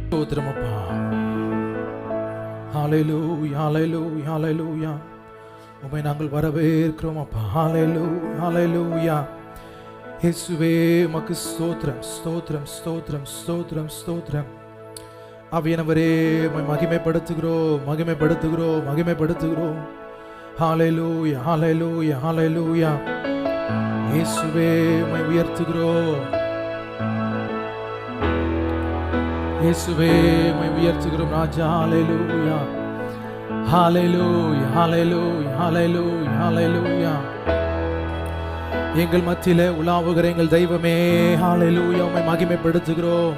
ஸ்தோத்திரமப்பா. ஹல்லேலூயா, ஹல்லேலூயா, ஹல்லேலூயா. உம்மை நாங்கள் வரவேற்கிறோம் அப்பா. ஹல்லேலூயா, ஹல்லேலூயா. இயேசுவே உமக்கு ஸ்தோத்திரம், ஸ்தோத்திரம், ஸ்தோத்திரம், ஸ்தோத்திரம், ஸ்தோத்திரம். ஆவியானவரே உம்மை மகிமைப்படுத்துகிறோம், மகிமைப்படுத்துகிறோம், மகிமைப்படுத்துகிறோம். ஹல்லேலூயா, ஹல்லேலூயா, ஹல்லேலூயா. இயேசுவே உம்மை உயர்த்துகிறோம், இயேசுவே உம்மை உயர்த்துகிறோம் ராஜா. ஹல்லேலூயா, ஹல்லேலூயா, ஹல்லேலூயா, ஹல்லேலூயா, ஹல்லேலூயா. எங்கள் மத்தியிலே உலாவுகிற எங்கள் தெய்வமே, ஹல்லேலூயா, உம்மை மகிமைப்படுத்துகிறோம்,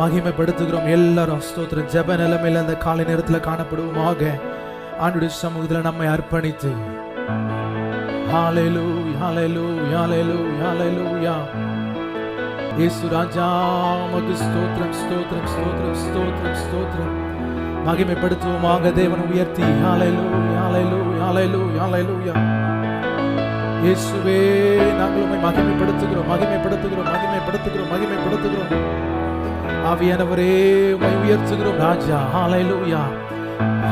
மகிமைப்படுத்துகிறோம். எல்லாரும் ஸ்தோத்திரம். ஜெப நிலைமையில் அந்த காலை நேரத்தில் காணப்படுவோமாக. ஆண்டவருடைய சமூகத்தில் நம்மை அர்ப்பணித்து ஹல்லேலூயா, ஹல்லேலூயா, ஹல்லேலூயா, ஹல்லேலூயா. இயேசு ராஜா உமக்கு ஸ்தோத்திரம், ஸ்தோத்திரம், ஸ்தோத்திரம், ஸ்தோத்திரம், ஸ்தோத்திரம். மகிமைப்படுத்துவோமாக. தேவனை உயர்த்தி ஹல்லேலூயா, ஹல்லேலூயா, ஹல்லேலூயா, ஹல்லேலூயா. இயேசுவே நாங்கள் உம்மை மகிமைப்படுத்துகிறோம், மகிமைப்படுத்துகிறோம், மகிமைப்படுத்துகிறோம், மகிமைப்படுத்துகிறோம். ஆவியானவரே உம்மை உயர்த்துகிறோம் ராஜா. ஹல்லேலூயா,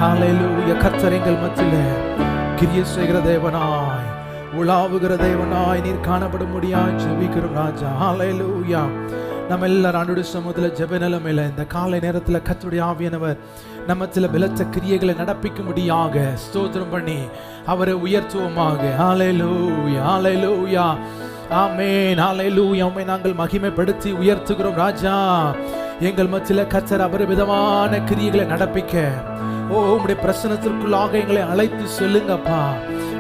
ஹல்லேலூயா. கர்த்தர் எங்கள் மத்தியிலே கிரியை செய்கிற தேவனாய், உலாவுகிற தேவனாய் நீர் காணப்படும்படியாய் ஜெபிக்கிறோம் ராஜா. ஹல்லேலூயா. நம்ம எல்லாரும் ஆண்டவருடைய சமூகத்தில் ஜெப நிலைமையில இந்த காலை நேரத்தில் கர்த்தருடைய ஆவியானவர் நம்ம சில பலத்த கிரியைகளை நடப்பிக்கும்படியாக ஸ்தோத்திரம் பண்ணி அவரை உயர்த்துவோமாக. ஹல்லேலூயா, ஹல்லேலூயா, ஆமென், ஹல்லேலூயா. உம்மை நாங்கள் மகிமைப்படுத்தி உயர்த்துகிறோம் ராஜா. எங்கள் மத்தியில் கர்த்தர் அபரிவிதமான கிரியைகளை நடப்பிக்க உம்முடைய பிரசன்னத்திற்குள்ளாக எங்களை அழைத்து செல்லுங்கப்பா.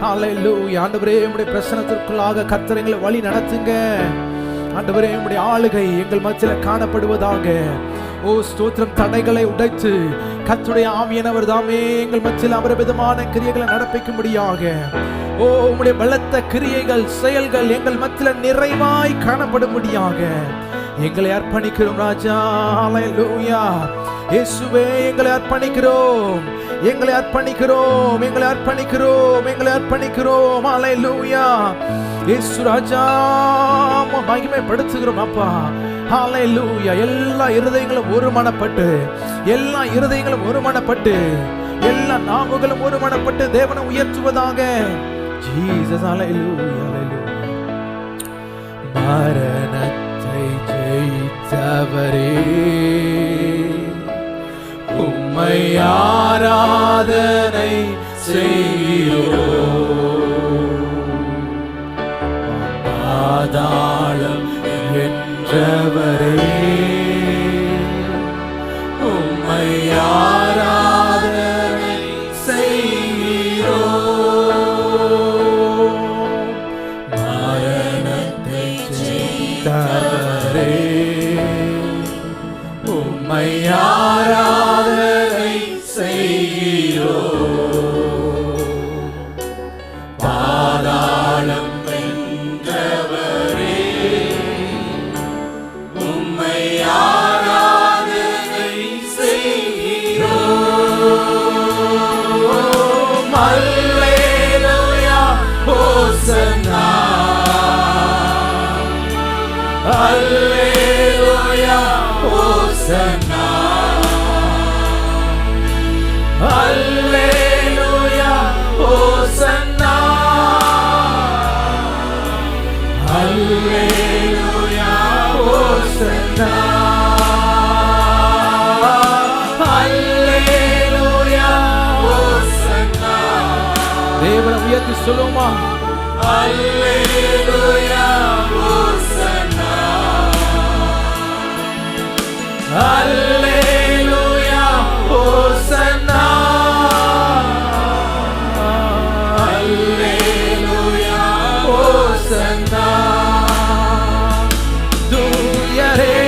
ஹல்லேலூயா. ஆண்டவரே உம்முடைய பிரசன்னத்திற்குள்ளாக கர்த்தர் எங்களை வழி நடத்துங்க. ஆண்டவரே உம்முடைய ஆளுகை எங்கள் மத்தியில் காணப்படுவதாக. ஸ்தோத்திரம். தடைகளை உடைத்து கர்த்தருடைய ஆவியானவர் தாமே எங்கள் மத்தியில் அபரிவிதமான கிரியைகளை நடப்பிக்கும்படியாக உம்முடைய பலத்த கிரியைகள் செயல்கள் எங்கள் மத்தியில் நிறைவாய் காணப்படும்படியாக எங்களை அர்ப்பணிக்கிறோம் ராஜா. ஹல்லேலூயா. இயேசுவே எங்களை அர்ப்பணிக்கிறோம், எங்களை அர்ப்பணிக்கிறோம், எங்களை அர்ப்பணிக்கிறோம், எங்களை அர்ப்பணிக்கிறோம். ஹல்லேலூயா. இயேசு ராஜா மகிமைப்படுத்துகிறோம் அப்பா. ஹல்லேலூயா. எல்லா இருதயங்களும் ஒருமனப்பட்டு, எல்லா இருதயங்களும் ஒருமனப்பட்டு, எல்லா நாவுகளும் ஒருமனப்பட்டு தேவனை உயர்த்துவதாக. ஜீசஸ். ஹல்லேலூயா, ஹல்லேலூயா. மரணத்தை ஜெயித்தவரே உம்மை ஆராதனை செய்கிறோம். பாதாளம் வென்றவரே உம்மை ஆராதனை செய்கிறோம். மரணத்தை ஜெயித்தவரே உம்மை ஆராதனை செய்கிறோம். பாதாளம் வென்றவரே உம்மை ஆராதனை செய்கிறோம். அல்லேலூயா, ஹோசன்னா, அல்லேலூயா, ஹோசன்னா, அல்லேலூயா, ஹோசன்னா, அல்லேலூயா, ஹோசன்னா, அல்லேலூயா, ஹோசன்னா. தேவனை உயர்த்தி சொல்லுமா. அல்லேலூயா, ஹோசன்னா, அல்லேலூயா, ஹோசன்னா, அல்லேலூயா, ஹோசன்னா. தூயரே,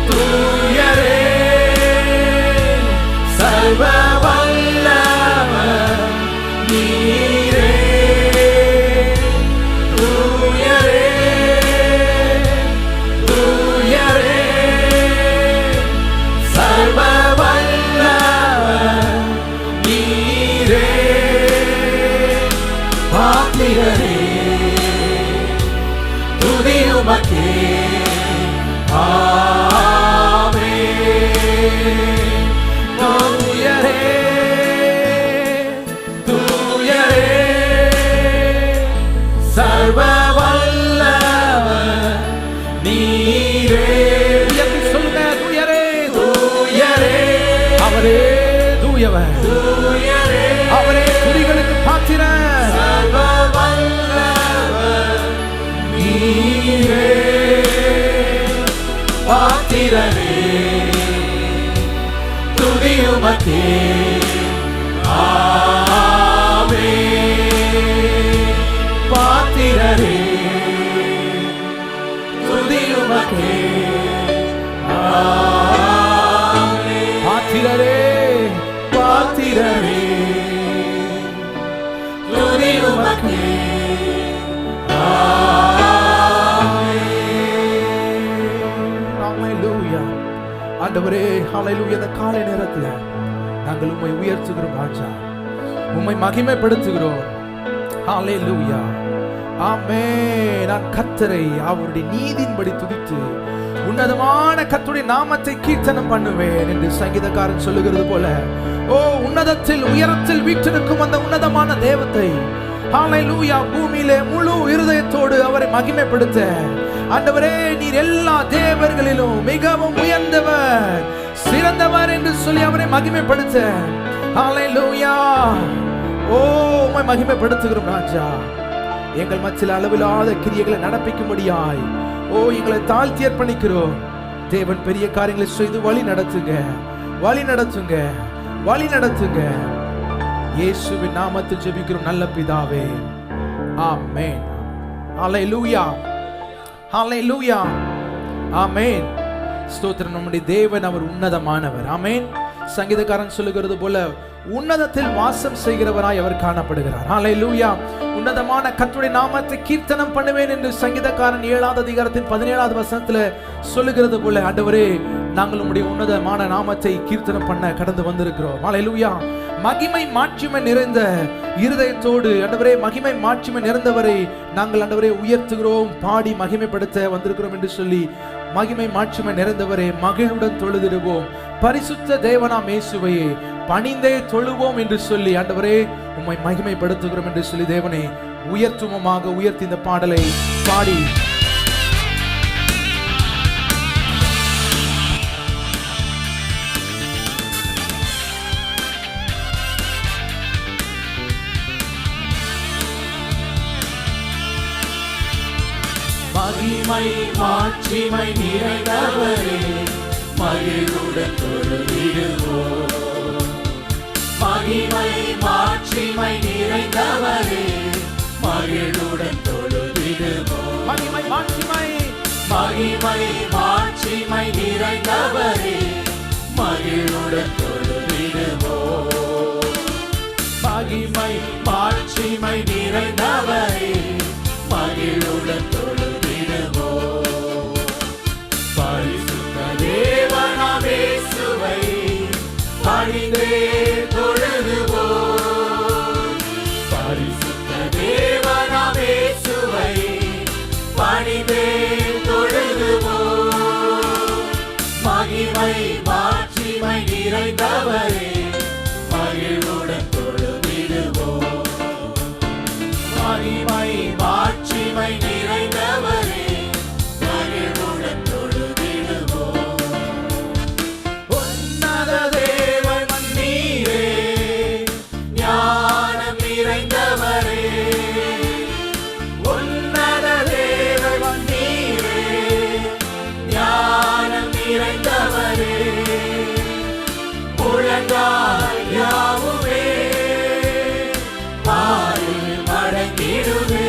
தூயரே, சர்வ வல்லவர் நீரே, பாத்திரரே துதி உமக்கே. ஆமென். தூயரே தூயரே சர்வ வல்லவர் நீரே. உயர்த்தி சொல்லுங்க, தூயரே தூயரே அவரே தூயவர், தூயரே அவரே துதிகளுக்கு பாத்திரர். சர்வ வல்லவர் நீரே பாத்திரரே துதி உமக்கே. ஆமென். பாத்திரரே துதி உமக்கே. ஆமென். பாத்திரரே பாத்திரரே துதி உமக்கே. ஆண்டவரே ஹல்லேலூயா. இந்த காலை நேரத்தில் நாங்கள் உம்மை உயர்த்துகிறோம் ராஜா, உம்மை மகிமைப்படுத்துகிறோம். ஹல்லேலூயா. ஆமென். நான் கர்த்தரை அவருடைய நீதியின்படி துதித்து உன்னதமான கர்த்தருடைய நாமத்தை கீர்த்தனம் பண்ணுவேன் என்று சங்கீதக்காரன் சொல்லுகிறது போல, ஓ உன்னதத்தில் உயரத்தில் வீற்றிருக்கும் அந்த உன்னதமான தேவத்தை ஹல்லேலூயா பூமியிலே முழு இருதயத்தோடு அவரை மகிமைப்படுத்த, ஆண்டவரே நீர் எல்லா தேவர்களிலும் மிகவும் உயர்ந்தவர் சிறந்தவர் என்று சொல்லி அவரை மகிமைப்படுத்த. ஹல்லேலூயா. ஓ உம்மை மகிமைப்படுத்துகிறோம் ராஜா. எங்கள் மத்தியில் அளவில்லாத கிரியைகளை நடப்பிக்கும்படியாய் ஓ எங்களை தாழ்த்தி அர்ப்பணிக்கிறோம். தேவன் பெரிய காரியங்களை செய்து வழி நடத்துங்க, வழி நடத்துங்க, வழி நடத்துங்க. இயேசுவின் நாமத்தில் ஜெபிக்கிறோம் நல்ல பிதாவே. ஆமென். ஹல்லேலூயா. ஹல்லேலூயா. ஆமென். ஸ்தோத்திரம். நம்முடைய தேவன் அவர் உன்னதமானவர். ஆமென். சங்கீதக்காரன் சொல்லுகிறது போல உன்னதத்தில் வாசம் செய்கிறவராய் அவர் காணப்படுகிறார். ஹல்லேலூயா. உன்னதமான கர்த்தருடைய நாமத்தை கீர்த்தனம் பண்ணுவேன் என்று சங்கீதக்காரன் 7வது அதிகாரத்தின் 17வது வசனத்தில் சொல்லுகிறது போல, ஆண்டவரே நாங்கள் உம்முடைய உன்னதமான நாமத்தை கீர்த்தனம் பண்ண கடந்து வந்திருக்கிறோம். ஹல்லேலூயா. மகிமை மாட்சிமை நிறைந்த இருதயத்தோடு ஆண்டவரே மகிமை மாட்சிமை நிறைந்தவரை நாங்கள் ஆண்டவரே உயர்த்துகிறோம், பாடி மகிமைப்படுத்த வந்திருக்கிறோம் என்று சொல்லி மகிமை மாட்சிமை நிறைந்தவரே மகிழுடன் தொழுதிடுவோம். பரிசுத்த தேவனாம் இயேசுவையே பணிந்தே தொழுவோம் என்று சொல்லி ஆண்டவரே உம்மை மகிமைப்படுத்துகிறோம் என்று சொல்லி தேவனை உயர்த்துவமாக உயர்த்தி இந்த பாடலை பாடி மகிமை மாட்சிமை நிறைந்தவரே மகிழுடன் தொழுதிடுவோம். மகிமை மாட்சிமை நிறைந்தவரே மகிழுடன் தொழுதிடுவோம். மகிமை மாட்சிமை மகிமை மாட்சிமை நிறைந்தவரே மகிழுடன் தொழுதிடுவோம். மகிமை மாட்சிமை நிறைந்தவரே மகிழுடன் தொழுதிடுவோம். பரிசுத்த தேவனாம் இயேசுவை பணிந்தே தொழுதுவோம். பரிசுத்த தேவனாம் இயேசுவை பணிந்தே தொழுதுவோம். மகிமை மாட்சிமை நிறைந்தவரே மகிழுடன் தொழுதிடுவோம். மகிமை மாட்சிமை நிறைந்தவரே மகிழுடன் தொழுதிடுவோம். உன்னத தேவன் நீரே ஞானம் நிறைந்தவரே. உன்னத தேவன் நீரே ஞானம் நிறைந்தவரே. முழங்கால் யாவுமே பாரில் மடங்கிடுவே.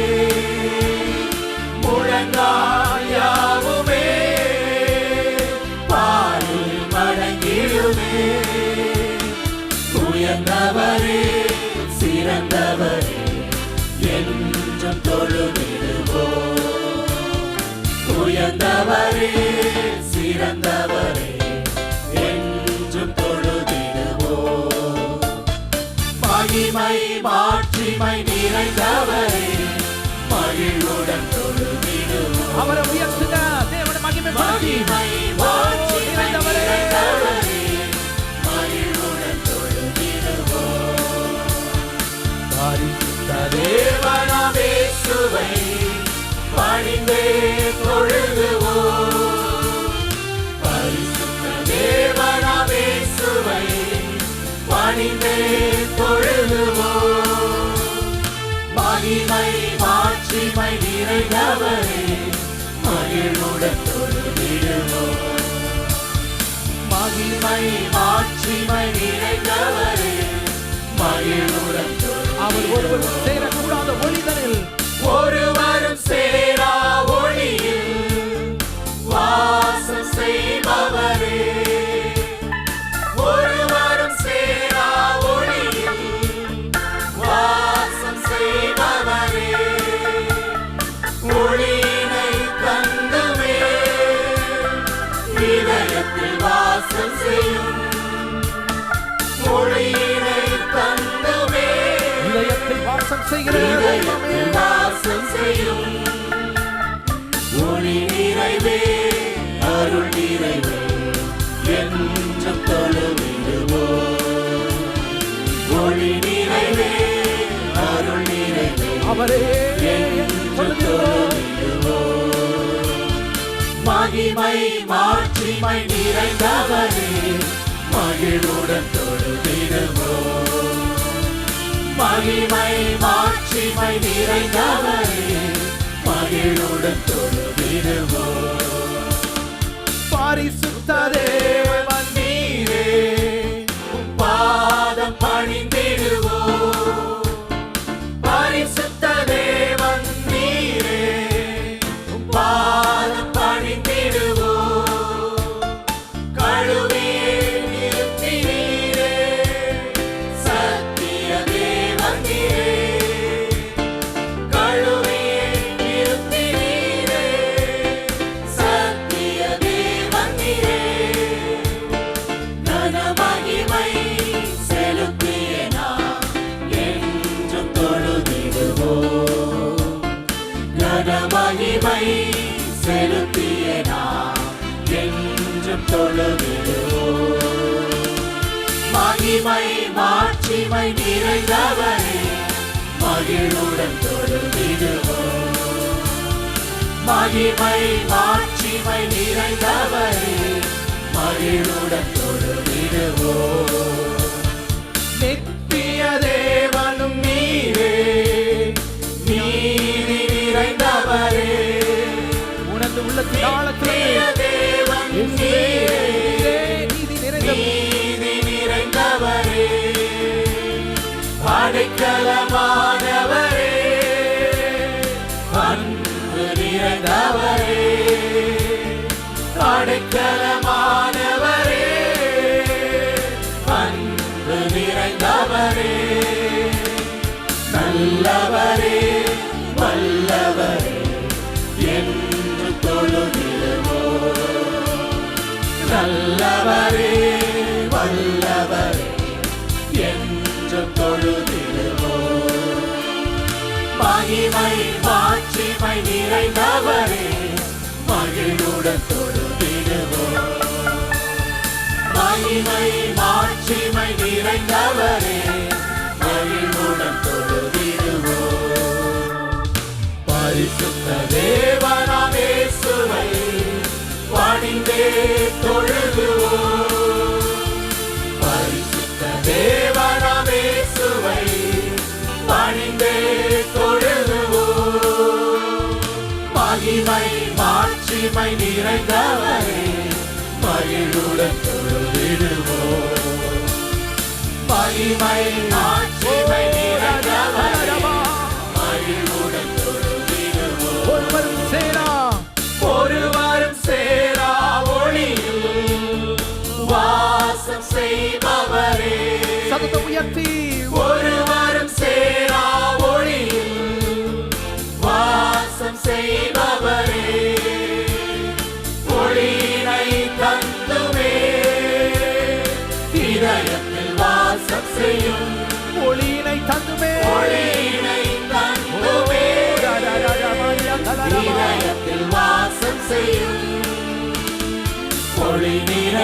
முழங்கால் யாவுமே பாரில் மடங்கிடுவே. உயர்ந்தவரே சிறந்தவரே என்றும் தொழுதிடுவோம். உயர்ந்தவரே சிறந்தவரே என்றும் தொழுதிடுவோம். மகிமை மாட்சிமை நிறைந்தவரே மகிழ்வுடன் தொழுதிடுவோம். அவரை உயர்த்துங்க, தேவனை மகிமைப்படுத்தி. மகிமை மாட்சிமை நிறைந்தவரே, மகிழ்வுடன் தொழுதிடுவோம். பரிசுத்த தேவனாம் இயேசுவை பணிந்தே தொழுதுவோம். பரிசுத்த தேவனாம் இயேசுவை பணிந்தே தொழுதுவோம். மகிமை மாட்சிமை நிறைந்தவரே, மகிழ்வுடன் தொழுதிடுவோம். மகிமை மாட்சிமை நிறைந்தவரே, மகிழ்வுடன் அவர் ஒருவர் சேரக்கூடாத ஒளிதனில், ஒருவரும் சேரா ஒளியில் வாசம் செய்பவரே. ஒருவரும் சேரா ஒளியில் வாசம் செய்பவரே. ஒளியினை தந்துமே இதயத்தில் வாசம் செய்யும். ஒளியினை தந்துமே இதயத்தில் வாசம் செய்கிற இதயத்தில் வாசம் செய்யும். ஒளி நிறைவே அருள் நிறைவே என்றும் தொழுதிடுவோம். ஒளி நிறைவே அருள் நிறைவே அவரே என்றும் தொழுதிடுவோம். மகிமை மாட்சிமை நிறைந்தவரே, மகிழ்வுடன் தொழுதிடுவோம். மகிமை மாட்சிமை நிறைந்தவரே, மகிழ்வுடன் தொழுதிடுவோம். பரிசுத்த தேவன் நீரே உம் பாதம் பணிந்திடுவோம். பரிசுத்த தேவன் நீரே உம் பாதம் பணிந்திடுவோம். கழுவியே நிறுத்தினீரே சத்திய தேவன் நீரே. கழுவியே நிறுத்தினீரே சத்திய தேவன் நீரே. கனமகிமை செலுத்திய நாம் என்றும் தொழுதிடுவோம். கனமகிமை செலுத்திய நாம் என்றும் தொழுதிடுவோம். மகிமை மாட்சிமை நிறைந்தவரே, மகிழ்வுடன் தொழுதிடுவோம். மகிமை மாட்சிமை நிறைந்தவரே, மகிழ்வுடன் தொழுதிடுவோம். நித்திய தேவனும் நீரே, நீதி நிறைந்தவரே. உனது உள்ளத்தின் ஆழத்திலே நித்திய தேவன் நீரே, நீதி நிறைந்த நீதி நிறைந்தவரே. அடைக்கலமானவரே, அன்பு நிறைந்தவரே. அடைக்கலமானவரே, அன்பு நிறைந்தவரே. நல்லவரே வல்லவரே என்று தொழுதிடுவோம். நல்லவரே வல்லவரே என்று தொழுதிடுவோம். மகிமை மாட்சிமை நிறைந்தவரே, மகிழ்வுடன் தொழுதிடுவோம். மகிமை மாட்சிமை நிறைந்தவரே, மகிழ்வுடன் தொழுதிடுவோம். பரிசுத்த தேவனாம் இயேசுவை பணிந்தே தொழுதுவோம். பரிசுத்த தேவனாம் இயேசுவை பணிந்தே தொழுதுவோம். மகிமை மாட்சிமை நிறைந்தவரே, மகிழ்வுடன் தொழுதிடுவோம். மகிமை மாட்சிமை நிறைந்தவரே, மகிழ்வுடன் தொழுதிடுவோம். ஒருவரும் சேரா ஒருவரும் சேரா ஒளியில் வாசம் செய்பவரே. சத்தத்தை உயர்த்தி ஒருவரும் சேரா ஒளியில் வாசம் செய்பவரே. ஒளியினை தந்துமே இதயத்தில் வாசம் செய்யும். ஒளியினை தந்துமே ஒளியினை தந்துமே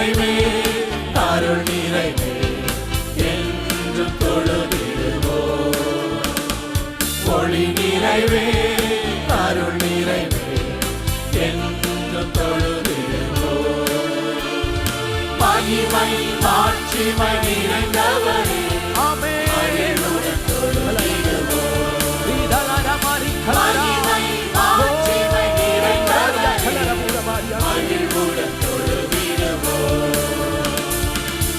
நிறைவே அருள் நிறைவே என்றும் தொழுதிடுவோம். ஒளி நிறைவே அருள் நிறைவே என்றும் தொழுதிடுவோம். மகிமை மாட்சிமை நிறைந்தவரே மகிழ்வுடன் தொழுதிடுவோம். மகிமை மாட்சிமை நிறைந்தவரே மகிழ்வுடன் தொழுதிடுவோம்.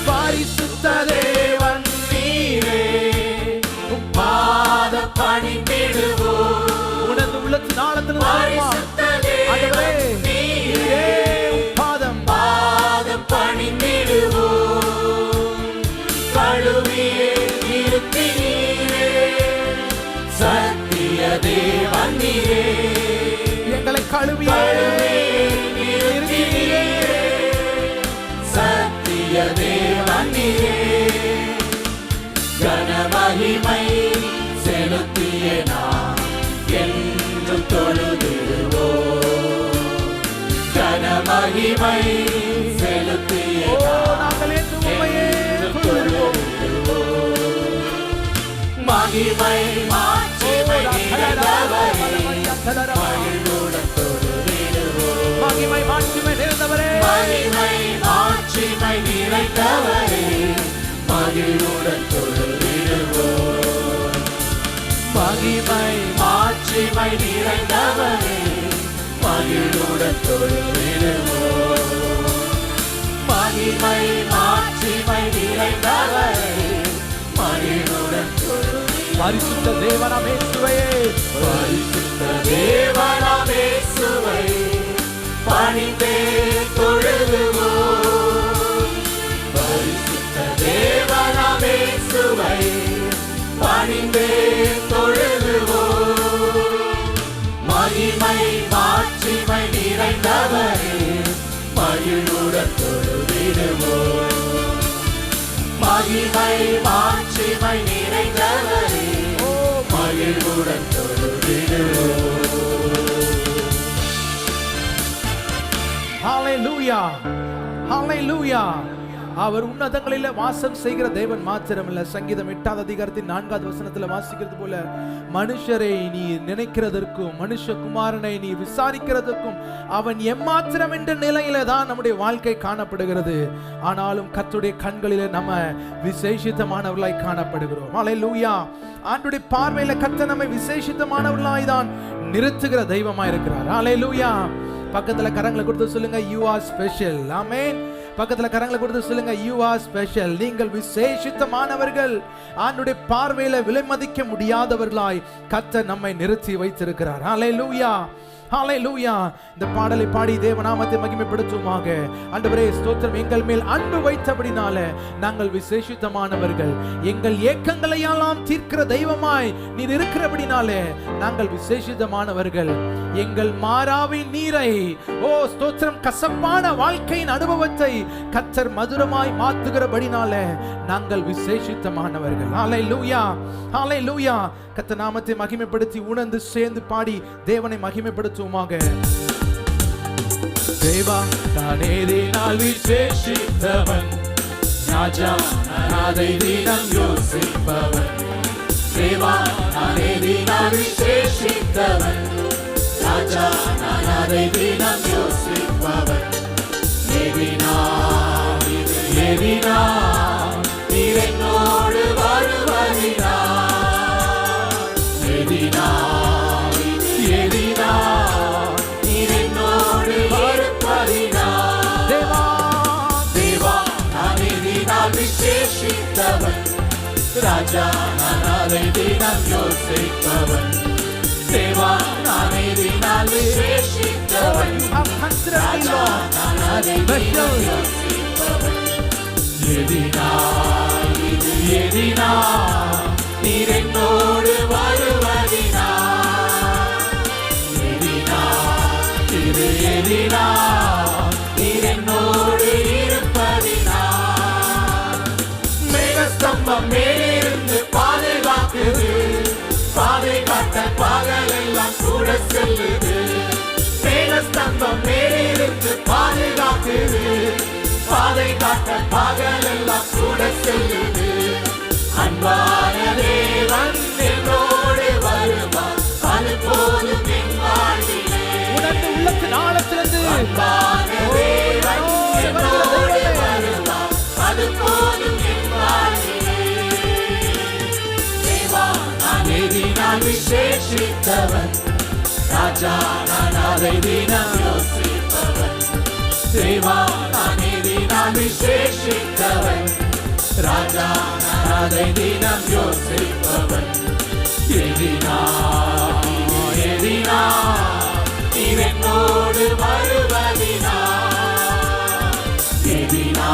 பரிசுத்த தேவன் நீரே உம் பாத பணிந்திடுவோம். உனது உள்ளத்தின் ஆழத்தில் பரிசுத்த தேவன் நீரே பாதம் பாதம் பணிந்திடுவோம். கழுவியே நிறுத்தினீரே சத்திய தேவன் நீரே எங்களை கழுவியே நிறுத்தினீரே சத்திய தேவன் நீரே. கனமகிமை செலுத்திய நாம் என்றும் தொழுதிடுவோம். கனமகிமை செலுத்திய நாங்கள் என்றும் உம்மையே தொழுதிடுவோம். மகிமை மாட்சிமை நிறைந்தவரே மகிழ்வுடன் தொழுதிடுவோம். மகிமை மாட்சிமை நிறைந்தவரே மகிமை மாட்சிமை நிறைந்தவரே மகிழ்வுடன் தொழுதிடுவோம். மகிமை மாட்சிமை நிறைந்தவரே மகிழ்வுடன் தொழுதிடுவோம். மகிமை மாட்சிமை நிறைந்தவரே மகிழ்வுடன் தொழுதிடுவோம். பரிசுத்த தேவனாம் இயேசுவையே பரிசுத்த தேவனாம் இயேசுவை பணிந்தே தொழுதுவோம். பரிசுத்த தேவனாம் இயேசுவை பணிந்தே தொழுதுவோம். மகிமை மாட்சிமை நிறைந்தவரே மகிழ்வுடன் தொழுதிடுவோம். மகிமை மாட்சிமை நிறைந்தவரே மகிழ்வுடன் தொழுதிடுவோம். ஹalleluya ஹalleluya. அவர் உன்னதங்களில் வாசம் செய்கிற தேவன் மாத்திரமல்ல. சங்கீதம் 8ஆம் அதிகாரத்தின் 4வது வசனத்தில் வாசிக்கிறது போல மனுஷரை நீ நினைக்கிறதற்கும் மனுஷகுமாரனை நீ விசாரிக்கிறதற்கும் அவன் எம்மாத்திரம் என்ற நிலையில தான் நம்முடைய வாழ்க்கை காணப்படுகிறது. ஆனாலும் கர்த்தருடைய கண்களில நம்ம விசேஷித்தமானவர்களாய் காணப்படுகிறோம். ஹalleluya. ஆண்டவருடைய பார்வையில கர்த்தர் நம்மை விசேஷித்தமானவர்களாய் தான் நிறுத்துகிற தெய்வமாய் இருக்கிறார். ஹalleluya. பக்கத்துல கரங்களை கொடுத்து சொல்லுங்க, you are special. ஆமென். பக்கத்துல கரங்களை கொடுத்து சொல்லுங்க, you are special. நீங்கள் விசேஷித்தமானவர்கள். ஆண்டவருடைய பார்வையில விலை மதிக்க முடியாதவர்களாய் கர்த்தர் நம்மை நிறுத்தி வைத்திருக்கிறார். ஹalleluya ஹalleluya. இந்த பாடலை பாடி தேவநாமத்தை மகிமைப்படுத்துவோமாக. ஆண்டவரே ஸ்தோத்திரம். எங்கள் மேல் அன்பு வைத்தபடினால நாங்கள் விசேஷித்தமானவர்கள். எங்கள் ஏக்கங்களை எல்லாம் தீர்க்கிற தெய்வமாய் நீர் இருக்கிறபடினாலே நாங்கள் விசேஷித்தமானவர்கள். எங்கள் மாறாவின் நீரை ஸ்தோத்திரம் கசப்பான வாழ்க்கையின் அனுபவத்தை கர்த்தர் மதுரமாய் மாற்றுகிறபடினால நாங்கள் விசேஷித்தமானவர்கள். ஹalleluya ஹalleluya. கர்த்தர் நாமத்தை மகிமைப்படுத்தி உணர்ந்து சேர்ந்து பாடி தேவனை மகிமைப்படுத்துவோமாக. தேவா தானே தினால் விசேஷித்தவன் ராஜா அதை தினம் யோசிப்பவன். தேவா தானே தினால் விசேஷித்தவன் ராஜா அதை தினம் யோசிப்பவன். எதினா நீர் என்னோடு வருவதினா எதினா நீர் என்னோடு வருப்பதினா. தேவா நான் எதினால் விசேஷித்தவன் ராஜா நான் அதை தினம் யோசிப்பவன். தேவா நான் எதினால் விசேஷித்தவன் ராஜா நான் அதை தினம் யோசிப்பவன். எதினா நீர் என்னோடு வருவதினா எதினா நீர் என்னோடு இருப்பதினா. மேகஸ்தம்பம் மேலிருந்து பாதுகாக்குது, பாதை காட்ட பகலெல்லாம் கூட செல்லுது. மேகஸ்தம்பம் மேலிருந்து பாதுகாக்குது, பாதை காட்ட பகலெல்லாம் கூட செல்லுது. அன்பான தேவன் என்னோடு வருவார், அது போதும் என் வாழ்விலே. உணர்ந்து உள்ளத்தின் ஆழத்திலிருந்து அன்பான தேவன் என்னோடு வருவார், அது போதும் என் வாழ்விலே. தேவா நான் எதினால் விசேஷித்தவன், ராஜா நான் அதை தினம் யோசிப்பவன். தேவா நான் எதினால் விசேஷித்தவன், ராஜா நான் அதை தினம் யோசிப்பவன். எதினா நீர் என்னோடு வருவதினா, எதினா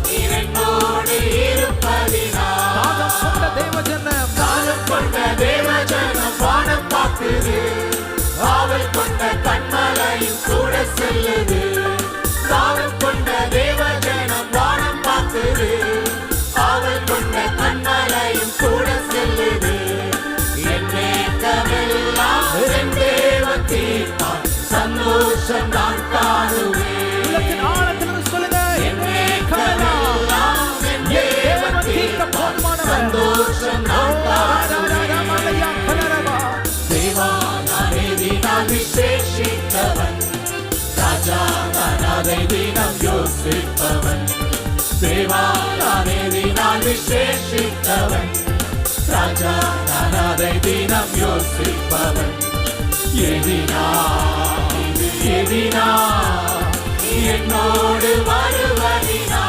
நீர் என்னோடு இருப்பதினா. தாகம் கொண்ட தேவஜனம், தாகம் கொண்ட தேவஜனம் வானம் பார்க்குது, ஆவல் கொண்ட கண்மலையும் கூட செல்லுது. தாகம் கொண்ட தேவஜனம் வானம் பார்க்குது, ஆவல் கொண்ட கண்மலையும் கூட செல்லுது. என் நேக்கமெல்லாம் என் தேவன் தீர்ப்பார், சந்தோஷம் நான் காணுவேன். உள்ளத்தின் ஆழத்திலிருந்து சொல்லுங்க, என் நேக்கமெல்லாம் என் தேவன் தீர்ப்பார், சந்தோஷம் நான் காணுவேன். தேவா நான் எதினால் விசேஷித்தவன், ராஜா நான் அதை தினம் யோசிப்பவன். தேவா நான் எதினால் விசேஷித்தவன், ராஜா நான் அதை தினம் யோசிப்பவன். எதினா நீ என்னோடு வருவதினா,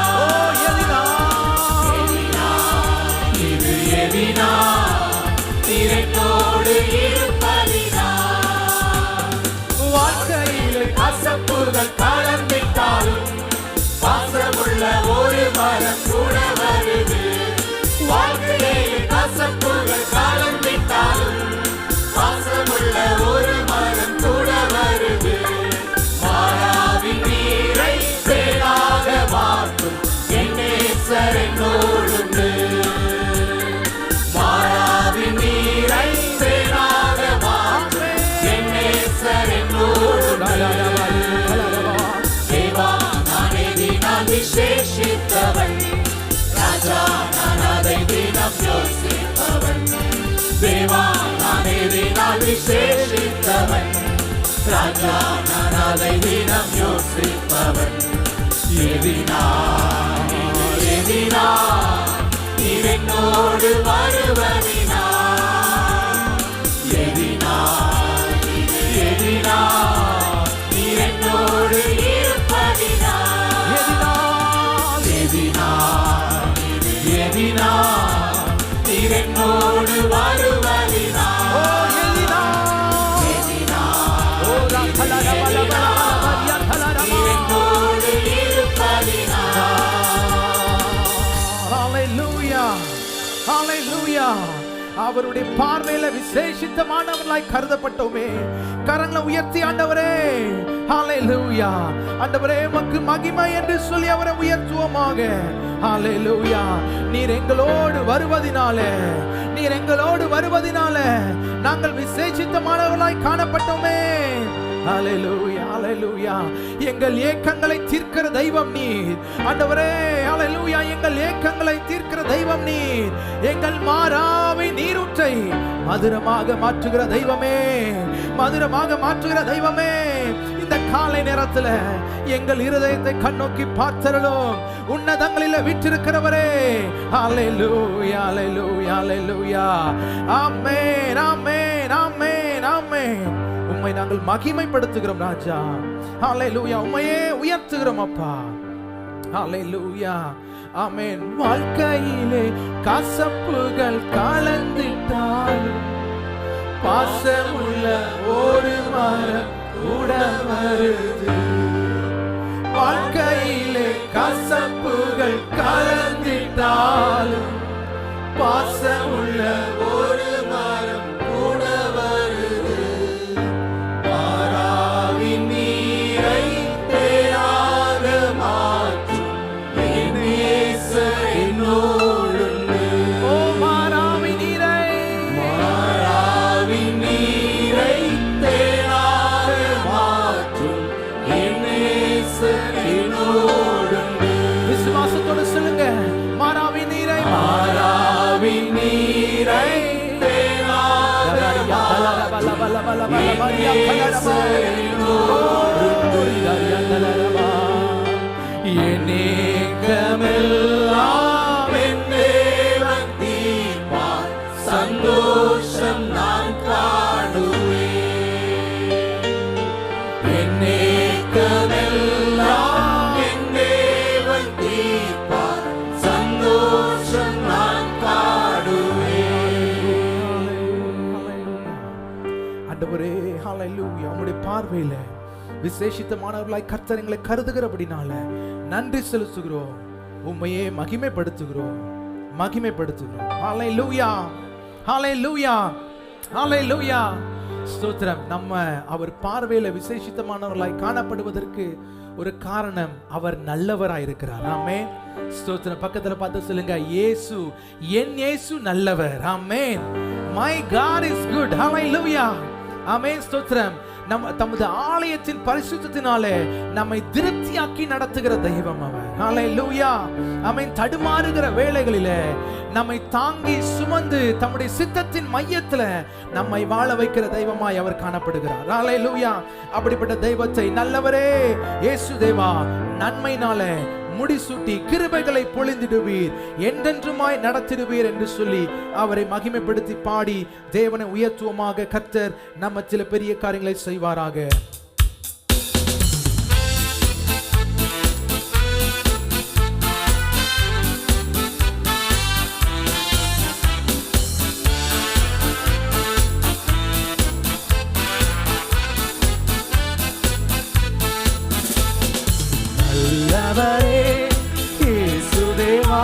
இது எதினா நீர் என்னோடு இருப்பதினா. வாழ்க்கையிலே கசப்புகள் கலந்திட்டாலும் பாசமுள்ள ஒரு மரம் கூட வருது. வாழ்க்கையிலே கசப்புகள் கலந்திட்டாலும் பாசமுள்ள ஒரு மரம் கூட வருது. மாறாவின் நீரை தேனாக மாற்றும் என் நேசர் என்னோடுண்டு. மாறாவின் நீரை தேனாக மாற்றும் என் நேசர் என்னோடுண்டு. தேவா நான் எதினால் விசேஷித்தவன், ராஜா நான் அதை தினம் யோசிப்பவன். தேவா நான் எதினால் விசேஷித்தவன், ராஜா நான் அதை தினம் யோசிப்பவன். எதினா நீர் என்னோடு வருவதினா, எதினா நீர் என்னோடு இருப்பதினா. எதினா நீர் என்னோடு வருவதினா, நீர் என்னோடு இருப்பதினா. Hallelujah. Hallelujah. அவருடைய பார்வையில விசேஷித்தமானவர்களாய் கருதப்பட்டோமே. கரங்களை உயர்த்தி ஆண்டவரே, ஹalleluya. ஆண்டவரே உமக்கு மகிமை என்று சொல்லி அவரை உயர்த்துவோமாக. ஹalleluya. நீர் எங்களோடு வருவதினாலே நாங்கள் விசேஷித்தமானவர்களாய் காணப்பட்டோமே. ஹalleluya, ஹalleluya. எங்கள் ஏக்கங்களை தீர்க்கிற தெய்வம் நீர் ஆண்டவரே. ஹalleluya. எங்கள் ஏக்கங்களை தீர்க்கிற தெய்வம் நீர். எங்கள் மாறாவை நீரூற்றை மதுரமாக மாற்றுகிற தெய்வமே, இந்த காலை நேரத்தில் எங்கள் இருதயத்தை கண்ணோக்கி பார்த்தருளும். உன்னதங்களில் வீற்றிருக்கிறவரே, ஹalleluya, ஹalleluya, ஹalleluya. ஆமென், ஆமென், ஆமென், ஆமென். உம்மை நாங்கள் மகிமைப்படுத்துகிறோம் ராஜா. ஹalleluya. உம்மையே உயர்த்துகிறோம் அப்பா. ஹalleluya. ஆமென். வாழ்க்கையிலே கசப்புகள் கலந்திட்டாலும் பாசமுள்ள ஒரு மரம் கூட வருது. வாழ்க்கையிலே கசப்புகள் கலந்திட்டாலும் பாசமுள்ள ஒரு மரம் கூட வருது. மாறாவின் நீரை தேனாக மாற்றும் என் நேசர் என்னோடுண்டு. ஓ மாறாவின் நீரை தேனாக மாற்றும் என் நேசர் என்னேக்கமெல்லாம் என் தேவன் தீர்ப்பார், சந்தோஷம் நான் காணுவேன். என்னேக்கமெல்லாம் என் தேவன் தீர்ப்பார், சந்தோஷம் நான் காணுவேன். ஆண்டவரே ஹalleluya, உம்முடைய பார்வையில விசேஷித்தமானவர்களாய் கர்த்தர் எங்களை கருதுகிறபடினால நன்றி செலுத்துகிறோம். உம்மையே மகிமைப்படுத்துகிறோம். ஹalleluya, ஹalleluya, ஹalleluya. ஸ்தோத்திரம். நம்ம அவர் பார்வையில விசேஷித்தமானவர்களாய் காணப்படுவதற்கு ஒரு காரணம், அவர் நல்லவராய் இருக்கிறார். ஆமென். ஸ்தோத்திரம். பக்கத்துல பார்த்து சொல்லுங்க, இயேசு, என் இயேசு நல்லவர். ஆமென். My God is good. Hallelujah. ஆமென். ஸ்தோத்திரம். நம்ம தமது ஆலயத்தின் பரிசுத்தத்தினாலே நம்மை திருப்தியாக்கி நடத்துகிற தெய்வம் அவர். ஹalleluya. ஆமென். தடுமாறுகிற வேளைகளிலே நம்மை தாங்கி சுமந்து தம்முடைய சித்தத்தின் மையத்துல நம்மை வாழ வைக்கிற தெய்வமாய் அவர் காணப்படுகிறார். ஹalleluya. அப்படிப்பட்ட தெய்வத்தை நல்லவரே இயேசு தேவா, நன்மையினாலே முடிசூட்டி கிருபைகளை பொழிந்திடுவீர், என்றென்றுமாய் நடத்திடுவீர் என்று சொல்லி அவரை மகிமைப்படுத்தி பாடி தேவனை உயர்த்துவமாக. கர்த்தர் நம்ம சில பெரிய காரியங்களை செய்வாராக. நல்லவரே இயேசு தேவா,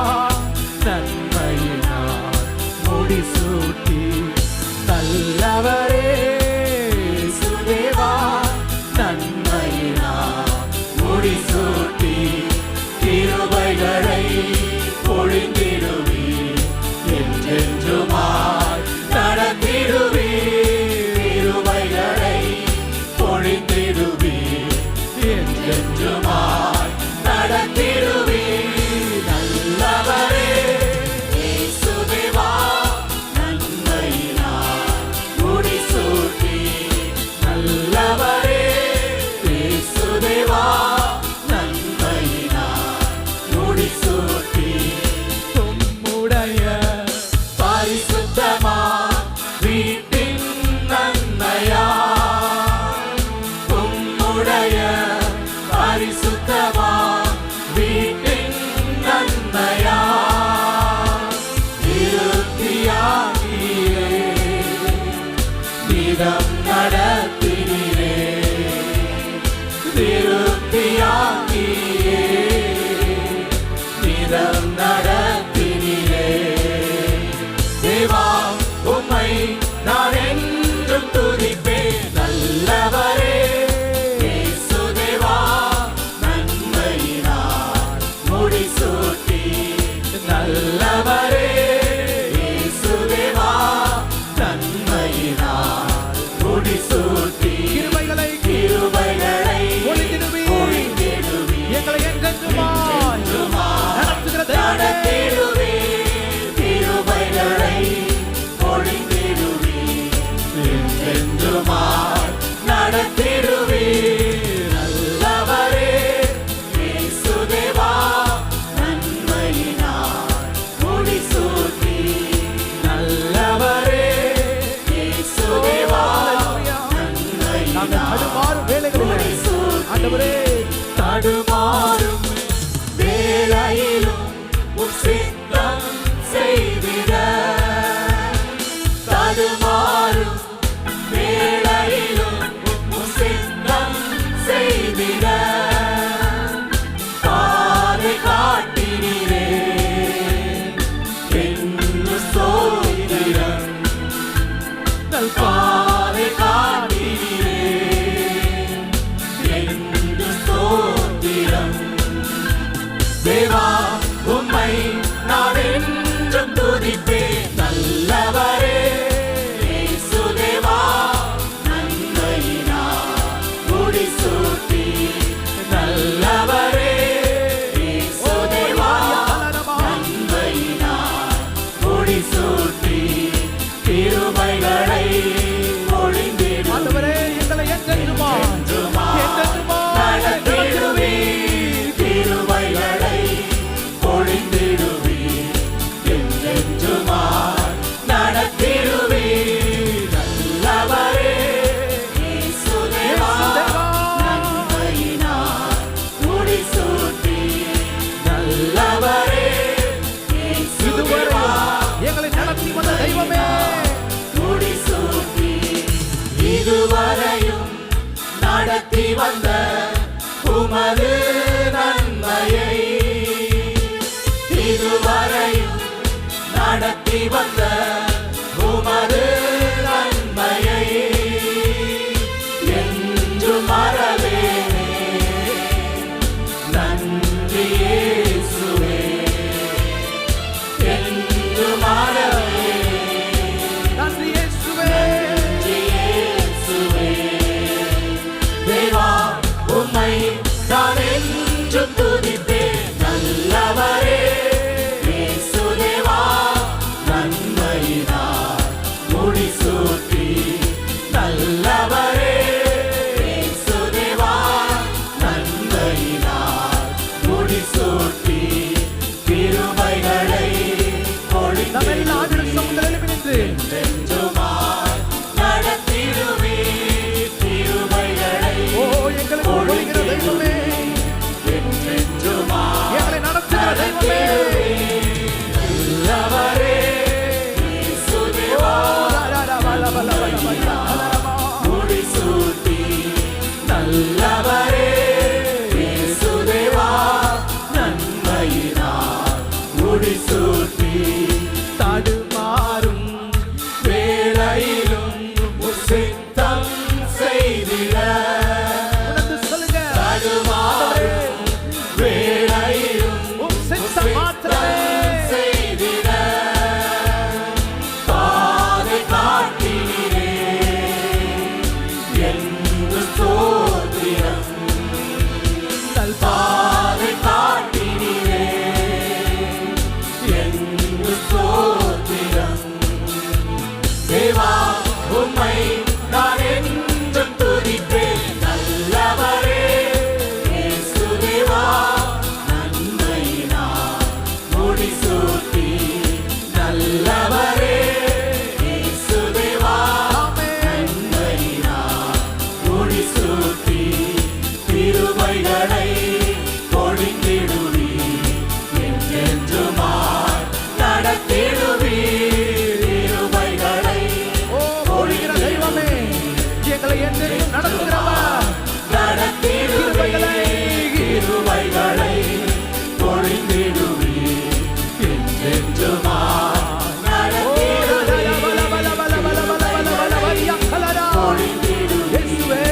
நன்மையினால் முடிசூட்டி. நல்லவரே இயேசு தேவா, நன்மையினால் முடிசூட்டி கிருபைகளை பொழிந்திடுவீர், என்றென்றுமாய் நடத்திடுவீர். கிருபைகளை பொழிந்திடுவீர், என்றென்றுமாய் நடத்திடுவீர். நல்லவரே இயேசு தேவா, நன்மையினால் முடிசூட்டி. நல்லவரே இயேசு தேவா, நன்மையினால் முடிசூட்டி. உம்முடைய பரிசுத்தமா வீட்டின் நன்மையா, உம்முடைய பரிசுத்தமா வீட்டின் நன்மையா, திருப்தியாகியே நிதம் நடத்தினீரே. திருப்தியாகியே நிதம் நடத்தினீரே. தேவா, உம்மை நான் என்றும் துதிப்பேன். நல்லவரே இயேசு தேவா, நன்மையினால் முடிசூட்டி. நல்லவரே இயேசு தேவா, நன்மையினால் முடிசூட்டி. கிருபைகளை பொழிந்திடுவீர், எங்களை என்றென்றுமாய் நடத்துகிற தெய்வமே. நடத்திடுவீர். கிருபைகளை பொழிந்திடுவீர், என்றென்றுமாய் நடத்திடுவீர். நல்லவரே இயேசு தேவா, நன்மையினால் முடிசூட்டி. நல்லவரே இயேசு தேவா, நாங்கள் தடுமாறும் வேளைகளிலே ஆண்டவரே, தடுமாறும் வேளையிலும் உம் சித்தம் செய்திட. தடுமாறும் வேளையிலும் உம் சித்தம் செய்திட. பாதை காட்டினீரே என்று ஸ்தோத்திரம். பாதை காட்டினீரே என்று ஸ்தோத்திரம். தேவா, உம்மை நான் என்றும் துதிப்பேன். நல்லவரே இயேசு தேவா, நன்மையினால் முடிசூட்டி. வந்த உமது நன்மையை இதுவரையும் நடத்தி வந்த உமது நன்மையை என்று மறவேனே. நன்றி இயேசுவே, என்று மறவேனே. நன்றி இயேசுவே, நன்றி இயேசுவே. தேவா உம்மை நான் என்றும் துதிப்பேன். நல்லவரே இயேசு தேவா, நன்மையினார் முடிசூட்டி. நல்லவரே இயேசு தேவா, நன்மையினார் முடிசூட்டி. கிருபைகளை நம்ம எல்லா ஆண்டுகளும் சமுத்திரம் எழுப்பி நின்று என்றுமாய் நடத்திடுவீர். கிருபைகளை ஓ எங்களுக்கு ஒளிகிற தெய்வமே, என்றென்றுமாய் எங்களை நடத்துகிற தெய்வமே, நல்லவரே இயேசு தேவா, முடிசூட்டி. நல்லவரே இயேசு தேவா, நன்மையினார் முடிசூட்டி. தடுமாறும் வேளையிலும் சித்தம் செய்திட. உணர்ந்து சொல்லுங்க, தடுமாறும் வேளையிலும் உம் சித்தம் மாத்திரமே. செய்திட. பாதை காட்டினீரே என்று ஸ்தோத்திரம். பாதை காட்டினீரே என்று ஸ்தோத்திரம். தேவா உம்மை நான் என்றும் துதிப்பேன். நல்லவரே இயேசு தேவா, நன்மையினார் முடிசூட்டி. நல்லவரே இயேசு தேவா, நன்மையினார் முடிசூட்டி. கிருபைகளை பொழிந்திடுவீர். என்றென்றுமாய் நடத்திடுவீர். கிருபைகளை ஓ ஒளிகிற தெய்வமே, எங்களை என்றென்றும் நடத்துகிறவர். நடத்திடுவீர். கிருபைகளை பொழிந்திடுவீர். என்றென்றுமாய் நடத்திடுவீர். பொழிந்திடுவீர். இயேசுவே,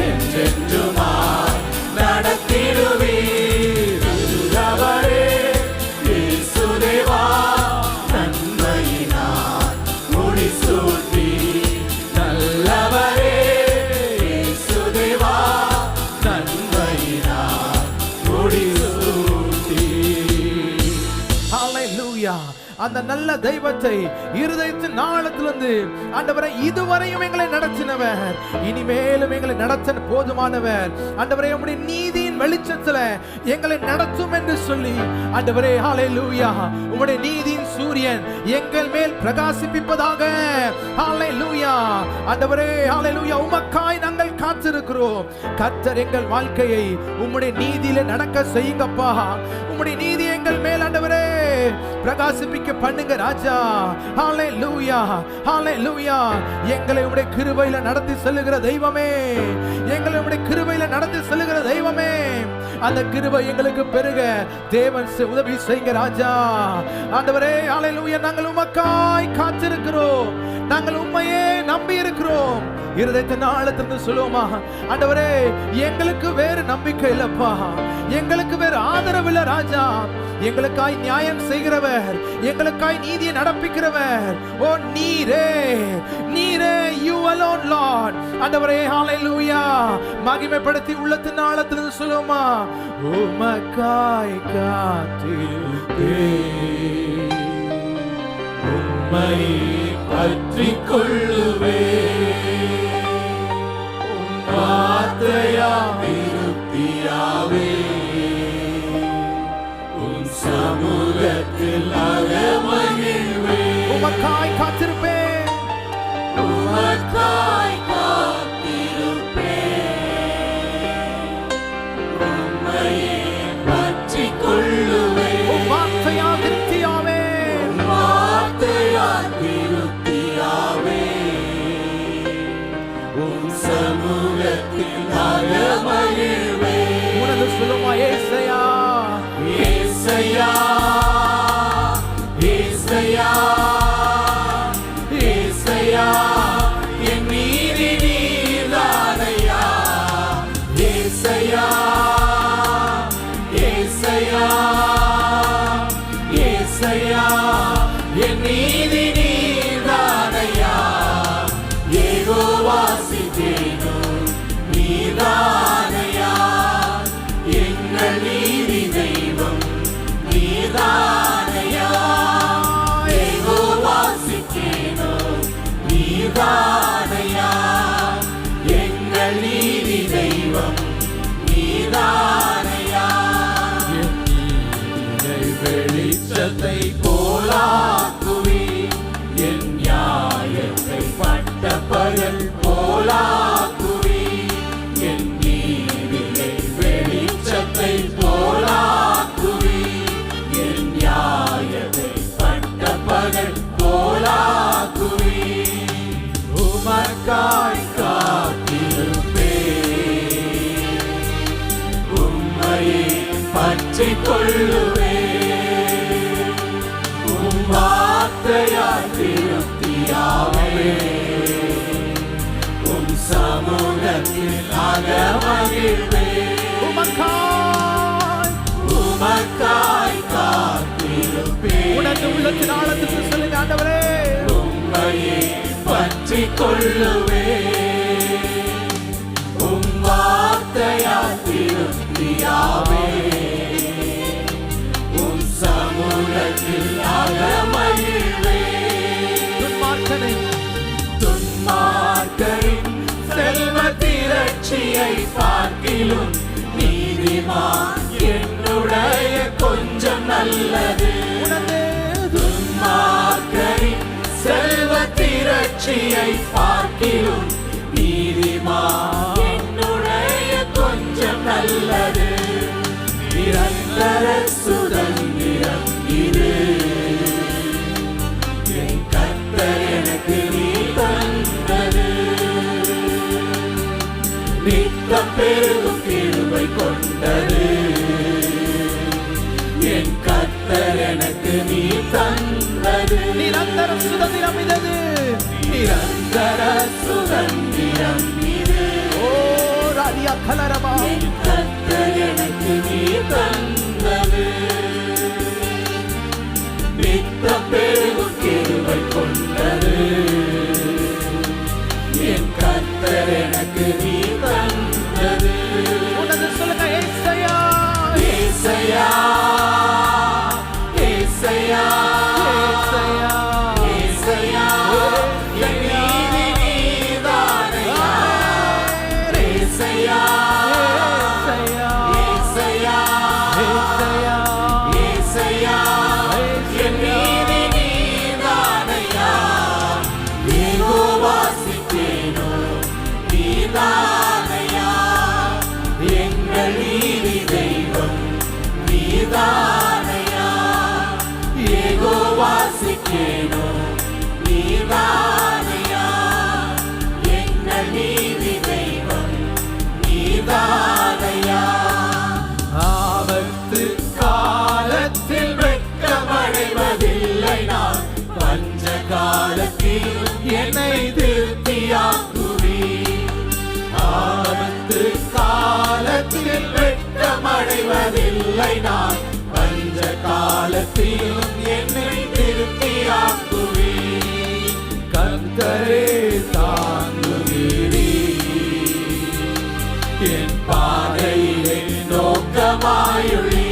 என்றென்றுமாய் நடத்திடுவீர். நல்லவரே இயேசு தேவா, நன்மையினார் முடிசூட்டி. நல்லவரே இயேசு தேவா, நன்மையினார் முடிசூட்டி. ஹல்லேலூயா. அந்த நல்ல தெய்வத்தை இருதயத்தின் ஆழத்திலிருந்து ஆண்டவரை இதுவரையும் எங்களை நடத்தினவர், இனிமேலும் எங்களை நடத்த போதுமானவர். ஆண்டவரே உம்முடைய நீதியின் வெளிச்சத்துல எங்களை நடத்தும் என்று சொல்லி ஆண்டவரே ஹல்லேலூயா, உம்முடைய நீதியின் சூரியன் எங்கள் மேல் பிரகாசிப்பிப்பதாக. ஹல்லேலூயா ஆண்டவரே, ஹல்லேலூயா. உமக்காய் நாங்கள் காத்திருக்கிறோம். கர்த்தர் எங்கள் வாழ்க்கையை உம்முடைய நீதியில நடக்க செய்யுங்கப்பா. உம்முடைய நீதி எங்கள் மேல் ஆண்டவரே பிரகாசிப்பிக்க பண்ணுங்க ராஜா. ஹல்லேலூயா, ஹல்லேலூயா. எங்களை உம்முடைய கிருபையில நடத்தி செல்லுகிற தெய்வமே, எங்களை உம்முடைய கிருபையில நடத்தி செல்லுகிற தெய்வமே, அந்த கிருபை எங்களுக்கு பெருக தேவன் உதவி செய்யுங்க ராஜா. ஆண்டவரே ஹல்லேலூயா, நாங்கள் உமக்காய் காத்திருக்கிறோம். நாங்கள் உம்மையே நம்பி இருக்கிறோம். இருதயத்தின் ஆழத்திலிருந்து சொல்லுவோமா, ஆண்டவரே எங்களுக்கு வேறு நம்பிக்கை இல்லப்பா, எங்களுக்கு வேறு ஆதரவு இல்ல ராஜா. எங்களுக்காய் நியாயம் செய்கிறவர், எங்களுக்காய் நீதியை நடப்பிக்கிறவர் ஓ நீரே, நீரே, you alone Lord. ஆண்டவரே ஹல்லேலூயா, மகிமைப்படுத்தி உள்ளத்தின் ஆழத்திலிருந்து சொல்லுவோமா, உமக்காய் காத்திருப்பேன், உம்மை பற்றிக் கொள்ளுவேன். வார்த்தையா திருப்தியாவே உன் சமூகத்தில் அகமகிழ்வேன். உமக்காய் காத்திருப்பேன், உமக்காய் காத்திருப்பேன். உம்மையே பற்றிக் கொள்ளுவேன். உம் வார்த்தையா திருப்தியாவே, வார்த்தையா திருப்தியாவே ஏசையா என் நீதி நீதானையா யெகோவா சிக்கேனோ நீதானையா எங்கள் நீதி தெய்வம் நீதானையா யெகோவா சிக்கேனோ நீதானையா எங்கள் நீதி தெய்வம் நீதானையா என் நீதியை வெளிச்சத்தை போலாக்குவி என் நியாயத்தை பட்ட பகல் போலாக்குவி என் நீதியை வெளிச்சத்தை போலாக்குவி என் நியாயத்தை பட்ட பகல் போலாக்குவி உமக்காய் காத்திருப்பே உம்மையே பற்றிக் கொள்ளுவே உம் வார்த்தையால் திருப்தியாவே உம் சமூகத்தில் அகமகிழ்வே உமக்காய் காத்திருப்பே உனது உள்ளத்தின் ஆழத்துக்கு சொல்லுங்க ஆண்டவரே உம்மையே பற்றிக் கொள்ளுவே உம் வார்த்தையால் திருப்தியாவே உம் சமூகத்தில் அகமகிழ்வே துன்மார்க்கரின் செல்வ திரட்சியை பார்க்கிலும் நீதிமான் என்னுடைய கொஞ்சம் நல்லது துன்மார்க்கரின் செல்வ திரட்சியை பார்க்கிலும் நீதிமான் என்னுடைய கொஞ்சம் நல்லது நிரந்தர சுதந்திரம் இது என் கர்த்தர் எனக்கு நீ தந்தது நித்தம் பெருகும் கிருபை கொண்டது என் கர்த்தர் எனக்கு நீ தந்தது நிரந்தர சுதந்திரம் இதது நிரந்தர சுதந்திரம் இது ஓ ராதியா கலரமா என் கர்த்தர் எனக்கு நீ தந்தது நித்தம் பெருகும் கிருபை கொண்டது என் கர்த்தர் எனக்கு நீ தந்தது உனது சொல்லுங்க ஏசையா ஏசையா ஏசையா ஏசையா ஏசையா என் நீதி நீதானையா ஏசையா ஏசையா ஏசையா என் நீதி நீதானையா யெகோவா சிக்கேனோ நீதானையா எங்கள் நீதி தெய்வம் நீதானையா யெகோவா சிக்கேனோ நீதானையா எங்கள் நீதி தெய்வம் நீதானையா ஆபத்து காலத்தில் வெட்கமடைவதில்லை நான் பஞ்ச காலத்தில் என்னை திருப்தியாக்குவி ஆபத்து காலத்தில் வெட்கமடைவதில்லை நான் பஞ்ச காலத்திலும் என்னை திருப்தியாக்குவி கர்த்தரே தாங்குவீரே என் பாதையிலே நோக்கமாயுள்ளி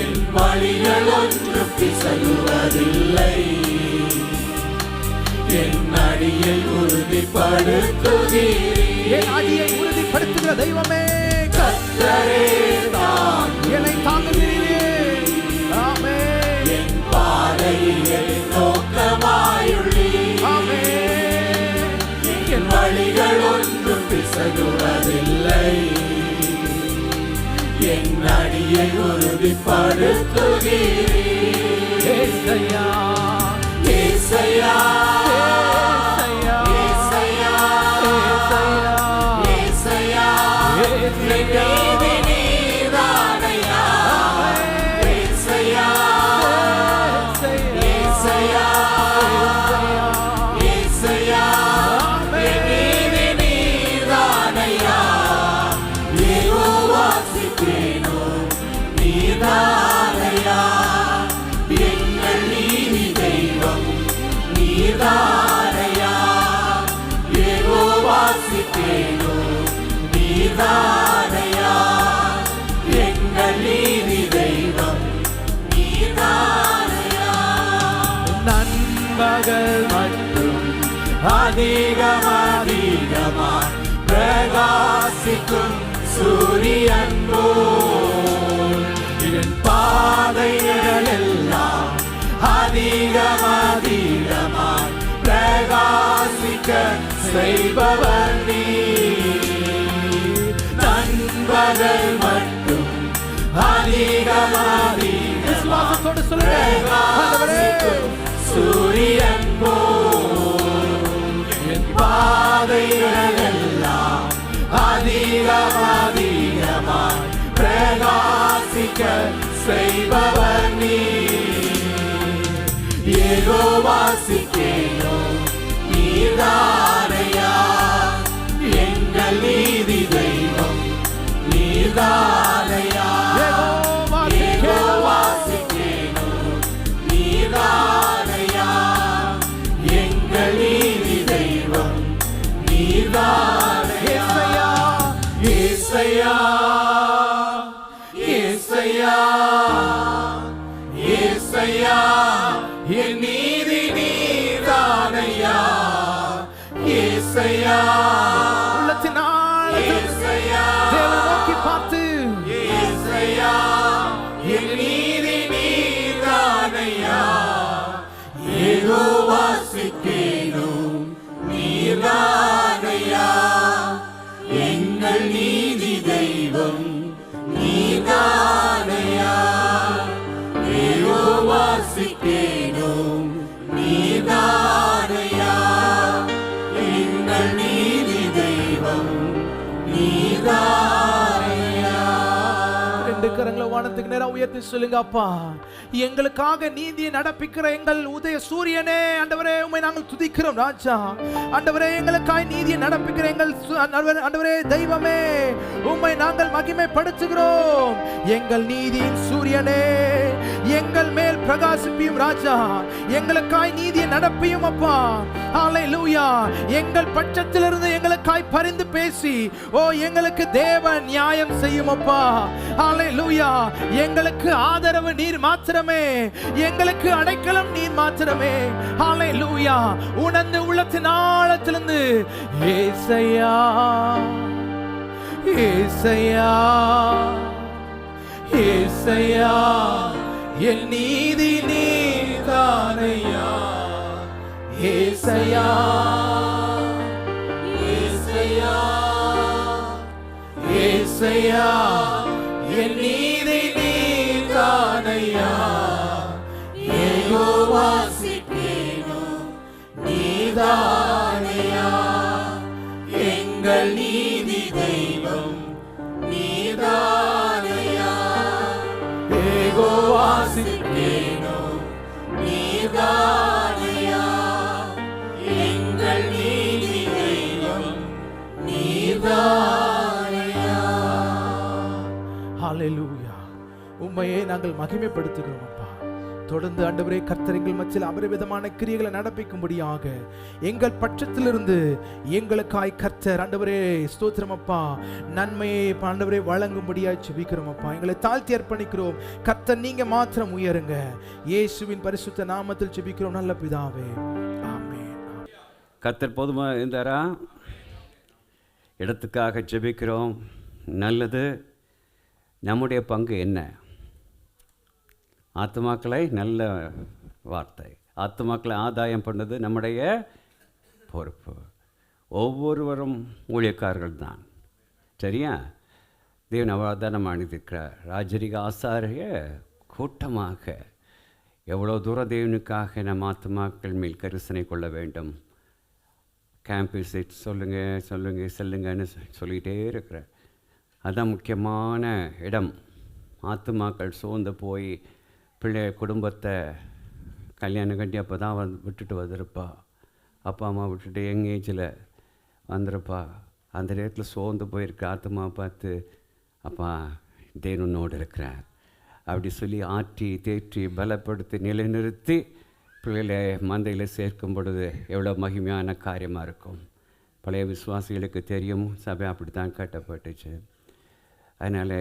என் வழிகள் ஒன்று பிசகுவதில்லை என் அடியை உறுதிப்படுத்துகிறீர் என் அடியை உறுதிப்படுத்துகிற தெய்வமே கர்த்தரே என்னை தாங்குகிறீரே ஆமென் என் பாதையிலே நோக்கமாயுள்ளி ஆமென் என் வழிகள் ஒன்று பிசகுவதில்லை என் அடியை உறுதிப்படுத்துகிறீர் ஏசையா ஏசையா ஏசையா ஏசையா ஏசையா நீதி நீதானையா ஏசையா ஏசையா ஏசையா நீதி நீதானையா யெகோவா சிக்கேனோ நீதானையா நண்பகல் மட்டும் அதிகமாய் பிரகாசிக்கும் சூரியன் போல் என் பாதைகள் எல்லாம் அதிகமாய் பிரகாசிக்க செய்பவர் நீ. நண்பகல் மட்டும் அதிகமாய் பிரகாசிக்கும் சூரியன் போல் என் பாதைகள் எல்லாம் அதிகமாய் பிரகாசிக்க செய்பவர் நீ. யெகோவாசிக்கேனோ நீர்தானையா எங்கள் நீதி தெய்வம் நீர்தானையா. யெகோவாசிக்கேனோ நீர்தானையா எங்கள் நீதி தெய்வம் நீர்தானையா. ஏசையா ஏசையா ஏசையா என் நீதி நீர்தானையா. ஏசையா உள்ளத்தினால் ஏசையா தேவனை நோக்கி பார்த்து ஏசையா என் நீதி நீர்தானையா. யெகோவாசிக்கேனோ நீர்தானையா எங்கள் நீதி தெய்வம் நீர்தானையா. யெகோவாசிக்கேனோ நீர்தானையா எங்கள் நீதி தெய்வம் நீர்தானையா. ரெண்டு கரங்களை வானத்துக்கு நேரா உயர்த்தி சொல்லுங்க, அப்பா எங்களுக்காக நீதியை நடப்பிக்கிற எங்கள் உதய சூரியனே ஆண்டவரே உம்மை நாங்கள் துதிக்கிறோம் ராஜா. ஆண்டவரே எங்களுக்காய் நீதியை நடப்பிக்கிற எங்கள் ஆண்டவரே தெய்வமே உம்மை நாங்கள் மகிமைப்படுத்துகிறோம். எங்கள் நீதியின் சூரியனே எங்கள் மேல் பிரகாசிப்பியும் ராஜா, எங்களுக்காய் நீதியை நடப்பியும் அப்பா. ஹல்லேலூயா. எங்கள் பட்சத்திலிருந்து எங்களுக்காய் பரிந்து பேசி எங்களுக்கு தேவன் நியாயம் செய்யும் அப்பா. ஹல்லேலூயா. எங்களுக்கு ஆதரவு நீர் மாத்திரமே, எங்களுக்கு அடைக்கலம் நீர் மாத்திரமே. ஹல்லேலூயா. உணர்ந்து உள்ளத்தின் ஆழத்திலிருந்து ஏசையா ஏசையா ஏசையா என் நீதி நீர்தானையா. ஏசையா ஏசையா ஏசையா என் நீதி நீர்தானையா. யெகோவாசிக்கேனோ நீர்தானையா எங்கள் நீதி தெய்வம் நீர்தானையா. யெகோவாசிக்கேனோ நீர்தானையா எங்கள் நீதி தெய்வம் நீர்தானையா. ஹல்லேலூயா. உம்மையே நாங்கள் மகிமைப்படுத்துகிறோம் அப்பா. தொடர்ந்து ஆண்டவரே கர்த்தர் எங்கள் மத்தியில் அபரிவிதமான கிரியைகளை நடப்பிக்கும்படியாக எங்கள் பட்சத்திலிருந்து எங்களுக்காய் கர்த்தர் ஆண்டவரே ஸ்தோத்திரம் அப்பா நன்மையை ஆண்டவரே வழங்கும்படியாய் ஜெபிக்கிறோம் அப்பா. எங்களை தாழ்த்தி அர்ப்பணிக்கிறோம். கர்த்தர் நீங்க மாத்திரம் உயருங்க. இயேசுவின் பரிசுத்த நாமத்தில் ஜெபிக்கிறோம் நல்ல பிதாவே, ஆமென். கர்த்தர் போதுமா இருந்தாரா? இடத்துக்காக ஜெபிக்கிறோம். நல்லது. நம்முடைய பங்கு என்ன? ஆத்துமாக்களை, நல்ல வார்த்தை, ஆத்துமாக்களை ஆதாயம் பண்ணது நம்முடைய பொறுப்பு. ஒவ்வொருவரும் ஊழியக்காரர்கள் தான். சரியா? தேவன் அவதானம் அணிந்திருக்கிறார். ராஜரிக ஆசாரிய கூட்டமாக எவ்வளோ தூரம் தேவனுக்காக நம்ம ஆத்துமாக்கள் மேல் கரிசனை கொள்ள வேண்டும். கேம்ப் விசிட் செல்லுங்கன்னு சொல்லிகிட்டே இருக்கிறேன். அதுதான் முக்கியமான இடம். ஆத்துமாக்கள் சோர்ந்து போய் பிள்ளை குடும்பத்தை கல்யாணம் கட்டி அப்போ தான் விட்டுட்டு வந்திருப்பா. அப்பா அம்மா விட்டுட்டு யங் ஏஜில் வந்திருப்பா. அந்த நேரத்தில் சோர்ந்து போயிருக்க ஆத்துமா பார்த்து, அப்பா தேவனோடு இருக்கிறார் அப்படி சொல்லி ஆற்றி தேற்றி பலப்படுத்தி நிலைநிறுத்தி பிள்ளைகளை மந்தையில் சேர்க்கும் பொழுது எவ்வளோ மகிமையான காரியமாக இருக்கும். பழைய விசுவாசிகளுக்கு தெரியும், சபை அப்படி தான் கட்டப்பட்டுச்சு. அதனால்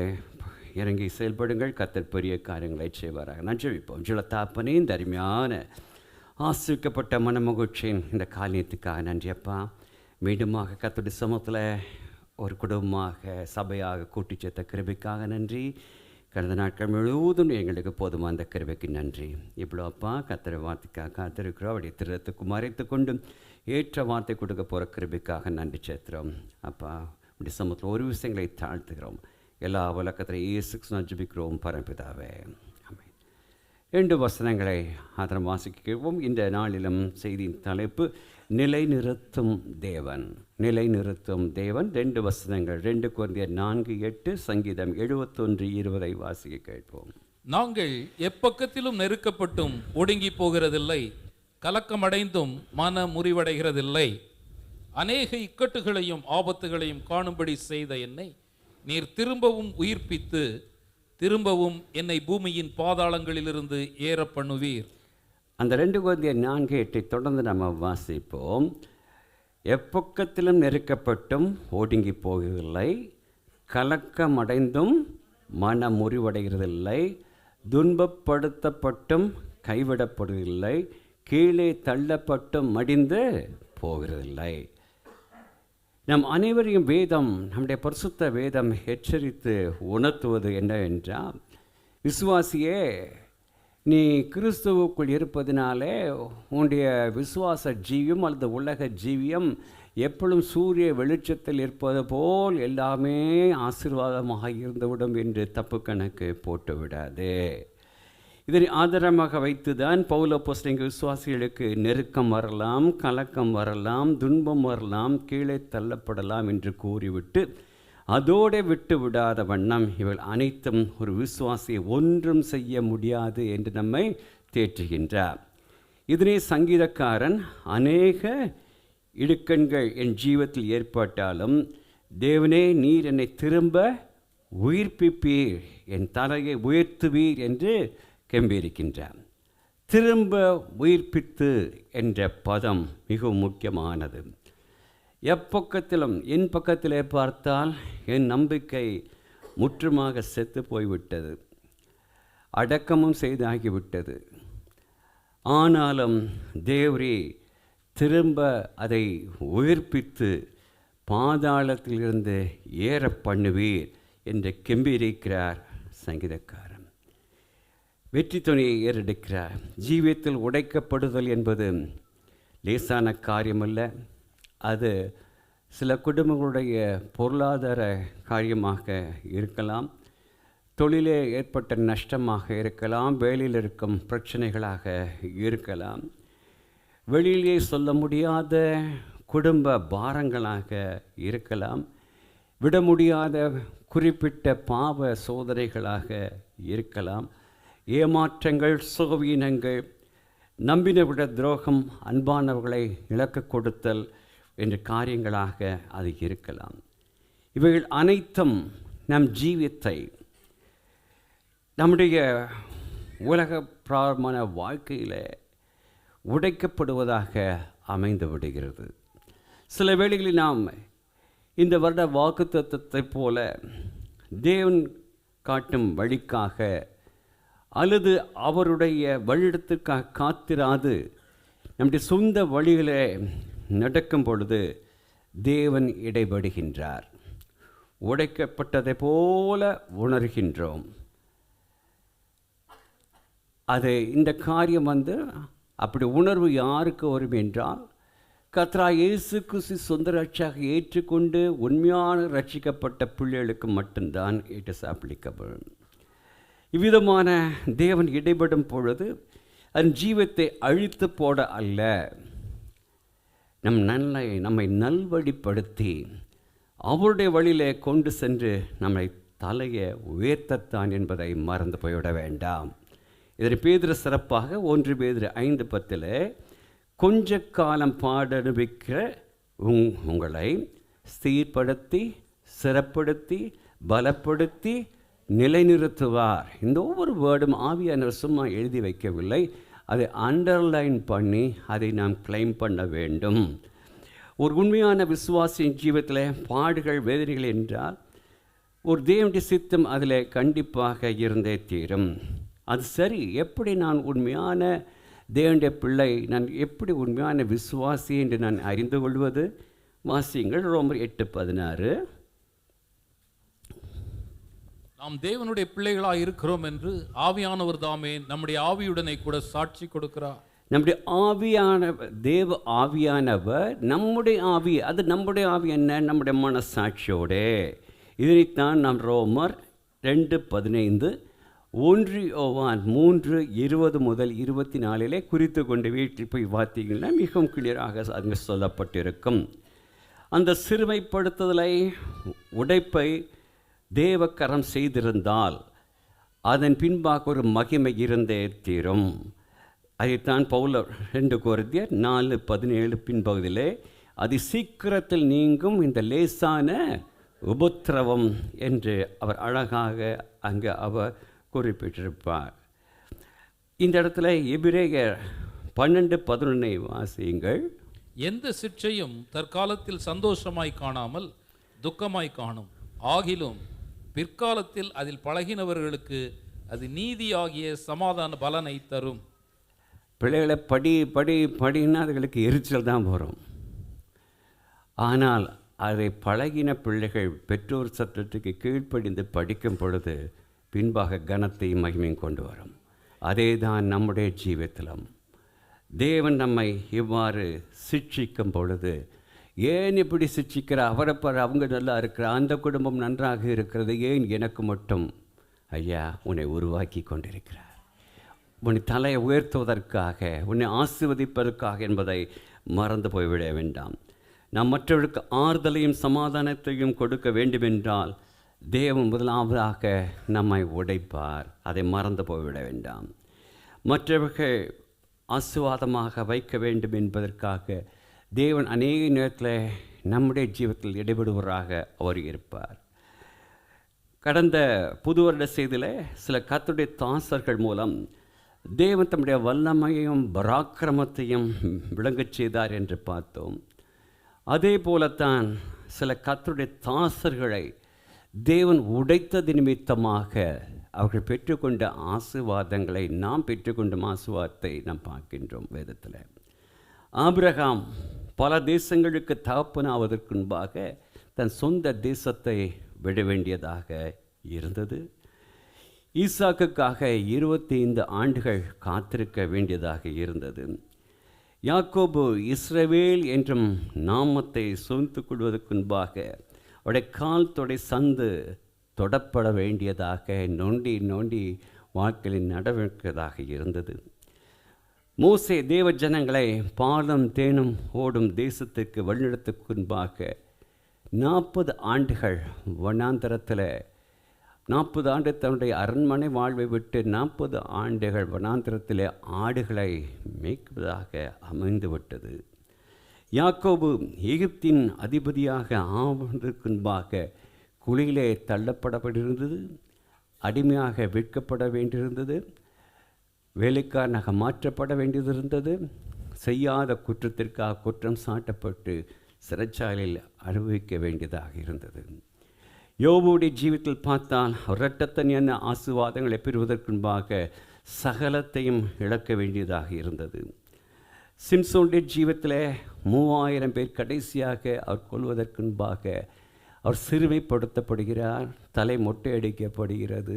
இறங்கி செயல்படுங்கள். கர்த்தர் பெரிய காரியங்களை செய்வாராக. நான் ஜெபிப்போம். ஜெபத்தாப்பனே, இந்த அருமையான ஆசிரிக்கப்பட்ட மனமகிழ்ச்சியின் இந்த காரியத்துக்காக நன்றி அப்பா. மீண்டுமாக கர்த்தருடைய சமூகத்தில் ஒரு குடும்பமாக சபையாக கூட்டி சேர்த்த கிருபைக்காக நன்றி. கடந்த நாட்கள் முழுவதும் எங்களுக்கு போதுமா அந்த கிருபைக்கு நன்றி. இவ்வளோ அப்பா கர்த்தர் வார்த்தைக்காக காத்திருக்கிறோம். அவருடைய திருத்துக்கு மறைத்து கொண்டு ஏற்ற வார்த்தை கொடுக்க போகிற கிருபைக்காக நன்றி சேர்த்துறோம் அப்பா. இப்படி சமூகத்தில் ஒரு விஷயங்களை தாழ்த்துகிறோம். எல்லா உலகத்தில் இயேசு ஜெபிக்கிறோம் பரம்பிதாவே. 2 வசனங்களை அதன் வாசிக்கிறோம். இந்த நாளிலும் செய்தியின் தலைப்பு நிலைநிறுத்தும் தேவன். நிலைநிறுத்தும் தேவன். 2 வசனங்கள் 2 கொரிந்தியர் 4:8, சங்கீதம் 71:20 வாசிக்க கேட்போம். நாங்கள் எப்பக்கத்திலும் நெருக்கப்பட்டும் ஒடுங்கி போகிறதில்லை, கலக்கமடைந்தும் மன முறிவடைகிறதில்லை. அநேக இக்கட்டுகளையும் ஆபத்துகளையும் காணும்படி செய்த என்னை நீர் திரும்பவும் உயிர்ப்பித்து திரும்பவும் என்னை பூமியின் பாதாளங்களிலிருந்து ஏற பண்ணுவீர். அந்த 2 கொரிந்தியர் 4:8 தொடர்ந்து நம்ம வாசிப்போம். எப்பக்கத்திலும் நெருக்கப்பட்டும் ஒடுங்கி போகவில்லை, கலக்கமடைந்தும் மன முறிவடைகிறதில்லை, துன்பப்படுத்தப்பட்டும் கைவிடப்படுவதில்லை, கீழே தள்ளப்பட்டும் மடிந்து போகிறதில்லை. நம் அனைவரையும் வேதம், நம்முடைய பரிசுத்த வேதம் எச்சரித்து உணர்த்துவது என்னவென்றால், விசுவாசியே நீ கிறிஸ்துவுக்குள் இருப்பதினாலே உன்னுடைய விசுவாச ஜீவியம் அல்லது உலக ஜீவியம் எப்பொழுதும் சூரிய வெளிச்சத்தில் இருப்பது போல் எல்லாமே ஆசீர்வாதமாக இருந்துவிடும் என்று தப்பு கணக்கு போட்டு விடாது. இதனை ஆதாரமாக வைத்துதான் பவுல் அப்போஸ்தலன் விசுவாசிகளுக்கு நெருக்கம் வரலாம், கலக்கம் வரலாம், துன்பம் வரலாம், கீழே தள்ளப்படலாம் என்று கூறிவிட்டு அதோடு விட்டு விடாத வண்ணம் இவள் அனைத்தும் ஒரு விசுவாசியை ஒன்றும் செய்ய முடியாது என்று நம்மை தேற்றுகின்றார். இதனை சங்கீதக்காரன் அநேக இடுக்கண்கள் என் ஜீவத்தில் ஏற்பட்டாலும் தேவனே நீர் என்னை திரும்ப உயிர்ப்பிப்பீர், என் தலையை உயர்த்துவீர் என்று கெம்பீரிக்கின்றார். திரும்ப உயிர்ப்பித்து என்ற பதம் மிகவும் முக்கியமானது. எப்பக்கத்திலும் என் பக்கத்திலே பார்த்தால் என் நம்பிக்கை முற்றுமாக செத்து போய்விட்டது, அடக்கமும் செய்தாகிவிட்டது. ஆனாலும் தேவரே திரும்ப அதை உயிர்ப்பித்து பாதாளத்திலிருந்து ஏற பண்ணுவீர் என்று கெம்பீரிக்கிறார் சங்கீதக்காரன். வெற்றி துணியை ஏறெடுக்கிறார். ஜீவியத்தில் உடைக்கப்படுதல் என்பது லேசான காரியமல்ல. அது சில குடும்பங்களுடைய பொருளாதார காரியமாக இருக்கலாம், தொழிலே ஏற்பட்ட நஷ்டமாக இருக்கலாம், வேலையில் இருக்கும் பிரச்சனைகளாக இருக்கலாம், வெளியிலே சொல்ல முடியாத குடும்ப பாரங்களாக இருக்கலாம், விட முடியாத குறிப்பிட்ட பாவ சோதனைகளாக இருக்கலாம், ஏமாற்றங்கள், சுகவீனங்கள், நம்பின விட துரோகம், அன்பானவர்களை இழக்க கொடுத்தல் என்ற காரியங்களாக அது இருக்கலாம். இவைகள் அனைத்தும் நம் ஜீவியத்தை, நம்முடைய உலக பிராரமான வாழ்க்கையில் உடைக்கப்படுவதாக அமைந்து விடுகிறது. சில வேளைகளில் நாம் இந்த வருட வாக்குத்தத்தத்தை போல தேவன் காட்டும் வழிக்காக அல்லது அவருடைய வழியிடத்திற்காக காத்திராது நம்முடைய சொந்த வழிகளே நடக்கும் பொழுது தேவன் இடைபடுகின்றார். உடைக்கப்பட்டதை போல உணர்கின்றோம். அது இந்த காரியம் அப்படி உணர்வு யாருக்கு வரும் என்றால், கர்த்தராகிய இயேசு கிறிஸ்து சொந்த ரட்சகராக ஏற்றுக்கொண்டு உண்மையான ரட்சிக்கப்பட்ட பிள்ளைகளுக்கு மட்டும்தான் இட் இஸ் அப்ளிகபிள். இவ்விதமான தேவன் இடைபடும் பொழுது அதன் ஜீவத்தை அழித்து போட அல்ல, நம்மை நல்வழிப்படுத்தி அவருடைய வழியிலே கொண்டு சென்று நம்மை தலையை உயர்த்தத்தான் என்பதை மறந்து போய்விட வேண்டாம். இதனை பேதுரு சிறப்பாக 1 பேதுரு 5:10 கொஞ்ச காலம் பாடனுபிக்கிற உங்களை சீர்படுத்தி சிறப்படுத்தி பலப்படுத்தி நிலைநிறுத்துவார். இந்த ஒவ்வொரு வேர்டும் ஆவியானவர் சும்மா எழுதி வைக்கவில்லை, அதை அண்டர்லைன் பண்ணி அதை நாம் கிளைம் பண்ண வேண்டும். ஒரு உண்மையான விசுவாசியின் ஜீவத்தில் பாடுகள் வேதனைகள் என்றால் ஒரு தேவனுடைய சித்தம் அதில் கண்டிப்பாக இருந்தே தீரும். அது சரி, எப்படி நான் உண்மையான தேவனுடைய பிள்ளை நான் எப்படி உண்மையான விசுவாசி என்று நான் அறிந்து கொள்வது? வாசியுங்கள் ரோமர் 8:16. நாம் தேவனுடைய பிள்ளைகளாக இருக்கிறோம் என்று ஆவியானவர் தாமே நம்முடைய ஆவியுடனே கூட சாட்சி கொடுக்கிறார். நம்முடைய தேவ ஆவியானவர் நம்முடைய ஆவி, அது நம்முடைய ஆவி என்ன? நம்முடைய மனசாட்சியோடு. இதனைத்தான் நாம் ரோமர் 2:15, 1 யோவான் 3:20 முதல் 24 குறித்து கொண்டு வீட்டில் போய் பார்த்தீங்கன்னா மிகவும் கிளியராக அங்கே சொல்லப்பட்டிருக்கும். அந்த சிறுமைப்படுத்துதலை, உடைப்பை தேவக்கரம் செய்திருந்தால் அதன் பின்பாக ஒரு மகிமை இருந்தே தீரும். அதைத்தான் பவுலர் 2 கொரிந்தியர் 4:17 பின்பகுதியிலே அது சீக்கிரத்தில் நீங்கும் இந்த லேசான உபத்திரவம் என்று அவர் அழகாக அங்கே அவர் குறிப்பிட்டிருப்பார். இந்த இடத்துல எபிரேயர் 12:11 வாசியுங்கள். எந்த சிற்றையும் தற்காலத்தில் சந்தோஷமாய் காணாமல் துக்கமாய் காணும், ஆகிலும் பிற்காலத்தில் அதில் பழகினவர்களுக்கு அது நீதியாகிய சமாதான பலனை தரும். பிள்ளைகளை படின்னா அதுகளுக்கு எரிச்சல் தான் வரும். ஆனால் அதை பழகின பிள்ளைகள் பெற்றோர் சட்டத்துக்கு கீழ்ப்படிந்து படிக்கும் பொழுது பின்பாக கனத்தையும் மகிமையும் கொண்டு வரும். அதே தான் நம்முடைய ஜீவிதத்திலும் தேவன் நம்மை இவ்வாறு சிட்சிக்கும் பொழுது, ஏன் இப்படி சிட்சிக்கிற? அவரப்பர் அவங்க நல்லா இருக்கிற, அந்த குடும்பம் நன்றாக இருக்கிறது, ஏன் எனக்கு மட்டும்? ஐயா, உன்னை உருவாக்கி கொண்டிருக்கிறார். உன்னை தலையை உயர்த்துவதற்காக, உன்னை ஆசீர்வதிப்பதற்காக என்பதை மறந்து போய்விட வேண்டாம். நாம் மற்றவர்களுக்கு ஆறுதலையும் சமாதானத்தையும் கொடுக்க வேண்டுமென்றால் தேவன் முதலாவதாக நம்மை உடைப்பார். அதை மறந்து போய்விட வேண்டாம். மற்றவர்கள் ஆசீர்வாதமாக வைக்க வேண்டும் என்பதற்காக தேவன் அநேக நேரத்தில் நம்முடைய ஜீவத்தில் இடைபடுவராக அவர் இருப்பார். கடந்த புது வருட செய்தியில் சில கர்த்தருடைய தாசர்கள் மூலம் தேவன் தம்முடைய வல்லமையையும் பராக்கிரமத்தையும் விளங்கச் செய்தார் என்று பார்த்தோம். அதே போலத்தான் சில கர்த்தருடைய தாசர்களை தேவன் உடைத்தது நிமித்தமாக அவர்கள் பெற்றுக்கொண்ட ஆசீர்வாதங்களை, நாம் பெற்றுக்கொண்ட ஆசீர்வாதத்தை நாம் பார்க்கின்றோம் வேதத்தில். ஆபிரகாம் பல தேசங்களுக்கு தகப்பனாவதற்கு முன்பாக தன் சொந்த தேசத்தை விட வேண்டியதாக இருந்தது. ஈசாக்குக்காக 25 ஆண்டுகள் காத்திருக்க வேண்டியதாக இருந்தது. யாக்கோபு இஸ்ரவேல் என்றும் நாமத்தை சுமந்து கொள்வதற்கு முன்பாக அவருடைய கால் தொடை சந்து தொடப்பட வேண்டியதாக நோண்டி நோண்டி வாழ்க்கையில் நடவடிக்கையாக இருந்தது. மோசே தேவ ஜனங்களை பாலும் தேனும் ஓடும் தேசத்துக்கு வழிநடத்துக்கு முன்பாக 40 ஆண்டுகள் வனாந்தரத்தில் 40 ஆண்டு தன்னுடைய அரண்மனை வாழ்வை விட்டு 40 ஆண்டுகள் வனாந்தரத்தில் ஆடுகளை மேய்ப்பதாக அமைந்துவிட்டது. யாக்கோபு எகிப்தின் அதிபதியாக ஆவதற்கு முன்பாக குழியிலே தள்ளப்படப்பட்டிருந்தது, அடிமையாக விற்கப்பட வேண்டியிருந்தது, வேலைக்காரனாக மாற்றப்பட வேண்டியதிருந்தது, செய்யாத குற்றத்திற்காக குற்றம் சாட்டப்பட்டு சிறைச்சாலையில் அனுபவிக்க வேண்டியதாக இருந்தது. யோபுடைய ஜீவிதத்தில் பார்த்தால் இரட்டத்தனியான ஆசீர்வாதங்களை பெறுவதற்கு முன்பாக சகலத்தையும் இழக்க வேண்டியதாக இருந்தது. சிம்சோனுடைய ஜீவிதத்தில் 3000 பேர் கடைசியாக அவர் கொள்வதற்கு முன்பாக அவர் சிறுமைப்படுத்தப்படுகிறார், தலை மொட்டை அடிக்கப்படுகிறது,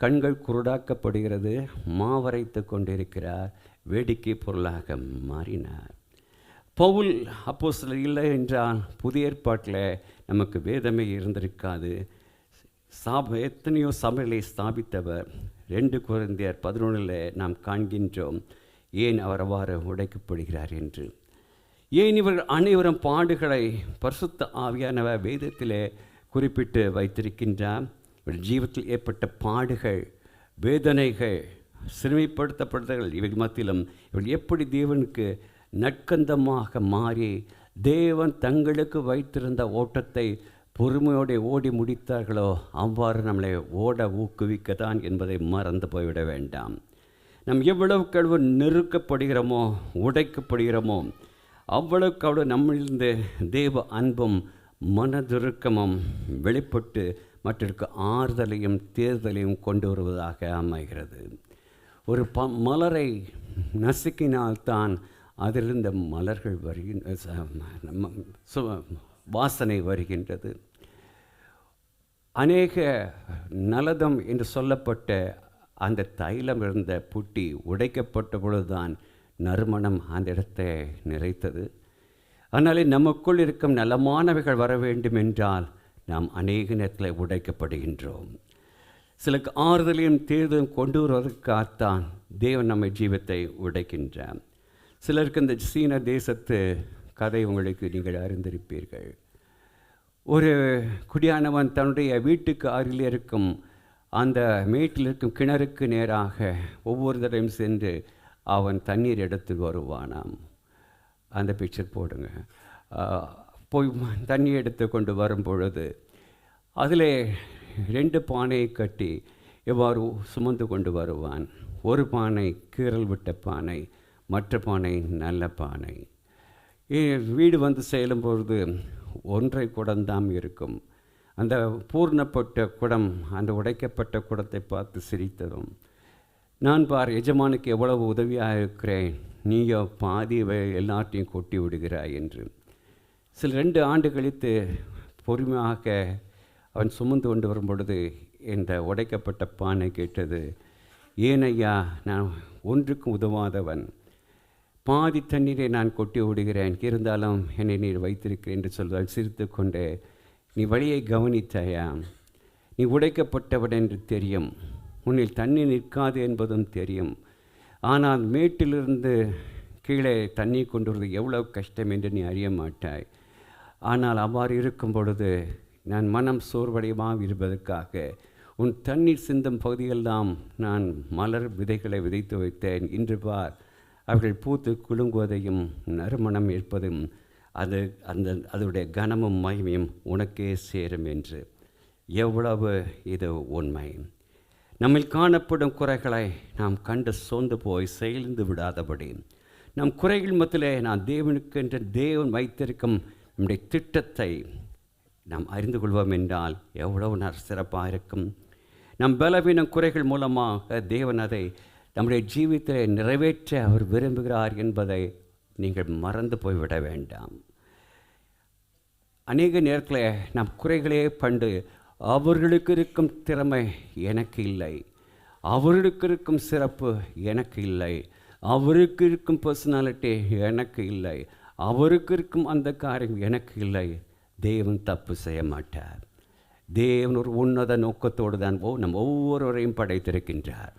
கண்கள் குருடாக்கப்படுகிறது, மாவரைத்து கொண்டிருக்கிறார், வேடிக்கை பொருளாக மாறினார். பவுல் அப்போஸ்தலர் இல்லை என்றால் புதிய ஏற்பாட்டில் நமக்கு வேதமே இருந்திருக்காது. எத்தனையோ சபைகளை ஸ்தாபித்தவர். 2 கொரிந்தியர் 11 நாம் காண்கின்றோம் ஏன் அவர் அவ்வாறு உடைக்கப்படுகிறார் என்று. ஏன் இவர்கள் அனைவரும் பாடுகளை பரிசுத்த ஆவியானவர் வேதத்திலே குறிப்பிட்டு வைத்திருக்கின்றார். இவர்கள் ஜீவத்தில் ஏற்பட்ட பாடுகள், வேதனைகள், சிறுமைப்படுத்தப்படுதல்கள், இவர்கள் மத்தியிலும் இவர்கள் எப்படி தேவனுக்கு நற்கந்தமாக மாறி தேவன் தங்களுக்கு வைத்திருந்த ஓட்டத்தை பொறுமையோடு ஓடி முடித்தார்களோ அவ்வாறு நம்மளை ஓட ஊக்குவிக்கத்தான் என்பதை மறந்து போய்விட வேண்டாம். நாம் எவ்வளவுக்கு நெருக்கப்படுகிறோமோ, உடைக்கப்படுகிறோமோ, அவ்வளவுக்கு அவ்வளவு நம்மளிருந்து தேவ அன்பும் மனதுருக்கமும் வெளிப்பட்டு மற்றவருக்கு ஆறுதலையும் தேர்தலையும் கொண்டு வருவதாக அமைகிறது. ஒரு மலரை நசுக்கினால்தான் அதிலிருந்த மலர்கள் வாசனை வருகின்றது. அநேக நலதம் என்று சொல்லப்பட்ட அந்த தைலம் இருந்த புட்டி உடைக்கப்பட்ட பொழுதுதான் நறுமணம் அந்த இடத்தை நிறைத்தது. அதனாலே நமக்குள் இருக்கும் நலமானவைகள் வர வேண்டும் என்றால் நாம் அநேக நேரத்தில் உடைக்கப்படுகின்றோம். சிலருக்கு ஆறுதலையும் தேர்தலும் கொண்டு வருவதற்காகத்தான் தேவன் நம்ம ஜீவத்தை உடைக்கின்றான். சிலருக்கு இந்த சீன தேசத்து கதை உங்களுக்கு நீங்கள் அறிந்திருப்பீர்கள். ஒரு குடியானவன் தன்னுடைய வீட்டுக்கு அருகில் இருக்கும் அந்த மேட்டில் இருக்கும் கிணறுக்கு நேராக ஒவ்வொரு தடவையும் சென்று அவன் தண்ணீர் எடுத்து வருவானாம். அந்த பிக்சர் போடுங்க. போய் தண்ணி எடுத்து கொண்டு வரும் பொழுது அதில் 2 பானையை கட்டி எவ்வாறு சுமந்து கொண்டு வருவான். ஒரு பானை கீறல் விட்ட பானை, மற்ற பானை நல்ல பானை. வீடு வந்து செல்லும் பொழுது 1 குடம்தான் இருக்கும். அந்த பூர்ணப்பட்ட குடம் அந்த உடைக்கப்பட்ட குடத்தை பார்த்து சிரித்ததும், நான் பார் எஜமானுக்கு எவ்வளவு உதவியாக இருக்கிறேன், நீயோ பாதி எல்லாத்தையும் கொட்டி விடுகிறாய் என்று. சில 2 ஆண்டு கழித்து பொறுமையாக அவன் சுமந்து கொண்டு வரும் பொழுது இந்த உடைக்கப்பட்ட பானை கேட்டது, ஏனையா நான் ஒன்றுக்கும் உதவாதவன், பாதி தண்ணீரை நான் கொட்டி விடுகிறேன், இருந்தாலும் என்னை நீர் வைத்திருக்கிறேன் என்று சொல்வான். சிரித்து கொண்டே, நீ வழியை கவனித்தாயா, நீ உடைக்கப்பட்டவன் என்று தெரியும், உன்னில் தண்ணி நிற்காது என்பதும் தெரியும், ஆனால் மேட்டிலிருந்து கீழே தண்ணி கொண்டு வருவது எவ்வளவு கஷ்டம் என்று நீ அறிய மாட்டாய். ஆனால் அவ்வாறு இருக்கும் பொழுது நான் மனம் சோர்வடையமாக இருப்பதற்காக உன் தண்ணீர் சிந்தும் பகுதியெல்லாம் நான் மலர் விதைகளை விதைத்து வைத்தேன். இன்று பார், அவர்கள் பூத்து குலுங்குவதையும் நறுமணம் ஏற்பதும் அதனுடைய கனமும் மகிமையும் உனக்கே சேரும் என்று. எவ்வளவு இது உண்மை! நம்மில் காணப்படும் குறைகளை நாம் கண்டு சோர்ந்து போய் செயல்ந்து விடாதபடி, நம் குறைகள் மத்தியிலே நான் தேவனுக்கு என்று தேவன் வைத்திருக்கும் நம்முடைய திட்டத்தை நாம் அறிந்து கொள்வோம் என்றால் எவ்வளவு சிறப்பாக இருக்கும். நம் பலவீனம் குறைகள் மூலமாக தேவன் அதை நம்முடைய ஜீவிதத்தை நிறைவேற்ற அவர் விரும்புகிறார் என்பதை நீங்கள் மறந்து போய்விட வேண்டாம். அநேக நேரத்தில் நம் குறைகளே பண்டு அவர்களுக்கு இருக்கும் திறமை எனக்கு இல்லை, அவர்களுக்கு இருக்கும் சிறப்பு எனக்கு இல்லை, அவருக்கு இருக்கும் பர்சனாலிட்டி எனக்கு இல்லை, அவருக்கு இருக்கும் அந்த காரியம் எனக்கு இல்லை. தேவன் தப்பு செய்ய மாட்டார். தேவன் ஒரு உன்னத நோக்கத்தோடு தான் நம் ஒவ்வொருவரையும் படைத்திருக்கின்றார்.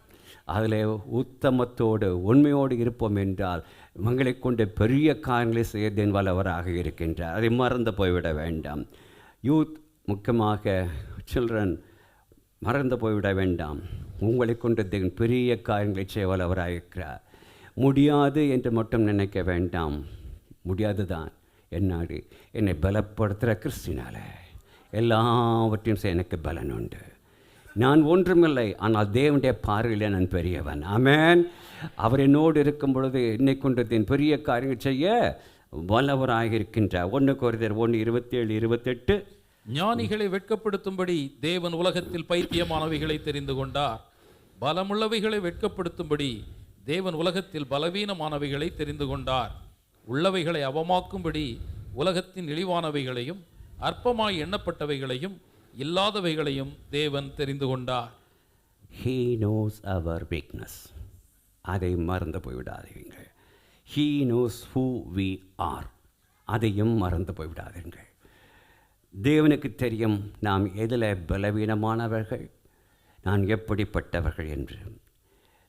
அதில் உத்தமத்தோடு உண்மையோடு இருப்போம் என்றால் மங்களை கொண்டு பெரிய காரியங்களை செய்ய தேவன் வல்லவராக இருக்கின்றார். அதை மறந்து போய்விட வேண்டாம். யூத், முக்கியமாக சில்ட்ரன், மறந்து போய்விட வேண்டாம். உங்களை கொண்டு தேவன் பெரிய காரியங்களை செய்ய வல்லவராக இருக்கிறார். முடியாது என்று மட்டும் நினைக்க வேண்டாம். முடியாது தான். என்னாடி என்னை பலப்படுத்துகிற கிறிஸ்தினால எல்லாவற்றையும் செய்ய எனக்கு பலன் உண்டு. நான் ஒன்றுமில்லை, ஆனால் தேவனுடைய பார்வையில் நான் பெரியவன். ஆமென். அவர் என்னோடு இருக்கும் பொழுது என்னை கொண்டு என் பெரிய காரியங்கள் செய்ய வல்லவராக இருக்கின்றார். 1 கொரிந்தியர் 1:27-28. ஞானிகளை வெட்கப்படுத்தும்படி தேவன் உலகத்தில் பைத்தியமானவைகளை தெரிந்து கொண்டார், பலமுள்ளவைகளை வெட்கப்படுத்தும்படி தேவன் உலகத்தில் பலவீனமானவைகளை தெரிந்து கொண்டார், உள்ளவைகளை அவமாக்கும்படி உலகத்தின் இழிவானவைகளையும் அற்பமாய் எண்ணப்பட்டவைகளையும் இல்லாதவைகளையும் தேவன் தெரிந்து கொண்டார். He knows our weakness. அதை மறந்து போய்விடாதீர்கள். He knows who we are. அதையும் மறந்து போய்விடாதீர்கள். தேவனுக்கு தெரியும் நாம் எதில் பலவீனமானவர்கள், நான் எப்படிப்பட்டவர்கள் என்று.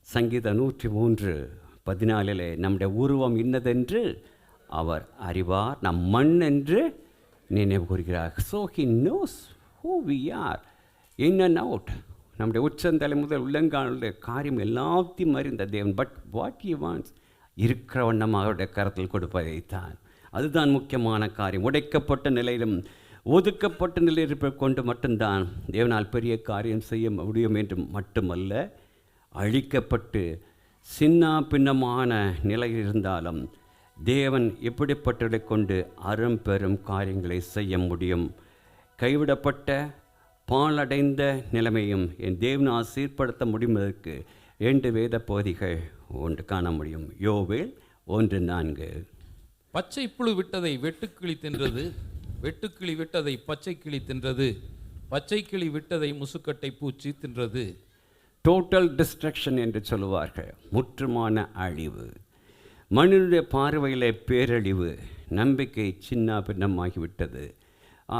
சங்கீதம் 103:14 நம்முடைய உருவம் இன்னதென்று அவர் அறிவார், நம் மண் என்று நினைவு கூறுகிறார். So he knows who we are in and out. நம்முடைய உச்சந்தலை முதல் உள்ளங்காலுடைய காரியம் எல்லாத்தையும் அறிந்த தேவன். பட் வாட் ஹி வாண்ட்ஸ், இருக்கிற வண்ணம் அவருடைய கரத்தில் கொடுப்பதைத்தான். அதுதான் முக்கியமான காரியம். உடைக்கப்பட்ட நிலையிலும் ஒதுக்கப்பட்ட நிலையில் இருப்பதை கொண்டு மட்டும்தான் தேவனால் பெரிய காரியம் செய்ய முடியும் என்று மட்டுமல்ல, அழிக்கப்பட்டு சின்ன பின்னமான நிலையில் இருந்தாலும் தேவன் எப்படிப்பட்டதை கொண்டு அரும்பெரும் காரியங்களை செய்ய முடியும். கைவிடப்பட்ட பாழடைந்த நிலைமையும் என் தேவனால் சீர்படுத்த முடிவதற்கு 2 வேத பகுதிகள் ஒன்று காண முடியும். யோவேல் 1:4. பச்சை புழு விட்டதை வெட்டுக்கிளி தின்றது, வெட்டுக்கிளி விட்டதை பச்சை கிளி தின்றது, பச்சை கிளி விட்டதை முசுக்கட்டை பூச்சி தின்றது. டோட்டல் டிஸ்ட்ரக்ஷன் என்று சொல்லுவார்கள், முற்றுமான அழிவு. மனிதனுடைய பார்வையிலே பேரழிவு, நம்பிக்கை சின்ன பின்னமாகிவிட்டது.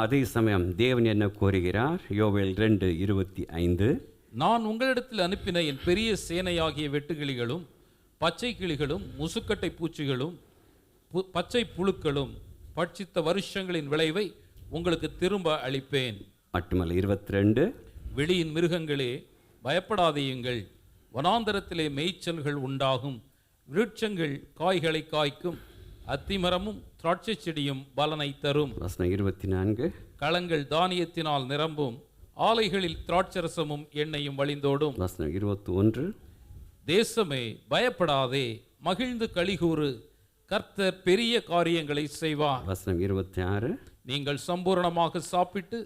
அதே சமயம் தேவன் என்ன கூறுகிறார்? யோவேல் 2:25. நான் உங்களிடத்தில் அனுப்பின என் பெரிய சேனையாகிய வெட்டுக்கிளிகளும் பச்சை கிளிகளும் முசுக்கட்டை பூச்சிகளும் பச்சை புழுக்களும் பட்சித்த வருஷங்களின் விளைவை உங்களுக்கு திரும்ப அளிப்பேன். மட்டுமல்ல 22. வெளியின் மிருகங்களே பயப்படாதேயுங்கள், வனாந்தரத்திலே மேய்ச்சல்கள் உண்டாகும், விருட்சங்கள் காய்களை காய்க்கும், அத்திமரமும் திராட்சை செடியும் பலனை தரும். 24. களங்கள் தானியத்தினால் நிரம்பும், ஆலைகளில் திராட்சரசமும் எண்ணெயும் வழிந்தோடும். 21. தேசமே பயப்படாதே, மகிழ்ந்து களிகூறு, கர்த்தர் பெரிய காரியங்களை செய்வார். 26. நீங்கள் சம்பூரணமாக சாப்பிட்டு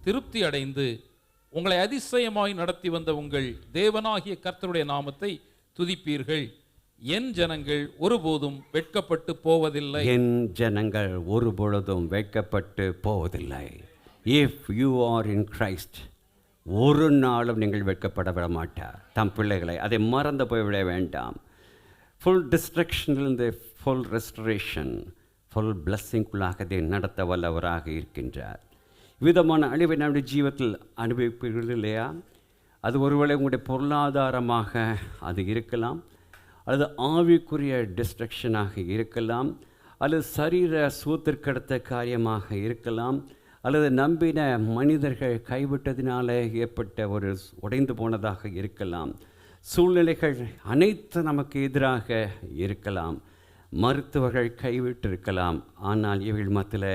திருப்தி அடைந்து உங்களை அதிசயமாய் நடத்தி வந்த உங்கள் தேவனாகிய கர்த்தருடைய நாமத்தை துதிப்பீர்கள். என் ஜனங்கள் ஒருபோதும் வெட்கப்பட்டு போவதில்லை. என் ஜனங்கள் ஒருபொழுதும் வெட்கப்பட்டு போவதில்லை. If you are in Christ, ஒரு நாளும் நீங்கள் வெட்கப்பட விட மாட்டார். தம் பிள்ளைகளை அதை மறந்து போய்விட வேண்டாம். ஃபுல் டிஸ்ட்ரக்ஷனிலிருந்து ஃபுல் ரெஸ்டரேஷன், ஃபுல் பிளஸ்ஸிங்குள்ளாக அதை நடத்த வல்லவராக இருக்கின்றார். விதமான அழிவை நம்முடைய ஜீவத்தில் அனுபவிப்பீர்கள் இல்லையா? அது ஒருவேளை உங்களுடைய பொருளாதாரமாக அது இருக்கலாம், அல்லது ஆவிக்குரிய டிஸ்ட்ரக்ஷனாக இருக்கலாம், அல்லது சரீர சூத்திற்கடுத்த காரியமாக இருக்கலாம், அல்லது நம்பின மனிதர்கள் கைவிட்டதினால ஏற்பட்ட ஒரு உடைந்து போனதாக இருக்கலாம். சூழ்நிலைகள் அனைத்து நமக்கு எதிராக இருக்கலாம், மருத்துவர்கள் கைவிட்டிருக்கலாம். ஆனால் இவர்கள் மத்தியில்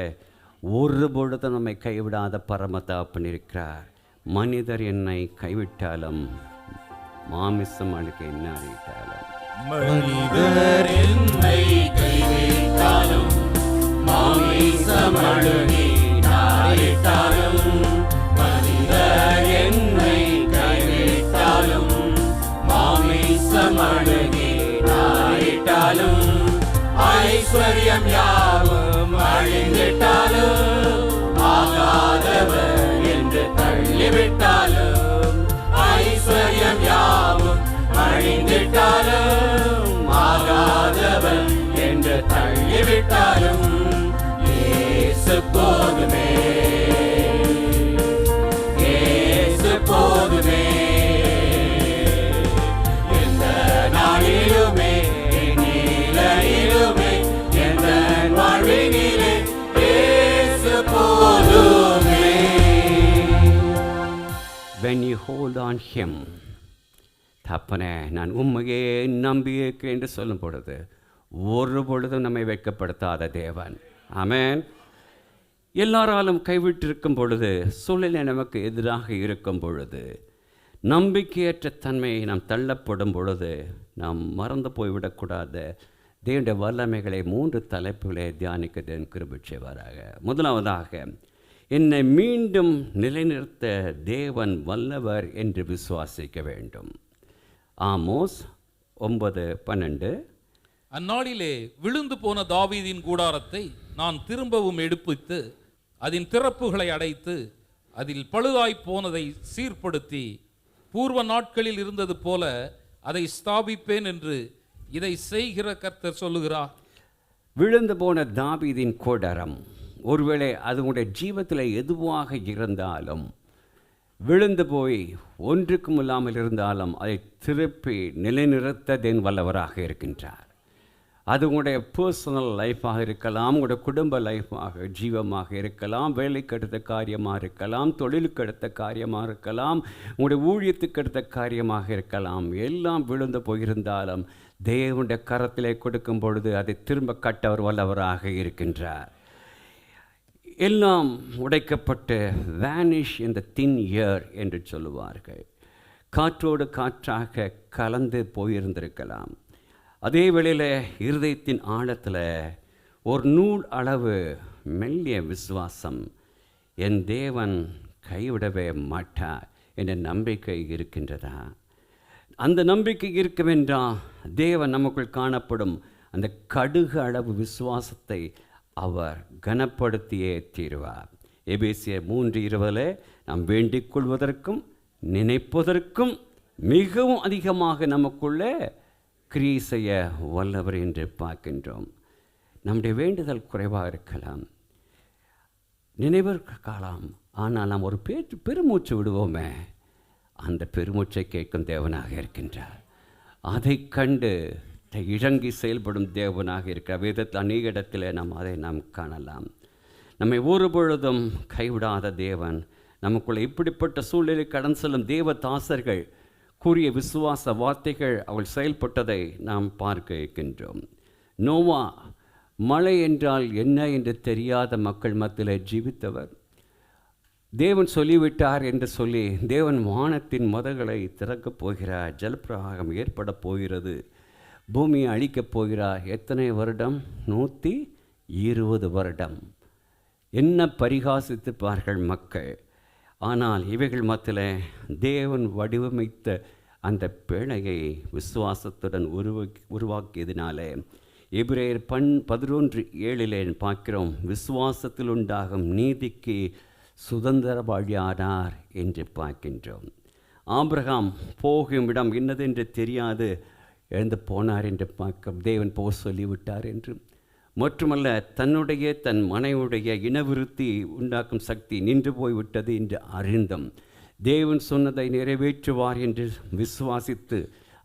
ஒரு பொழுது நம்மை கைவிடாத பரமதாப்பன் இருக்கிறார். மனிதர் என்னை கைவிட்டாலும், மாமிசம் அழுக்க என்ன அறிவித்தாலும், மனிதர் என்னை கைவிட்டாலும், மாமிசம் அழுகினாலும், மனிதர் என்னை கைவிட்டாலும், மாமிசம் அழுகினாலும், ஐஸ்வர்யம் யாவும் அழிந்திட்டாலும், ஆகாதவர் என்று தள்ளிவிட்டாலும், ஐஸ்வர்யம் யாவும் அழிந்திட்டாலும், ஆகாதவர் என்று தள்ளிவிட்டாலும், இயேசு போதுமே, இயேசு போதுமே. எந்த நாளிலுமே நிலையிலுமே எந்த வாழ்வினிலே இயேசு போதுமே. when you hold on him, தப்பனே நான் உண்மையே நம்பியிருக்கிறேன் என்று சொல்லும் பொழுது ஒரு பொழுதும் நம்மை வெட்கப்படுத்தாத தேவன். ஆமென். எல்லாராலும் கைவிட்டிருக்கும் பொழுது, சூழ்நிலை நமக்கு எதிராக இருக்கும் பொழுது, நம்பிக்கையற்ற தன்மையை நாம் தள்ளப்படும் பொழுது நாம் மறந்து போய்விடக்கூடாது. தேவனுடைய வல்லமைகளை 3 தலைப்புகளை தியானிக்க தேவன் கிருபை செய்வாராக. முதலாவதாக, என்னை மீண்டும் நிலைநிறுத்த தேவன் வல்லவர் என்று விசுவாசிக்க வேண்டும். ஆமோஸ் 9:12. அந்நாளிலே விழுந்து போன தாவீதின் கூடாரத்தை நான் திரும்பவும் எடுப்பித்து அதன் திறப்புகளை அடைத்து அதில் பழுதாய் போனதை சீர்படுத்தி பூர்வ நாட்களில் இருந்தது போல அதை ஸ்தாபிப்பேன் என்று இதை செய்கிற கர்த்தர் சொல்லுகிறார். விழுந்து போன தாவீதின் கூடாரம், ஒருவேளை அது உங்களுடைய ஜீவத்தில் எதுவாக இருந்தாலும், விழுந்து போய் ஒன்றுக்கும் இல்லாமல் இருந்தாலும் அதை திருப்பி நிலைநிறுத்த தேவன் வல்லவராக இருக்கின்றார். அது உங்களுடைய பர்சனல் லைஃபாக இருக்கலாம், உங்களுடைய குடும்ப லைஃபாக ஜீவமாக இருக்கலாம், வேலைக்கு அடுத்த காரியமாக இருக்கலாம், தொழிலுக்கு அடுத்த காரியமாக இருக்கலாம், உங்களுடைய ஊழியத்துக்கு அடுத்த காரியமாக இருக்கலாம். எல்லாம் விழுந்து போயிருந்தாலும் தேவனுடைய கரத்திலே கொடுக்கும் பொழுது அதை திரும்ப கட்ட அவர் வல்லவராக இருக்கின்றார். எல்லாம் உடைக்கப்பட்டு vanish in the thin air என்று சொல்லுவார்கள். காற்றோடு காற்றாக கலந்து போயிருந்திருக்கலாம். அதே வேளையில் இருதயத்தின் ஆழத்தில் ஒரு நூல் அளவு மெல்லிய விசுவாசம், என் தேவன் கைவிடவே மாட்டார் என்ற நம்பிக்கை இருக்கின்றதா? அந்த நம்பிக்கை இருக்குமென்றால் தேவன் நமக்குள் காணப்படும் அந்த கடுகு அளவு விசுவாசத்தை அவர் கனப்படுத்தியே தீருவார். எபேசியர் 3:20 நாம் வேண்டிக் கொள்வதற்கும் நினைப்பதற்கும் மிகவும் அதிகமாக நமக்குள்ளே கிரியை செய்ய வல்லவர் என்று பார்க்கின்றோம். நம்முடைய வேண்டுதல் குறைவாக இருக்கலாம், நினைவிருக்கலாம், ஆனால் நாம் ஒரு பெருமூச்சு விடுவோமே, அந்த பெருமூச்சை கேட்கும் தேவனாக இருக்கின்றார். அதை கண்டு இறங்கி செயல்படும் தேவனாக இருக்கிற வேதத்தில் அநேக இடத்துல நாம் காணலாம். நம்மை ஒரு பொழுதும் கைவிடாத தேவன் நமக்குள்ள இப்படிப்பட்ட சூழ்நிலை கடந்து செல்லும் தேவ தாசர்கள் கூறிய விசுவாச வார்த்தைகள் அவள் செயல்பட்டதை நாம் பார்க்க இருக்கின்றோம். நோவா மழை என்றால் என்ன என்று தெரியாத மக்கள் மத்தியில் ஜீவித்தவர். தேவன் சொல்லிவிட்டார் என்று சொல்லி தேவன் வானத்தின் மதகளை திறக்கப் போகிறார், ஜலப்பிரவாகம் ஏற்பட போகிறது, பூமியை அழிக்கப் போகிறார். எத்தனை வருடம்? 120 வருடம். என்ன பரிகாசித்துப்பார்கள் மக்கள். ஆனால் இவைகள் மத்தியில் தேவன் வடிவமைத்த அந்த பேழையை விசுவாசத்துடன் உருவாக்கியதினாலே எபிரேயர் 11:7 பார்க்கிறோம், விசுவாசத்தில் உண்டாகும் நீதிக்கு சுதந்திரவாளியானார் என்று பார்க்கின்றோம். ஆபிரகாம் போகும் இடம் என்னதென்று தெரியாது எழுந்து போனார் என்று பார்க்க தேவன் போக சொல்லிவிட்டார் என்று. மட்டுமல்ல, தன் மனைவுடைய இனவிருத்தி உண்டாக்கும் சக்தி நின்று போய்விட்டது என்று அறிந்தும் தேவன் சொன்னதை நிறைவேற்றுவார் என்று விசுவாசித்து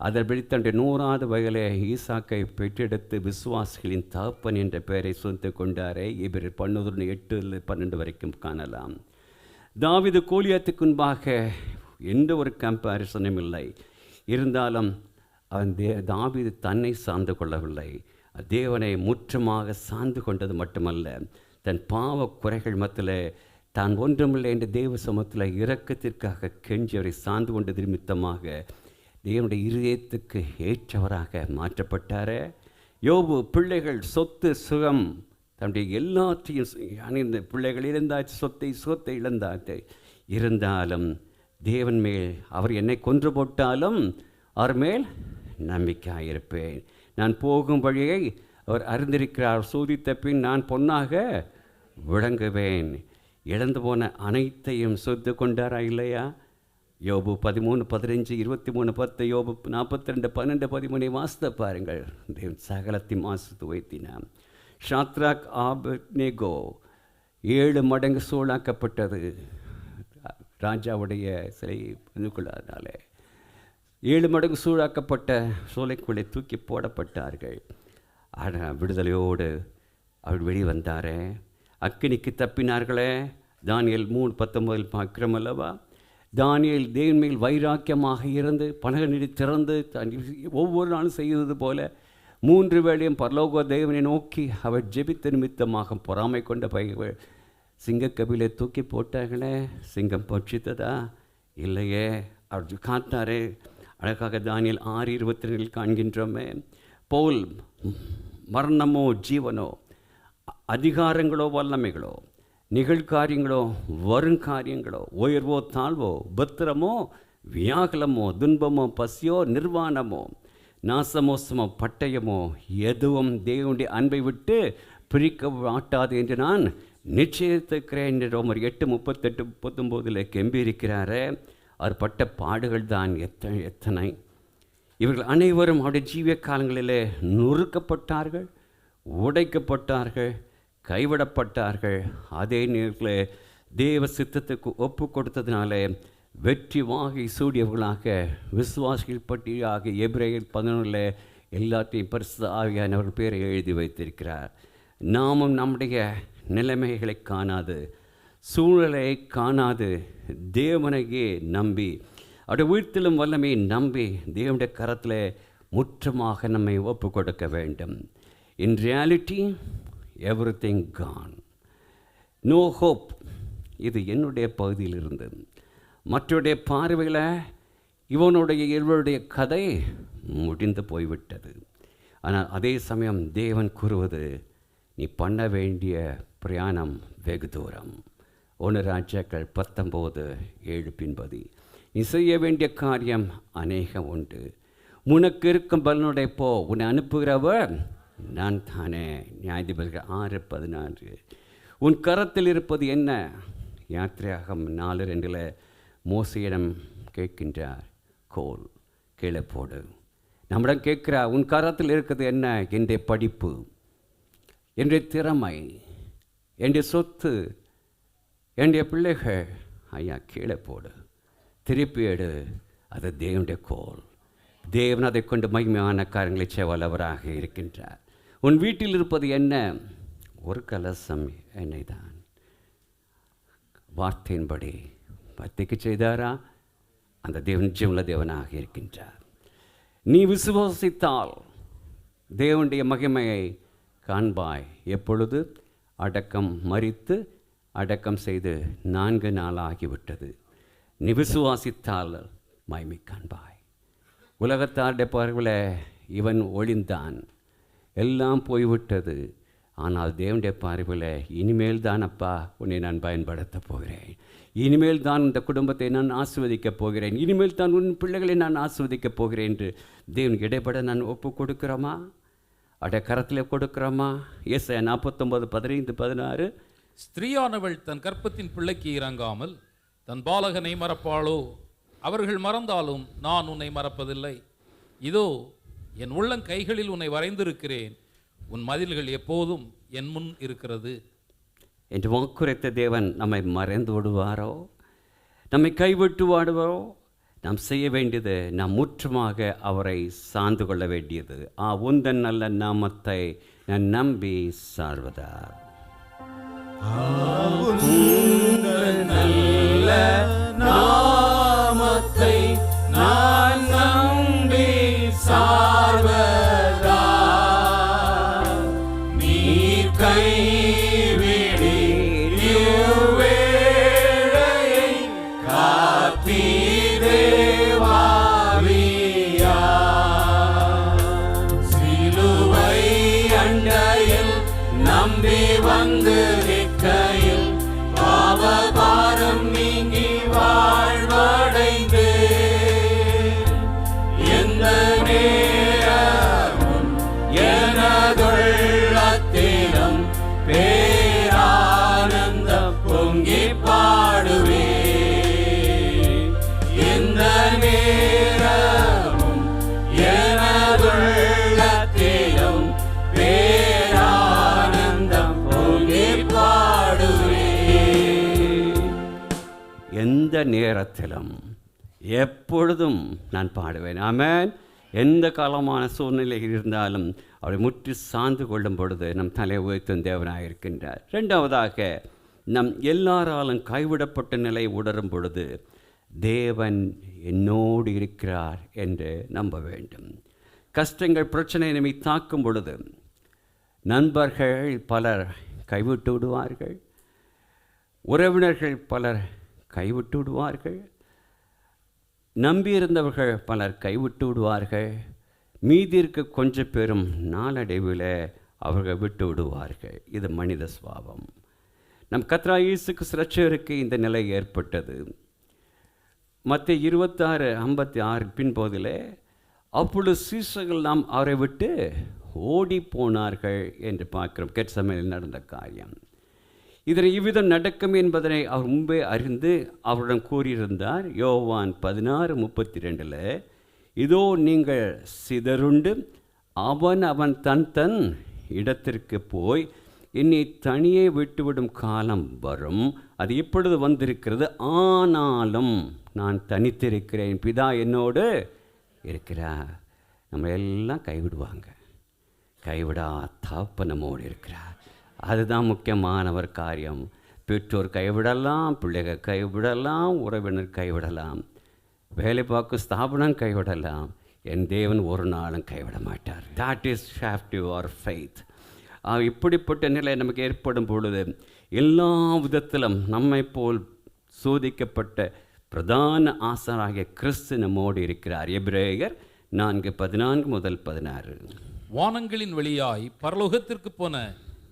அதன்படி தன்னுடைய 100வது வயதிலே ஈசாக்கை பெற்றெடுத்து விசுவாசிகளின் தகப்பன் என்ற பெயரை சொந்து கொண்டாரே. இவர் 11:8-12 வரைக்கும் காணலாம். தாவீது கோலியாத்துக்கு முன்பாக எந்த ஒரு கம்பேரிசனும் இல்லை. இருந்தாலும் தாவீது தன்னை சார்ந்து கொள்ளவில்லை, தேவனை முற்றமாக சார்ந்து கொண்டது மட்டுமல்ல, தன் பாவ குறைகள் மத்தியில் தான் ஒன்றுமில்லை என்ற தேவ சமூகத்தில் இரக்கத்திற்காக கெஞ்சியவரை சார்ந்து கொண்டது நிமித்தமாக தேவனுடைய இருதயத்துக்கு ஏற்றவராக மாற்றப்பட்டார். யோபு பிள்ளைகள், சொத்து, சுகம், தன்னுடைய எல்லாத்தையும் அணிந்த பிள்ளைகள் இருந்தாச்சு, சுகத்தை இழந்தாச்சு. இருந்தாலும் தேவன் மேல் அவர் என்னை கொன்று போட்டாலும் அவர் மேல் நம்பிக்கையாயிருப்பேன், நான் போகும் வழியை அவர் அறிந்திருக்கிறார், சோதித்த பின் நான் பொன்னாக விளங்குவேன். இழந்து போன அனைத்தையும் சொத்து கொண்டாரா இல்லையா? யோபு 13:15, 23:10, யோபு 42:12-13 வாசித்த பாருங்கள். தேவன் சகலத்தையும் ஆசித்து வைத்தினான். ஷாத்ராக் ஆபேத்நேகோ 7 மடங்கு சூழாக்கப்பட்டது ராஜாவுடைய சிலை கொள்ளாதனால. 7 மடங்கு சூழாக்கப்பட்ட சோலைக்குள்ளே தூக்கி போடப்பட்டார்கள். ஆனால் விடுதலையோடு அவர் வெளிவந்தாரே. அக்கினிக்கு தப்பினார்களே. தானியேல் 3:19 பார்க்கிறோம் அல்லவா? தானியேல் தேவன் மேல் வைராக்கியமாக இருந்து பலகனிடி திறந்து ஒவ்வொரு நாளும் செய்தது போல 3 வேளையும் பரலோக தேவனை நோக்கி அவர் ஜெபித்த நிமித்தமாக பொறாமை கொண்ட பைகள் சிங்கக்கபிலை தூக்கி போட்டார்களே. சிங்கம் பட்சித்ததா? இல்லையே. அவர் காத்தாரே அழகாக. தானியேல் 6:22 காண்கின்றோமே. பவுல் மரணமோ ஜீவனோ, அதிகாரங்களோ வல்லமைகளோ, நிகழ்காரியங்களோ வருங்காரியங்களோ, உயர்வோ தாழ்வோ, உபத்திரமோ வியாகுலமோ, துன்பமோ பசியோ நிர்வாணமோ, நாசமோசமோ பட்டயமோ எதுவும் தேவனுடைய அன்பை விட்டு பிரிக்க மாட்டாது என்று நான் நிச்சயித்திருக்கிறேன் என்று ரோமர் 8:38-39 கெம்பியிருக்கிறாரே. அவர் பட்ட பாடுகள் தான் எத்தனை. இவர்கள் அனைவரும் அவருடைய ஜீவிய காலங்களிலே நொறுக்கப்பட்டார்கள், உடைக்கப்பட்டார்கள், கைவிடப்பட்டார்கள். அதே நேரத்தில் தேவ சித்தத்துக்கு ஒப்பு கொடுத்ததினாலே வெற்றி வாகை சூடியவர்களாக விசுவாசிகள் பட்டியாக எபிரேயர் 11 எல்லாத்தையும் பரிசுத்த ஆவியானவர் பேரை எழுதி வைத்திருக்கிறார். நாமும் நம்முடைய நிலைமைகளை காணாது, சூழலை காணாது, தேவனையே நம்பி அவருடைய உயிர்த்தெழும் வல்லமையை நம்பி தேவனுடைய கரத்தில் முற்றமாக நம்மை ஒப்பு கொடுக்க வேண்டும். In reality everything gone, no hope. இது என்னுடைய பகுதியில் இருந்தது. மற்றவருடைய பார்வையில் இவருடைய கதை முடிந்து போய்விட்டது. ஆனால் அதே சமயம் தேவன் கூறுவது, நீ பண்ண வேண்டிய பிரயாணம் வெகு தூரம். 1 ராஜாக்கள் 19:7 பின்பதி. நீ செய்ய வேண்டிய காரியம் அநேகம் உண்டு. உனக்கு இருக்கும் பலனுடைய போ, உன்னை அனுப்புகிறவர் நான் தானே. நியாயாதிபதிகள் 6:14. உன் கரத்தில் இருப்பது என்ன? யாத்திரையாகம் 4:2 மோசையிடம் கேட்கின்றார், கோல் கீழே போடு. நம்மிடம் கேட்கிறா, உன் கரத்தில் இருக்கிறது என்ன? என்னுடைய படிப்பு, என்னுடைய திறமை, என்னுடைய சொத்து, என்னுடைய பிள்ளைகள். ஐயா கீழே போடு, திருப்பி எடு. அது தேவனுடைய கோல். தேவன் அதை கொண்டு மகிமையான காரியங்களை செய்ய வல்லவராக இருக்கின்றார். உன் வீட்டில் இருப்பது என்ன? ஒரு கலசம் எண்ணெய் தான். வார்த்தையின்படி பத்திக்கு செய்தாரா? அந்த தேவன் நிச்சயமுள்ள தேவனாக இருக்கின்றார். நீ விசுவாசித்தால் தேவனுடைய மகிமையை காண்பாய். எப்பொழுது? அடக்கம் மரித்து அடக்கம் செய்து 4 நாள் ஆகிவிட்டது. நீ விசுவாசித்தால் மகிமை காண்பாய். உலகத்தாருடைய பார்வையில் இவன் ஒளிந்தான், எல்லாம் போய்விட்டது. ஆனால் தேவனுடைய பார்வையில் இனிமேல் தான் அப்பா உன்னை நான் பயன்படுத்தப் போகிறேன், இனிமேல் தான் இந்த குடும்பத்தை நான் ஆசீர்வதிக்கப் போகிறேன், இனிமேல் தான் உன் பிள்ளைகளை நான் ஆசீர்வதிக்கப் போகிறேன் என்று தேவன் இடைப்பட நான் ஒப்பு கொடுக்கிறோமா? அடைய கரத்தில் கொடுக்கிறோமா? ஏசாயா 49:15-16. ஸ்திரீயானவள் தன் கற்பத்தின் பிள்ளைக்கு இறங்காமல் தன் பாலகனை மறப்பாளோ? அவர்கள் மறந்தாலும் நான் உன்னை மறப்பதில்லை. இதோ என் உள்ளங்கைகளில் உன்னை வரைந்திருக்கிறேன், உன் மதில்கள் எப்போதும் என் முன் இருக்கிறது என்று வாக்குரைத்த தேவன் நம்மை மறைந்து விடுவாரோ? நம்மை கைவிட்டு வாடுவாரோ? நாம் செய்ய வேண்டியது, நாம் முற்றுமாக அவரை சார்ந்து கொள்ள வேண்டியது. உந்தன் நல்ல நாமத்தை நான் நம்பி சார்வதா. நல்ல நாமத்தை நான் நம்பி சார்வதா. நீர் கைவிடி இவ்வேளையை காத்தீரே வாவியா. சிலுவை அண்டையில் நம்பி வந்து நிற்கையில் பாவபாரம் நீங்கி வாழ்வடைந்து எந்த நேரமும் எனதுள்ளத்திலும் பேரானந்தம் பொங்கி பாடுவே. எந்த நேரமும் எனதுள்ளத்திலும் பேரானந்தம் பொங்கி பாடுவே. எந்த நேரத்திலும் எப்பொழுதும் நான் பாடுவேன். ஆமென். எந்த காலமான சூழ்நிலையில் இருந்தாலும் அவரை முற்றி சார்ந்து கொள்ளும் பொழுது நம் தலை உயர்த்தும் தேவனாக இருக்கின்றார். இரண்டாவதாக, நம் எல்லாராலும் கைவிடப்பட்ட நிலை உணரும் பொழுது தேவன் என்னோடு இருக்கிறார் என்று நம்ப வேண்டும். கஷ்டங்கள் பிரச்சனை நம்மை தாக்கும் பொழுது நண்பர்கள் பலர் கைவிட்டு விடுவார்கள், உறவினர்கள் பலர் கைவிட்டு விடுவார்கள், நம்பியிருந்தவர்கள் பலர் கைவிட்டு விடுவார்கள், மீதி இருக்க கொஞ்சம் பேரும் நாளடைவில் அவர்கள் விட்டு விடுவார்கள். இது மனித சுபாவம். நம் கர்த்தராகிய இயேசு கிறிஸ்து இரட்சகருக்கு இந்த நிலை ஏற்பட்டது. மத்தேயு 26:56 பின்போதிலே, அப்பொழுது சீஷர்கள் நாம் அவரை விட்டு ஓடி போனார்கள் என்று பார்க்கிறோம். கெத்செமனேயில் நடந்த காரியம். இதனை இவ்விதம் நடக்கும் என்பதனை அவர் முன்பே அறிந்து அவரிடம் கூறியிருந்தார். யோவான் 16:32, இதோ நீங்கள் சிதறுண்டு அவன் தன் இடத்திற்கு போய் என்னை தனியே விட்டுவிடும் காலம் வரும், அது இப்பொழுது வந்திருக்கிறது, ஆனாலும் நான் தனித்திருக்கிறேன், பிதா என்னோடு இருக்கிறார். நம்ம எல்லாம் கைவிடுவாங்க, கைவிடா தகப்பன் நம்மோடு இருக்கிறார். அதுதான் முக்கியமானவர் காரியம். பெற்றோர் கைவிடலாம், பிள்ளைகள் கைவிடலாம், உறவினர் கைவிடலாம், வேலை பார்க்கும் ஸ்தாபனம் கைவிடலாம். என் தேவன் ஒரு நாளும் கைவிட மாட்டார். That is have our faith. இப்படிப்பட்ட நிலை நமக்கு ஏற்படும் பொழுது எல்லா விதத்திலும் நம்மை போல் சோதிக்கப்பட்ட பிரதான ஆசாராகிய கிறிஸ்து நம்மோடு இருக்கிறார். எபிரேயர் 4:14-16. வானங்களின் வழியாய் பரலோகத்திற்கு போன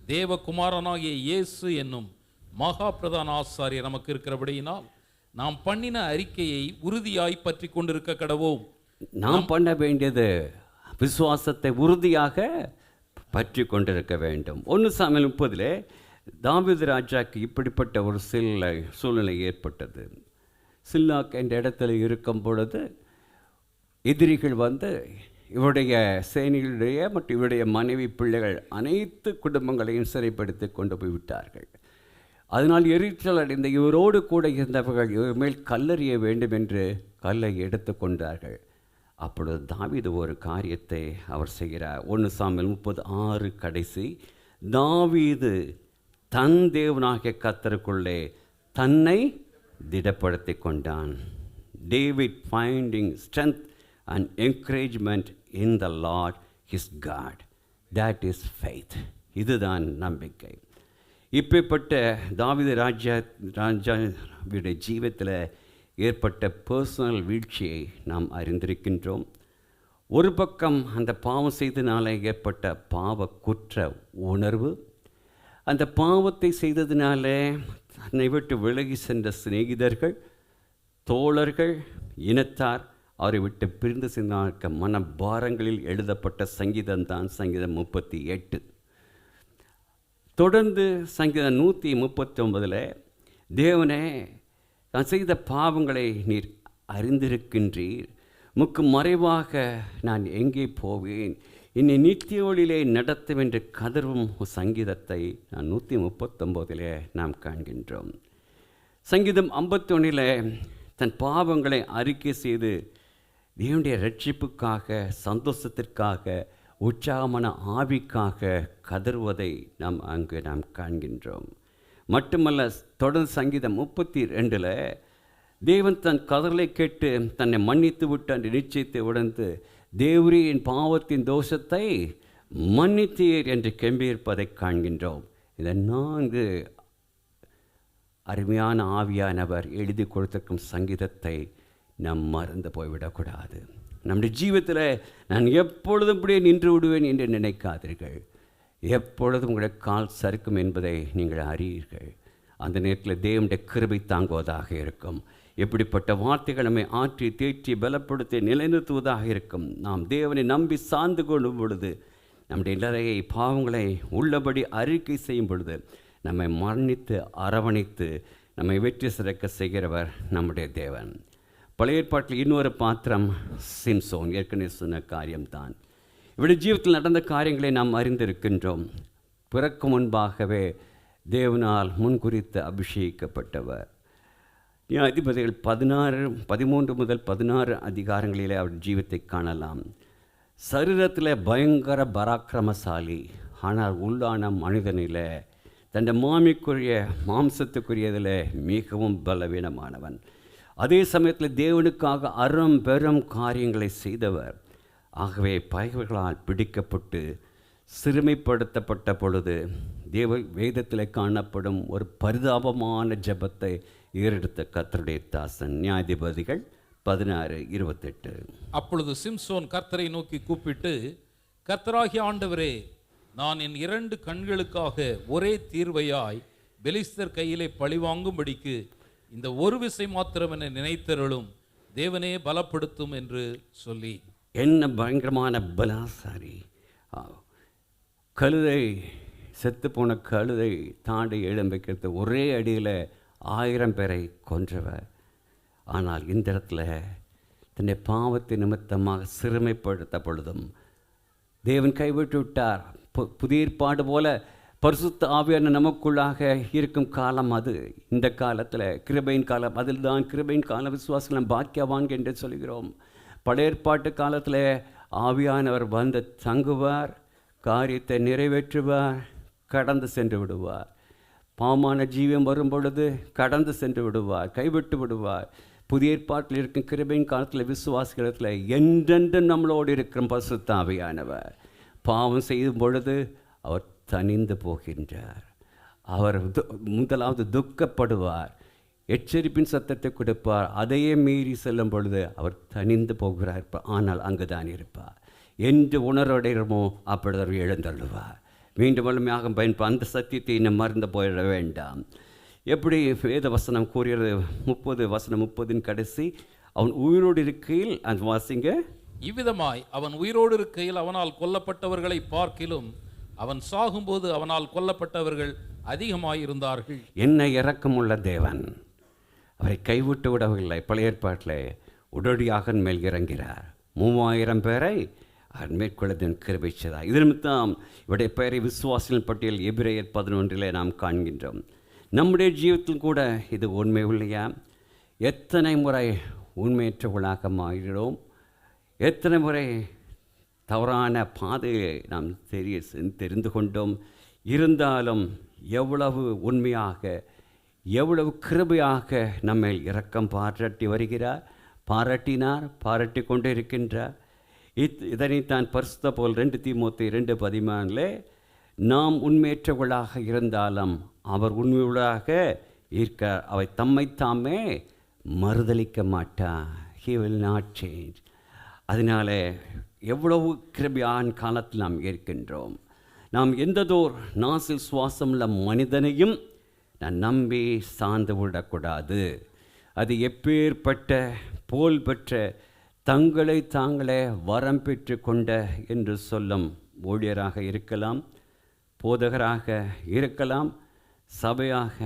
தேவகுமாரனாகிய இயேசு என்னும் மகா பிரதான ஆசாரியர் நமக்கு இருக்கிறபடியினால் நாம் பண்ணின அறிக்கையை உறுதியாய் பற்றி கொண்டிருக்க கடவோம். நாம் பண்ண வேண்டியது விசுவாசத்தை உறுதியாக பற்றி கொண்டிருக்க வேண்டும். 1 சாமுவேல் 30 தாவீது ராஜாக்கு இப்படிப்பட்ட ஒரு சூழ்நிலை ஏற்பட்டது. சில்லாக் என்ற இடத்துல இருக்கும் பொழுது எதிரிகள் வந்து இவருடைய சேனைகளுடைய மற்றும் இவருடைய மனைவி பிள்ளைகள் அனைத்து குடும்பங்களையும் சிறைப்படுத்தி கொண்டு போய்விட்டார்கள். அதனால் எரிச்சல் அடைந்த இவரோடு கூட இருந்தவர்கள் இவர் மேல் கல்லறிய வேண்டும் என்று கல்லை எடுத்து கொண்டார்கள். அப்பொழுது தாவீது ஒரு காரியத்தை அவர் செய்கிறார். 1 சாமுவேல் 36 கடைசி, தாவீது தன் தேவனாகிய கர்த்தருக்குள்ளே தன்னை திடப்படுத்தி கொண்டான். David finding strength and encouragement in the Lord his God, that is faith. இதுதான் நம்பிக்கை. இப்படிப்பட்ட தாவீது ராஜாவுடைய ஜீவத்தில் ஏற்பட்ட பர்சனல் வீழ்ச்சியை நாம் அறிந்திருக்கின்றோம். ஒரு பக்கம் அந்த பாவம் செய்ததினால ஏற்பட்ட பாவ குற்ற உணர்வு, அந்த பாவத்தை செய்ததினால தன்னை விட்டு விலகி சென்ற சிநேகிதர்கள், தோழர்கள், இனத்தார் அவரை விட்டு பிரிந்து சென்ற மனபாரங்களில் எழுதப்பட்ட சங்கீதம்தான் சங்கீதம் 38. தொடர்ந்து சங்கீதம் 139 தேவனே, நான் செய்த பாவங்களை நீர் அறிந்திருக்கின்றீர், முக்கு மறைவாக நான் எங்கே போவேன், என்னை நித்திய ஒளியிலே நடத்தும் என்று கதறும் சங்கீதத்தை நான் 139 நாம் காண்கின்றோம். சங்கீதம் 51 தன் பாவங்களை அறிக்கை செய்து தேவனுடைய ரட்சிப்புக்காக, சந்தோஷத்திற்காக, உற்சாகமான ஆவிக்காக கதறுவதை நாம் காண்கின்றோம். மட்டுமல்ல, தொடர்ந்து சங்கீதம் 32 தேவன் தன் கதறலை கேட்டு தன்னை மன்னித்து விட்டு என்று நிச்சயத்தை உணர்ந்து, தேவரே என் பாவத்தின் தோஷத்தை மன்னித்தீர் என்று கெம்பியிருப்பதை காண்கின்றோம். இந்த 4 அருமையான ஆவியானவர் எழுதி கொடுத்திருக்கும் சங்கீதத்தை நாம் மறந்து போய்விடக்கூடாது. நம்முடைய ஜீவத்தில் நான் எப்பொழுதும் இப்படியே நின்று விடுவேன் என்று நினைக்காதீர்கள். எப்பொழுதும் உங்களுடைய கால் சறுக்கும் என்பதை நீங்கள் அறியீர்கள். அந்த நேரத்தில் தேவனுடைய கிருபை தாங்குவதாக இருக்கும். எப்படிப்பட்ட வார்த்தைகள் நம்மை ஆற்றி தேற்றி பலப்படுத்தி நிலைநிறுத்துவதாக இருக்கும். நாம் தேவனை நம்பி சார்ந்து கொள்ளும் பொழுது, நம்முடைய நிறைய பாவங்களை உள்ளபடி அறிக்கை செய்யும் பொழுது, நம்மை மன்னித்து அரவணைத்து நம்மை வெற்றி சிறக்க செய்கிறவர் நம்முடைய தேவன். பழைய ஏற்பாட்டில் இன்னொரு பாத்திரம் சிம்சோன். ஏற்கனவே சொன்ன காரியம்தான். இவருடைய ஜீவிதத்தில் நடந்த காரியங்களை நாம் அறிந்திருக்கின்றோம். பிறக்கும் முன்பாகவே தேவனால் முன்குறித்து அபிஷேகிக்கப்பட்டவர். நியாயாதிபதிகள் 13 முதல் 16 அதிகாரங்களிலே அவர் ஜீவத்தை காணலாம். சரீரத்தில் பயங்கர பராக்கிரமசாலி, ஆனால் உள்ளான மனிதனில் தன் மாம்சத்துக்குரியதில் மிகவும் பலவீனமானவன். அதே சமயத்தில் தேவனுக்காக அறம் பெரும் காரியங்களை செய்தவர். ஆகவே பகைவர்களால் பிடிக்கப்பட்டு சிறுமைப்படுத்தப்பட்ட பொழுது வேதத்தில் காணப்படும் ஒரு பரிதாபமான ஜெபத்தை ஏறெடுத்த கர்த்தருடைய தாசன். நியாயாதிபதிகள் 16:28. அப்பொழுது சிம்சோன் கர்த்தரை நோக்கி கூப்பிட்டு, கர்த்தராகிய ஆண்டவரே, நான் என் 2 கண்களுக்காக ஒரே தீர்வையாய் பெலிஸ்தர் கையிலே பழிவாங்கும்படிக்கு இந்த ஒரு விசை மாத்திரம் என நினைத்தருளும், தேவனே பலப்படுத்தும் என்று சொல்லி. என்ன பயங்கரமான பலாசாரி! கழுதை, செத்துப்போன கழுதை தாண்டி எழும்பிக்கிறது ஒரே அடியில் 1000 பேரை கொன்றவர். ஆனால் இந்த இடத்துல தன்னை பாவத்தின் நிமித்தமாக சிறுமைப்படுத்த பொழுதும் தேவன் கைவிட்டு விட்டார். புதிய ஏற்பாடு போல பரிசுத்த ஆவியான நமக்குள்ளாக இருக்கும் காலம் அது. இந்த காலத்தில் கிருபையின் காலம், அதில் தான் கிருபையின் கால விசுவாசம் பாக்கியவான் என்று சொல்கிறோம். பழைய ஏற்பாட்டு காலத்தில் ஆவியானவர் வந்து தங்குவார், காரியத்தை நிறைவேற்றுவார், கடந்து சென்று விடுவார். பாவமான ஜீவம் வரும் பொழுது கடந்து சென்று விடுவார், கைவிட்டு விடுவார். புதிய ஏற்பாட்டில் இருக்கும் கிருபையின் காலத்தில் விசுவாசிகளத்தில் என்றென்றும் நம்மளோடு இருக்கிற பரிசுத்த ஆவியானவர். பாவம் செய்யும் பொழுது அவர் தனிந்து போகின்றார். அவர் முதலாவது துக்கப்படுவார், எச்சரிப்பின் சத்தத்தை கொடுப்பார். அதையே மீறி செல்லும் பொழுது அவர் தனிந்து போகிறார். ஆனால் அங்கு தான் இருப்பார். என்று உணர்வடைகிறோமோ அப்பொழுது அவர் எழுந்தள்ளுவார். மீண்டும் வலிமையாக பயன்படும் அந்த சத்தியத்தை இன்னும் மறந்து போயிட வேண்டாம். எப்படி வேத வசனம் கூறுகிறது? 30 கடைசி, அவன் உயிரோடு இருக்கையில், அந்த வாசிங்க. இவ்விதமாய் அவன் உயிரோடு இருக்கையில் அவனால் கொல்லப்பட்டவர்களை பார்க்கிலும் அவன் சாகும்போது அவனால் கொல்லப்பட்டவர்கள் அதிகமாயிருந்தார்கள். என்ன இரக்கமுள்ள தேவன், அவரை கைவிட்டு விடவில்லை. பழைய ஏற்பாட்டில் உடனடியாக மேல் இறங்கிறார். 3000 பேரை அவர் மேற்கொள்ளதின் கிருபை செய்தார். இது நிமித்தம் இவருடைய பெயரை விசுவாசிகளின் பட்டியல் எபிரேயர் 11 நாம் காண்கின்றோம். நம்முடைய ஜீவிதத்தில் கூட இது உண்மை இல்லையா? எத்தனை முறை உண்மையற்றவர்களாக மாறினோம், எத்தனை முறை தவறான பாதையை நாம் தெரிந்து கொண்டோம். இருந்தாலும் எவ்வளவு உண்மையாக, எவ்வளவு கிருபையாக நம்மை இரக்கம் பாராட்டி வருகிறார், பாராட்டி கொண்டே இருக்கின்றார். இதனைத்தான் பரிசுத்த பவுல் 2 தீமோத்தேயு 2:14 நாம் உண்மையற்றவர்களாக இருந்தாலும் அவர் உண்மையுள்ளதாக இருக்க, அவை தம்மைத்தாமே மறுதலிக்க மாட்டார். He will not change. அதனால எவ்வளவு கிருபையான காலத்தில் நாம் இருக்கின்றோம். நாம் எந்ததோர் நாசில் சுவாசமுள்ள மனிதனையும் நான் நம்பி சார்ந்து விடக்கூடாது. அது எப்பேற்பட்ட போல் பெற்ற தங்களை தாங்களே வரம் பெற்று கொண்ட என்று சொல்லும் ஊழியராக இருக்கலாம், போதகராக இருக்கலாம், சபையாக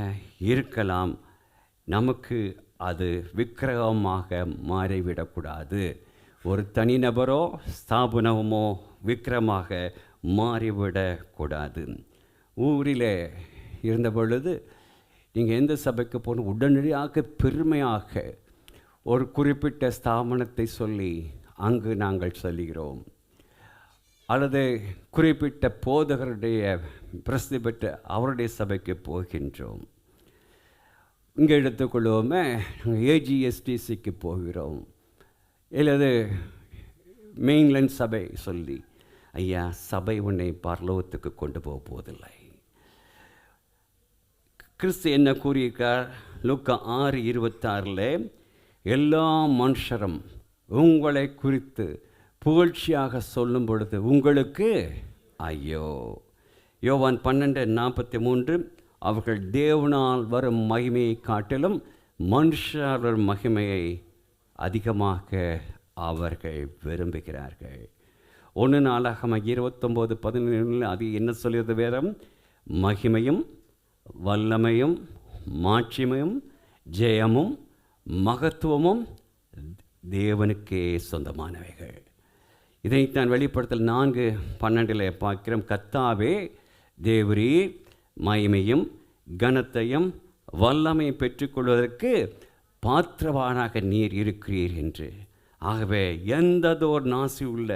இருக்கலாம். நமக்கு அது விக்கிரகமாக மாறிவிடக்கூடாது. ஒரு தனிநபரோ ஸ்தாபனமோ விக்கிரமாக மாறிவிடக்கூடாது. ஊரில் இருந்த பொழுது நீங்கள் எந்த சபைக்கு போகணும், உடனடியாக பெருமையாக ஒரு குறிப்பிட்ட ஸ்தாபனத்தை சொல்லி அங்கு நாங்கள் சொல்லுகிறோம், அல்லது குறிப்பிட்ட போதகருடைய பிரசித்தி பெற்ற அவருடைய சபைக்கு போகின்றோம். இங்கே எடுத்துக்கொள்வோமே, நாங்கள் ஏஜிஎஸ்டிசிக்கு போகிறோம், இல்லது மெயின்லைன் சபை சொல்லி, ஐயா சபை உன்னை பரலோகத்துக்கு கொண்டு போக போவதில்லை. கிறிஸ்து என்ன கூறியிருக்கார்? லூக்கா 6:26 எல்லா மனுஷரும் உங்களை குறித்து புகழ்ச்சியாக சொல்லும் பொழுது உங்களுக்கு ஐயோ. யோவான் 12:43 அவர்கள் தேவனால் வரும் மகிமையை காட்டிலும் மனுஷர் வரும் மகிமையை அதிகமாக அவர்கள் விரும்புகிறார்கள். 1 நாளாகமம் 29:17 அது என்ன சொல்கிறது? வேறும் மகிமையும் வல்லமையும் மாட்சிமையும் ஜெயமும் மகத்துவமும் தேவனுக்கே சொந்தமானவைகள். இதைத்தான் வெளிப்படுத்தல் 4:12 பார்க்கிறோம். கர்த்தாவே தேவரீர் மகிமையும் கனத்தையும் வல்லமையை பெற்றுக்கொள்வதற்கு பாத்திரவானாக நீர் இருக்கிறீர் என்று. ஆகவே எந்ததோர் நாசி உள்ள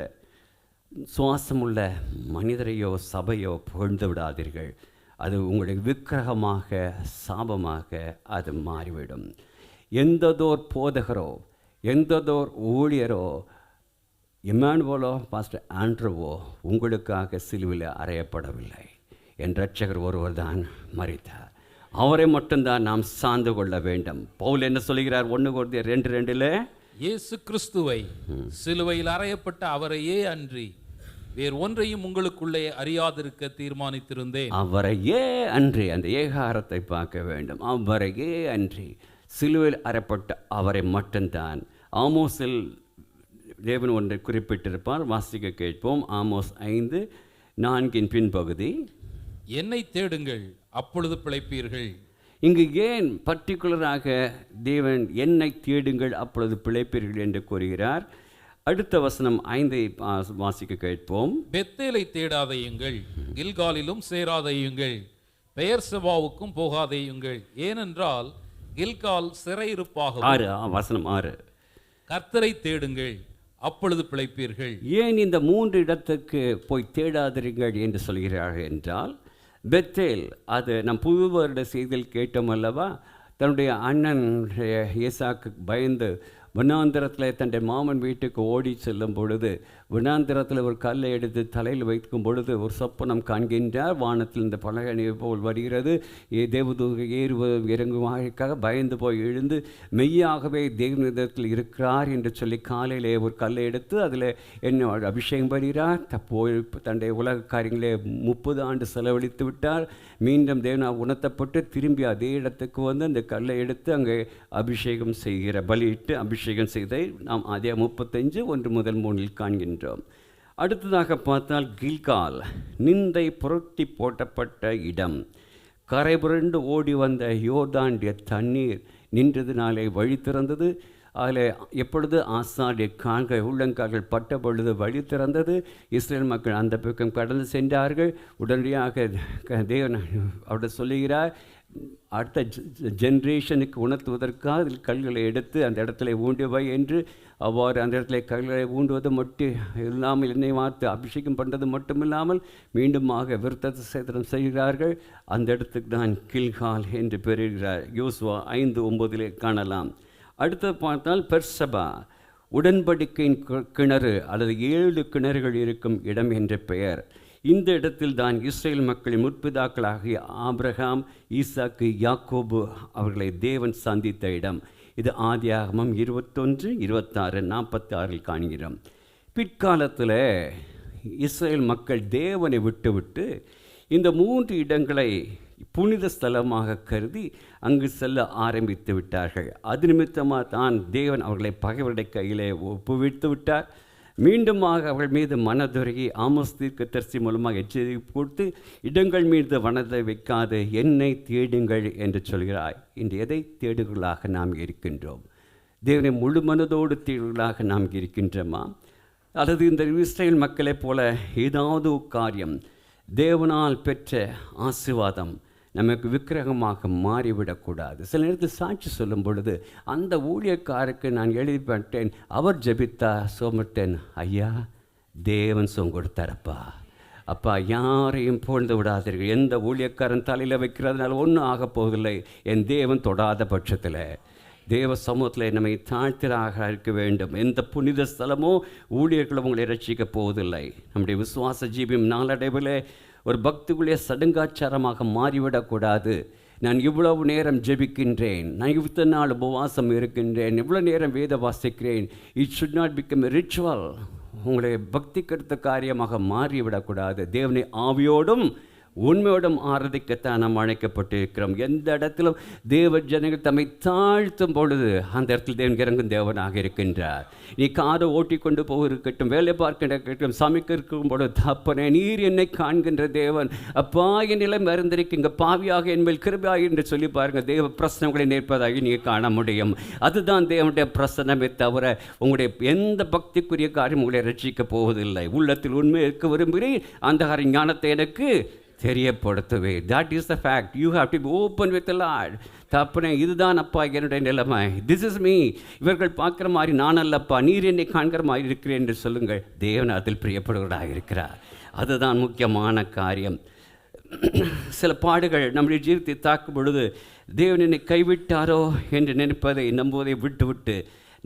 சுவாசமுள்ள மனிதரையோ சபையோ புகழ்ந்து விடாதீர்கள். அது உங்களுடைய விக்கிரகமாக சாபமாக அது மாறிவிடும். எந்ததோர் போதகரோ எந்ததோர் ஊழியரோ இம்மானுவேலோ பாஸ்டர் ஆண்ட்ரூவோ உங்களுக்காக சிலுவையில் அறையப்படவில்லை. என் இரட்சகர் ஒருவர் தான் மரித்தார். அவரை மட்டும்தான் நாம் சார்ந்து கொள்ள வேண்டும். பவுல் என்ன சொல்கிறார்? 1 Corinthians 2:2 இயேசு கிறிஸ்துவை சிலுவையில் அறையப்பட்ட அவரையே அன்றி வேறு ஒன்றையும் உங்களுக்குள்ளே அறியாதிருக்க தீர்மானித்திருந்தேன். அவரையே அன்றி, அந்த ஏகாரத்தை பார்க்க வேண்டும். அவரையே அன்றி சிலுவையில் அறையப்பட்ட அவரை மட்டும்தான். ஆமோஸில் தேவன் ஒன்றை குறிப்பிட்டிருப்பார், வாசிக்க கேட்போம். ஆமோஸ் 5:4 பின்பகுதி. என்னை தேடுங்கள் அப்பொழுது பிழைப்பீர்கள். இங்கு ஏன் பர்டிகுலராக தேவன் என்னை தேடுங்கள் அப்பொழுது பிழைப்பீர்கள் என்று கூறுகிறார்? அடுத்த வசனம் 5 வாசிக்க கேட்போம். பெத்தேலை தேடாதையுங்கள், கில்காலிலும் சேராதையுங்கள், பெயர்செபாவுக்கும் போகாதையுங்கள். ஏனென்றால் கில்கால் சிறையிருப்பாக. 6 வசனம் 6. கர்த்தரை தேடுங்கள் அப்பொழுது பிழைப்பீர்கள். ஏன் இந்த 3 இடத்துக்கு போய் தேடாதிருங்கள் என்று சொல்கிறார்கள் என்றால், பெத்தேல் அது நம் புது வருட செய்தியில் கேட்டோம் அல்லவா? தன்னுடைய அண்ணன் ஈசாக்கு பயந்து வனாந்தரத்தில் தன்னுடைய மாமன் வீட்டுக்கு ஓடி செல்லும் பொழுது வனாந்திரத்தில் ஒரு கல்லை எடுத்து தலையில் வைக்கும் பொழுது ஒரு சொப்பனம் காண்கின்றார். வானத்தில் இந்த பலகணி போல் வருகிறது, தேவதூதர் இறங்குவதற்காக பயந்து போய் எழுந்து மெய்யாகவே தேவனிடத்தில் இருக்கிறார் என்று சொல்லி காலையிலே ஒரு கல்லை எடுத்து அதில் என்ன அபிஷேகம் பண்ணுகிறார். போய் தன்னுடைய உலக காரியங்களே 30 ஆண்டு செலவழித்து விட்டார். மீண்டும் தேவனால் உணர்த்தப்பட்டு திரும்பி அதே இடத்துக்கு வந்து அந்த கல்லை எடுத்து அங்கே அபிஷேகம் செய்கிற பலியிட்டு அபிஷேகம் செய்தை நாம் அதே 35:1-3 காண்கின்றோம். அடுத்ததாக பார்த்தால் கில்கால், நிந்தை புரட்டி போட்டப்பட்ட இடம். கரை புரண்டு ஓடி வந்த யோர்தானுடைய தண்ணீர் நின்றதுனாலே வழி திறந்தது. அதில் எப்பொழுது ஆசாரிய கால்கள் உள்ளங்கால்கள் பட்ட பொழுது வழி திறந்தது. இஸ்ரேல் மக்கள் அந்த பக்கம் கடந்து சென்றார்கள். உடனடியாக தேவன் அவருடைய சொல்லுகிறார், அடுத்த ஜென்ரேஷனுக்கு உணர்த்துவதற்காக அதில் கல்களை எடுத்து அந்த இடத்துல ஊண்டுவை என்று. அவ்வாறு அந்த இடத்துல கல்களை ஊண்டுவது மட்டும் இல்லாமல் என்னை வார்த்து அபிஷேகம் பண்ணுறது மட்டும் இல்லாமல் மீண்டுமாக விருத்த சேதனம் செய்கிறார்கள். அந்த இடத்துக்கு தான் கில்கால் என்று பெறுகிறார். யோசுவா 5:9 காணலாம். அடுத்து பார்த்தால் பெர்சபா, உடன்படிக்கையின் கிணறு அல்லது 7 கிணறுகள் இருக்கும் இடம் என்ற பெயர். இந்த இடத்தில் தான் இஸ்ரேல் மக்களின் முற்பிதாக்களாகிய ஆபிரகாம், ஈசாக்கு, யாக்கோபு அவர்களை தேவன் சந்தித்த இடம். இது ஆதியாகமம் 21, 26, 46 காண்கிறோம். பிற்காலத்தில் இஸ்ரேல் மக்கள் தேவனை விட்டுவிட்டு இந்த 3 இடங்களை புனித ஸ்தலமாக கருதி அங்கு செல்ல ஆரம்பித்து விட்டார்கள். அது நிமித்தமாக தான் தேவன் அவர்களை பகைவருடைய கையிலே ஒப்புவித்து விட்டார். மீண்டுமாக அவர்கள் மீது மனதுருகி ஆமோஸ் தீர்க்கதரிசி மூலமாக எச்சரிக்கை கொடுத்து, இடங்கள் மீது மனதை வைக்காது என்னை தேடுங்கள் என்று சொல்கிறாய். இன்று எதை தேடுகளாக நாம் இருக்கின்றோம்? தேவனை முழு மனதோடு தேடுகளாக நாம் இருக்கின்றோமா? அல்லது இந்த இஸ்ரேல் மக்களைப் போல ஏதாவது காரியம் தேவனால் பெற்ற ஆசீர்வாதம் நமக்கு விக்கிரகமாக மாறிவிடக்கூடாது. சில நேரத்தில் சாட்சி சொல்லும் பொழுது அந்த ஊழியக்காருக்கு நான் எழுதிப்பட்டேன், அவர் ஜெபித்தா சோமட்டேன், ஐயா தேவன் சோம் கொடுத்தாரப்பா, அப்பா யாரையும் புகழ்ந்து விடாதீர்கள், எந்த ஊழியக்காரன் தலையில் வைக்கிறதுனால ஒன்றும் ஆகப் போவதில்லை, என் தேவன் தொடாத பட்சத்தில் தேவ சமூகத்தில் நம்மை தாழ்த்திராக இருக்க வேண்டும். எந்த புனித ஸ்தலமோ ஊழியர்களும் உங்களை ரட்சிக்கப் போவதில்லை. நம்முடைய விசுவாச ஜீவியம் நாளடைவில் ஒரு பக்திக்குள்ளே சடங்காச்சாரமாக மாறிவிடக்கூடாது. நான் இவ்வளவு நேரம் ஜெபிக்கின்றேன், நான் இவ்வளவு நாள் உபவாசம் இருக்கின்றேன், இவ்வளோ நேரம் வேத வாசிக்கிறேன், it should not become a ritual. உங்களுடைய பக்தி கருத்த காரியமாக மாறிவிடக்கூடாது. தேவனை ஆவியோடும் உண்மையோடும் ஆராதிக்கத்தான் நாம் அழைக்கப்பட்டிருக்கிறோம். எந்த இடத்திலும் தேவ ஜனங்கள் தம்மை தாழ்த்தும் பொழுது அந்த இடத்தில் தேவன் இறங்கும் தேவனாக இருக்கின்றார். நீ காரை ஓட்டி கொண்டு போக இருக்கட்டும், வேலை பார்க்க இருக்கட்டும், சமைக்க இருக்கும் பொழுது தப்பனே நீர் என்னை காண்கின்ற தேவன், அப்பா என் நிலை மறந்திருக்கீங்க, பாவியாக என்மேல் கிருபையாக என்று சொல்லி பாருங்கள், தேவ பிரசனங்களை நேர்ப்பதாக நீங்கள் காண முடியும். அதுதான் தேவனுடைய பிரசனமே தவிர உங்களுடைய எந்த பக்திக்குரிய காரியம் உங்களை ரட்சிக்கப் போவதில்லை. உள்ளத்தில் உண்மை இருக்க விரும்புகிறேன், அந்த ஞானத்தை எனக்கு தெரியப்படுத்துவே. That is the fact. You have to be open with the Lord. தப்புனே இதுதான் அப்பா என்னுடைய நிலைமை, திஸ் இஸ் மீ. இவர்கள் பார்க்குற மாதிரி நான் அல்லப்பா, நீர் என்னை காண்கிற மாதிரி இருக்கிறேன் என்று சொல்லுங்கள். தேவன் அதில் பிரியப்படுவதாக இருக்கிறார். அதுதான் முக்கியமான காரியம். சில பாடுகள் நம்முடைய ஜீவித்தை தாக்கும் பொழுது தேவன் என்னை கைவிட்டாரோ என்று நினைப்பதை நம்புவதை விட்டுவிட்டு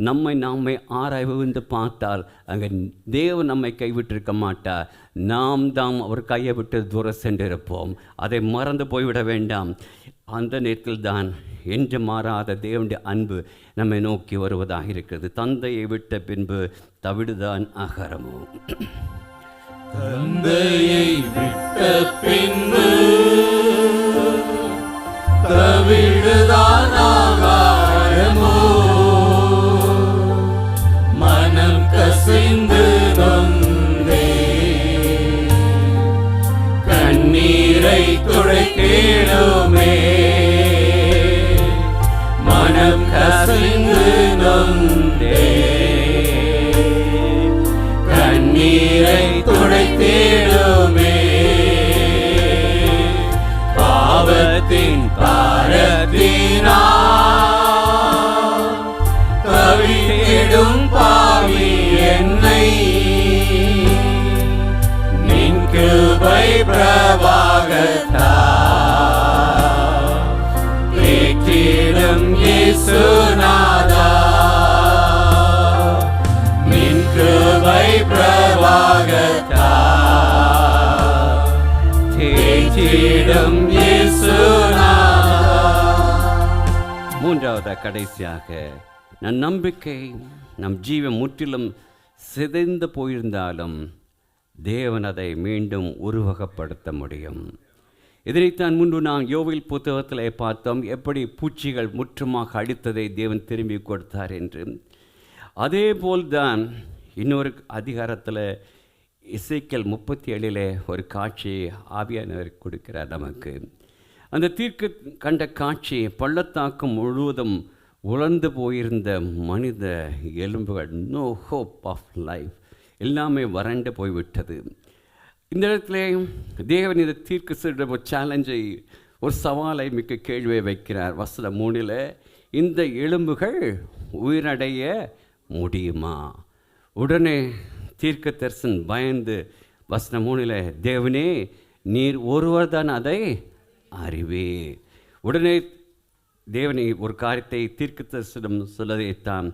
நம்மை நாமே ஆராய்ந்து பார்த்தால் அங்கே தேவன் நம்மை கைவிட்டிருக்க மாட்டார். நாம் தான் அவர் கையை விட்டு தூரம் சென்றிருப்போம். அதை மறந்து போய்விட வேண்டாம். அந்த நேரத்தில் தான் என்று மாறாத தேவனுடைய அன்பு நம்மை நோக்கி வருவதாக இருக்கிறது. தந்தையை விட்ட பின்பு தவிடுதான் அகரமோ. தந்தையை விட்ட பின்பு தவிடுதான் ஆகாரமோ, மனம் கசிந்து நொந்தே கண்ணீரை துடைக்கேடுமே, மனம் கசிந்து நொந்தே கண்ணீரை துடைத்தேடுமே, பாவத்தின் பாரத்தினா தவித்திடும் பாவி என்னை நின் கிருபை பிரவாகத்தா தேற்றிடும் இயேசுநாதா, நின் கிருபை பிரவாகத்தா தேற்றிடும் இயேசுநாதா. மூன்றாவது கடைசியாக நம் நம்பிக்கை நம் ஜீவன் முற்றிலும் சிதைந்து போயிருந்தாலும் தேவன் அதை மீண்டும் உருவகப்படுத்த முடியும். இதனைத்தான் முன்பு நாம் யோவேல் புத்தகத்தில் பார்த்தோம், எப்படி பூச்சிகள் முற்றுமாக அடித்ததை தேவன் திரும்பி கொடுத்தார் என்று. அதே போல்தான் இன்னொரு அதிகாரத்தில் எசேக்கியேல் 37 ஒரு காட்சி ஆவியானவர் கொடுக்கிறார் நமக்கு. அந்த தீர்க்க கண்ட காட்சி பள்ளத்தாக்கு முழுவதும் உலர்ந்து போயிருந்த மனித எலும்புகள், நோ ஹோப் ஆஃப் லைஃப், எல்லாமே வறண்டு போய்விட்டது. இந்த இடத்துல தேவன் இந்த தீர்க்க ஒரு சேலஞ்சை, ஒரு சவாலை மிக்க கேள்வியை வைக்கிறார். வசனம் 3 இந்த எலும்புகள் உயிரடைய முடியுமா? உடனே தீர்க்க தரிசன் பயந்து வசனம் 3 தேவனே நீர் ஒருவர் தான் அதை அறிவே. உடனே தேவனை ஒரு காரியத்தை தீர்க்க தரிசனம் சொல்லதைத்தான்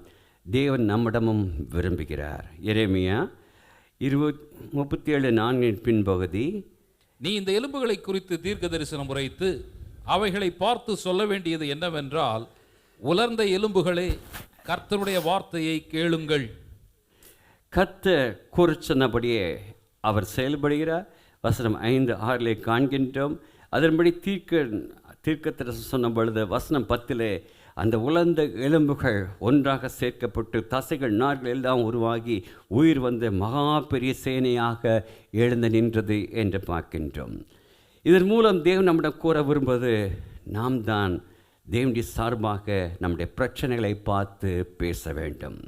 தேவன் நம்மிடமும் விரும்புகிறார். எரேமியா 37:4 பின்பகுதி, நீ இந்த எலும்புகளை குறித்து தீர்க்க தரிசனம் உரைத்து அவைகளை பார்த்து சொல்ல வேண்டியது என்னவென்றால், உலர்ந்த எலும்புகளே கர்த்தருடைய வார்த்தையை கேளுங்கள். கர்த்தர் குறிச்சனபடியே அவர் செயல்படுகிறார். வசனம் 5-6 காண்கின்றோம். அதன்படி தீர்க்க சொன்ன பொழுது வசனம் 10 அந்த உலர்ந்த எலும்புகள் ஒன்றாக சேர்க்கப்பட்டு தசைகள் நார்கள் எல்லாம் உருவாகி உயிர் வந்து மகா பெரிய சேனையாக எழுந்து நின்றது என்று பார்க்கின்றோம். இதன் மூலம் தேவன் நம்மிடம் கூற விரும்புவது, நாம் தான் தேவனுடைய சார்பாக நம்முடைய பிரச்சனைகளை பார்த்து பேச வேண்டும்,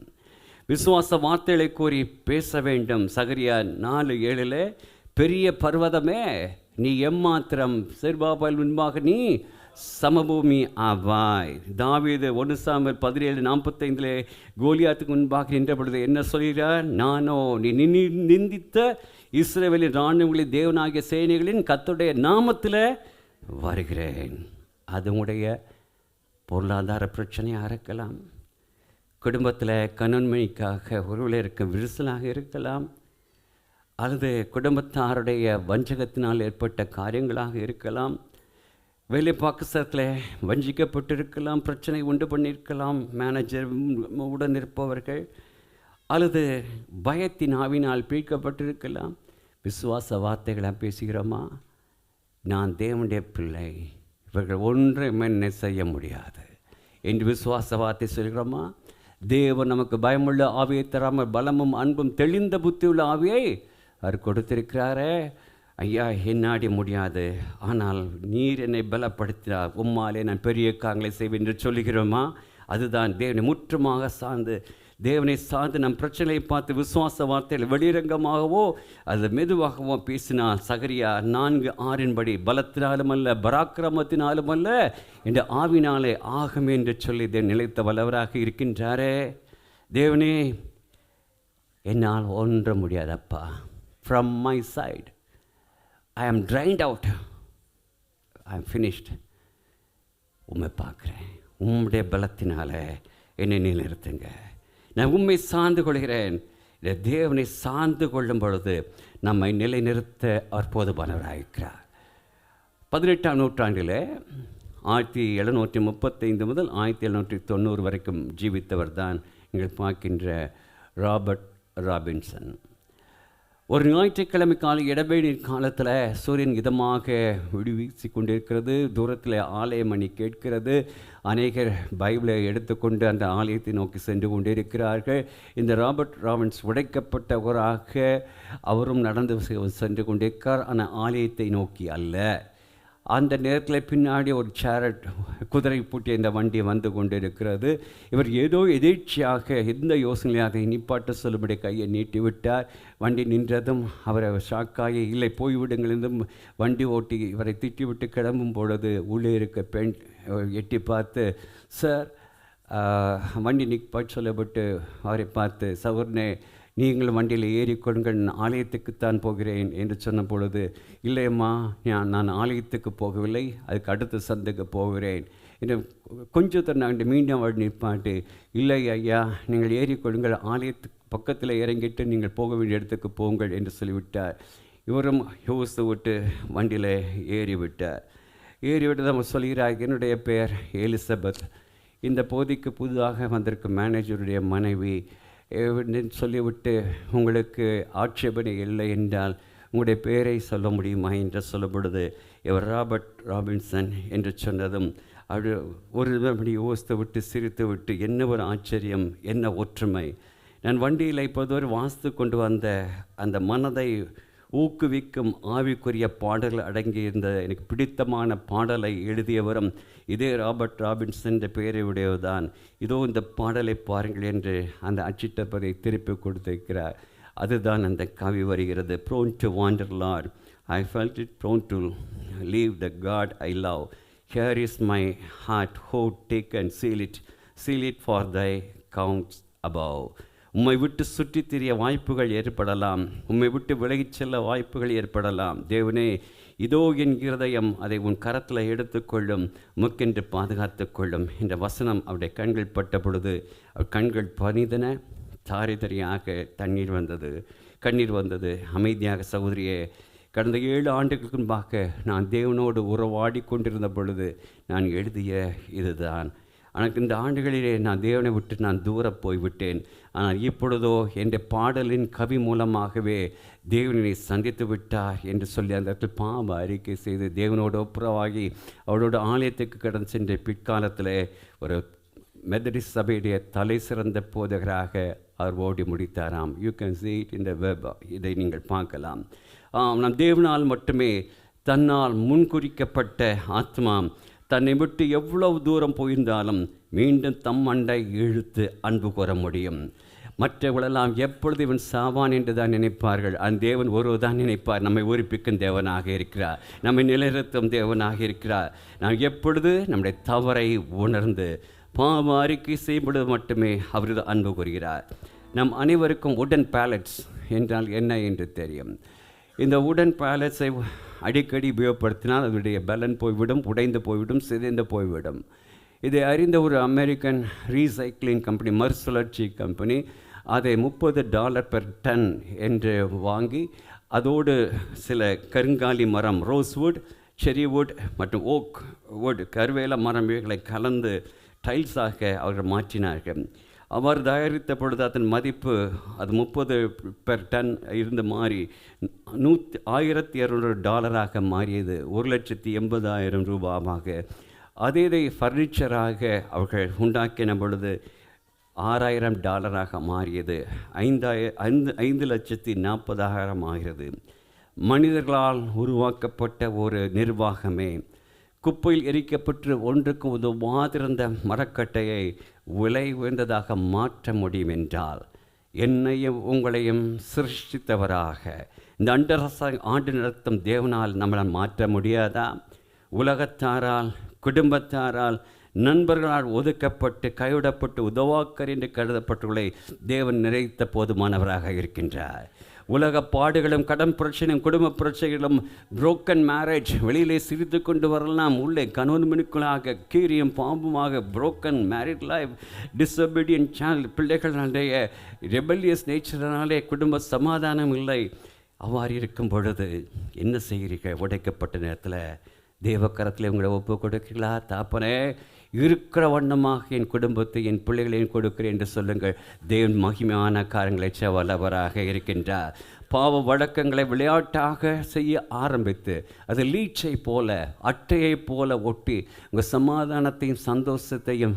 விசுவாச வார்த்தைகளை கூறி பேச வேண்டும். சகரியா 4:7 பெரிய பர்வதமே நீ எம்மாத்திரம், செருபாபேல் முன்பாக நீ சமபூமி ஆவாய். தாவீது 1 சாமுவேல் 17:45 கோலியாத்துக்கு முன்பாக நின்ற பொழுது என்ன சொல்கிறார்? நானோ நீ நிந்தித்த இஸ்ரவேலின் இராணுவங்களின் தேவனாகிய சேனைகளின் கர்த்தருடைய நாமத்தில் வருகிறேன். அது உடைய பொருளாதார பிரச்சனையாக இருக்கலாம், குடும்பத்தில் கணவன்மணிக்காக ஒருவில் இருக்க விரிசலாக இருக்கலாம், அல்லது குடும்பத்தாருடைய வஞ்சகத்தினால் ஏற்பட்ட காரியங்களாக இருக்கலாம், வேலை பாக்கத்தில் வஞ்சிக்கப்பட்டிருக்கலாம், பிரச்சனை உண்டு பண்ணியிருக்கலாம் மேனேஜர் உடன் இருப்பவர்கள், அல்லது பயத்தின் ஆவினால் பிரிக்கப்பட்டிருக்கலாம். விசுவாச வார்த்தைகளை பேசுகிறோமா? நான் தேவனுடைய பிள்ளை, இவர்கள் ஒன்றுமே என்ன செய்ய முடியாது என்று விசுவாச வார்த்தை சொல்கிறோமா? தேவன் நமக்கு பயமுள்ள ஆவியை தராமல் பலமும் அன்பும் தெளிந்த புத்தியுள்ள ஆவியை அவர் கொடுத்திருக்கிறாரே. ஐயா என்னாடி முடியாது, ஆனால் நீர் என்னை பலப்படுத்தினார், உம்மாலே நான் பெரிய காரியங்களை செய்வேன் என்று சொல்லுகிறோமா? அதுதான் தேவனை முற்றுமாக சார்ந்து, தேவனை சார்ந்து நம் பிரச்சனையை பார்த்து விசுவாச வார்த்தைகள் வெளிரங்கமாகவோ அது மெதுவாகவோ பேசினால் சகரியா 4:6 பலத்தினாலும் அல்ல பராக்கிரமத்தினாலும் அல்ல என்ற ஆவினாலே ஆகும் என்று சொல்லி தேவன் நிலைத்த வல்லவராக இருக்கின்றாரே. தேவனே என்னால் ஒன்ற முடியாதப்பா, from my side I am drained out, I am finished. உம்மை பார்க்குறேன், உம்முடைய பலத்தினால என்னை நிலைநிறுத்துங்க, நான் உண்மை சார்ந்து கொள்கிறேன். இந்த தேவனை சார்ந்து கொள்ளும் பொழுது நம்மை நிலைநிறுத்த அற்புதமானவராயிருக்கிறார். 18ஆம் நூற்றாண்டில் 1735 முதல் 1790 வரைக்கும் ஜீவித்தவர் தான் நீங்கள் பார்க்கின்ற ராபர்ட் ராபின்சன். ஒரு ஞாயிற்றுக்கிழமை காலை இடவேளை காலத்தில் சூரியன் இதமாக விடுவீசி கொண்டிருக்கிறது, தூரத்தில் ஆலய மணி கேட்கிறது, அநேகர் பைபிளை எடுத்துக்கொண்டு அந்த ஆலயத்தை நோக்கி சென்று கொண்டிருக்கிறார்கள். இந்த ராபர்ட் ராபின்ஸ் உடைக்கப்பட்டவராக அவரும் நடந்து சென்று கொண்டிருக்கிறார், ஆனால் ஆலயத்தை நோக்கி அல்ல. அந்த நேரத்தில் பின்னாடி ஒரு சேரட் குதிரை பூட்டிய இந்த வண்டி வந்து கொண்டு இருக்கிறது. இவர் ஏதோ எதேர்ச்சியாக எந்த யோசனையாக அதை நிப்பாட்ட சொல்லும்படி கையை நீட்டி விட்டார். வண்டி நின்றதும் அவரை ஷாக்காகி இல்லை போய்விடுங்கள் என்றும் வண்டி ஓட்டி இவரை திட்டிவிட்டு கிளம்பும் பொழுது உள்ளே இருக்க பெண் எட்டி பார்த்து, சார் வண்டி நிற்பாட்டு சொல்லப்பட்டு அவரை பார்த்து, சகோதரனே நீங்கள் வண்டியில் ஏறிக்கொள்ளுங்கள், ஆலயத்துக்குத்தான் போகிறேன் என்று சொன்ன பொழுது, இல்லையம்மா நான் ஆலயத்துக்கு போகவில்லை, அதுக்கு அடுத்த சந்தைக்கு போகிறேன் என்று கொஞ்சம் நாங்கள் மீண்டும் வண்டி நிற்பாட்டு, இல்லை ஐயா நீங்கள் ஏறிக்கொள்ளுங்கள், ஆலயத்துக்கு பக்கத்தில் இறங்கிட்டு நீங்கள் போக வேண்டிய இடத்துக்கு போங்கள் என்று சொல்லிவிட்டார். இவரும் யோசித்து விட்டு வண்டியில் ஏறிவிட்டார். ஏறிவிட்டு நம்ம சொல்கிறார், என்னுடைய பெயர் எலிசபெத், இந்த பகுதிக்கு புதிதாக வந்திருக்கும் மேனேஜருடைய மனைவி சொல்லிவிட்டு, உங்களுக்கு ஆட்சேபனை இல்லை என்றால் உங்களுடைய பெயரை சொல்ல முடியுமா என்று சொல்லும் பொழுது இவர் ராபர்ட் ராபின்சன் என்று சொன்னதும் அது ஒரு அப்படி யோசித்து விட்டு சிரித்து விட்டு, என்ன ஒரு ஆச்சரியம், என்ன ஒற்றுமை. நான் வண்டியில் இப்போது வாசித்து கொண்டு வந்த அந்த மனதை ஊக்குவிக்கும் ஆவிக்குரிய பாடல்கள் அடங்கியிருந்த எனக்கு பிடித்தமான பாடலை எழுதியவரும் இதே ராபர்ட் ராபின்சன் என்ற பெயரை உடையவர்தான். இதோ இந்த பாடலை பாருங்கள் என்று அந்த அச்சிட்டப்பதை திருப்பி கொடுத்திருக்கிறார். அதுதான் அந்த கவி வருகிறது. Prone to wander, Lord, I felt it, prone to leave the God I love. Here is my heart, hold, take and seal it for thy counts above. உம்மை விட்டு சுற்றித் திரிய வாய்ப்புகள் ஏற்படலாம், உம்மை விட்டு விலகிச் செல்ல வாய்ப்புகள் ஏற்படலாம். தேவனே, இதோ என் இருதயம், அதை உன் கரத்தில் எடுத்துக்கொள்ளும், முக்கென்று பாதுகாத்து கொள்ளும் என்ற வசனம் அவருடைய கண்கள் பட்ட பொழுது அவர் கண்கள் பனிதன, தாரிதறியாக கண்ணீர் வந்தது. அமைதியாக சகோதரியே, கடந்த 7 ஆண்டுகளுக்கு முன்பாக நான் தேவனோடு உறவாடி கொண்டிருந்த பொழுது நான் எழுதிய இதுதான். ஆனால் இந்த ஆண்டுகளிலே நான் தேவனை விட்டு நான் தூர போய்விட்டேன். ஆனால் இப்பொழுதோ என் பாடலின் கவி மூலமாகவே தேவனை சந்தித்து விட்டார் என்று சொல்லி அந்த இடத்தில் பாவ அறிக்கை செய்து தேவனோடு ஒப்புரவாகி அவரோட ஆலயத்துக்கு கடந்து சென்ற பிற்காலத்தில் ஒரு மெத்தடிஸ்ட் சபையுடைய தலை சிறந்த போதகராக அவர் ஓடி முடித்தாராம். You can see it in the web. இதை நீங்கள் பார்க்கலாம். நம் தேவனால் மட்டுமே தன்னால் முன்குறிக்கப்பட்ட ஆத்மா தன்னை விட்டு எவ்வளவு தூரம் போயிருந்தாலும் மீண்டும் தம் அண்டை இழுத்து அன்பு கூற முடியும். மற்றவர்களெல்லாம் எப்பொழுது இவன் சாவான் என்று தான் நினைப்பார்கள். அந்த தேவன் ஒருவர் தான் நினைப்பார், நம்மை உயிர்ப்பிக்கும் தேவனாக இருக்கிறார், நம்மை நிலைநிறுத்தும் தேவனாக இருக்கிறார். நாம் எப்பொழுது நம்முடைய தவறை உணர்ந்து பாவ அறிக்கை செய்யப்படுவது மட்டுமே அவரது அன்பு கூறுகிறார். நம் அனைவருக்கும் உடன் பேலட்ஸ் என்றால் என்ன என்று தெரியும். இந்த உடன் பேலட்ஸை அடிக்கடி உபயோகப்படுத்தினால் அதனுடைய பலன் போய்விடும், உடைந்து போய்விடும், சிதைந்து போய்விடும். இதை அறிந்த ஒரு அமெரிக்கன் ரீசைக்ளிங் கம்பெனி, மறுசுழற்சி கம்பெனி, அதை $30 per டன் என்று வாங்கி அதோடு சில கருங்காலி மரம், ரோஸ்வுட், செரிவுட் மற்றும் ஓக் வுட், கருவேல மரம் இவைகளை கலந்து டைல்ஸாக அவர்கள் மாற்றினார்கள். அவர் தயாரித்த பொழுது அதன் மதிப்பு அது $30 per டன் இருந்து மாறி $1,200 மாறியது, $1,80,000 ரூபாவாக. அதே ஃபர்னிச்சராக அவர்கள் உண்டாக்கின பொழுது $6,000 மாறியது, $5,40,000 ஆகிறது. மனிதர்களால் உருவாக்கப்பட்ட ஒரு நிர்வாகமே குப்பையில் எரிக்கப்பட்டு ஒன்றுக்கு உதவாதிருந்த மரக்கட்டையை விலை உயர்ந்ததாக மாற்ற முடியும் என்றால், என்னையும் உங்களையும் சிருஷ்டித்தவராக இந்த ஆண்டு நடத்தும் தேவனால் நம்மளால் மாற்ற முடியாதா? உலகத்தாரால், குடும்பத்தாரால், நண்பர்களால் ஒதுக்கப்பட்டு கைவிடப்பட்டு உதவாக்கர் என்று கருதப்பட்டுள்ளே தேவன் நிறைத்த போதுமானவராக இருக்கின்றார். உலக பாடுகளும், கடன் பிரச்சனையும், குடும்ப பிரச்சனைகளும், புரோக்கன் மேரேஜ், வெளியிலே சிரித்து கொண்டு வரலாம், உள்ளே கணவன் மணிக்குள்ளாக கீரியும் பாம்புமாக புரோக்கன் மேரிட் லைஃப், டிசபீடியன்ட் சைல்டு, பிள்ளைகளுடைய ரெபல்லியஸ் நேச்சரினாலே குடும்ப சமாதானம் இல்லை. அவ்வாறு இருக்கும் பொழுது என்ன செய்கிறீர்கள்? உடைக்கப்பட்ட நேரத்தில் தேவக்கரத்தில் உங்களை ஒப்பு கொடுக்கிறீங்களா? தாப்பனே, இருக்கிற வண்ணமாக என் குடும்பத்தை, என் பிள்ளைகளையும் கொடுக்கிறேன் என்று சொல்லுங்கள். தேவன் மகிமையான காரியங்களை வல்லவராக இருக்கின்றார். பாவ வழக்கங்களை விளையாட்டாக செய்ய ஆரம்பித்து அது லீச்சை போல, அட்டையை போல ஒட்டி உங்கள் சமாதானத்தையும் சந்தோஷத்தையும்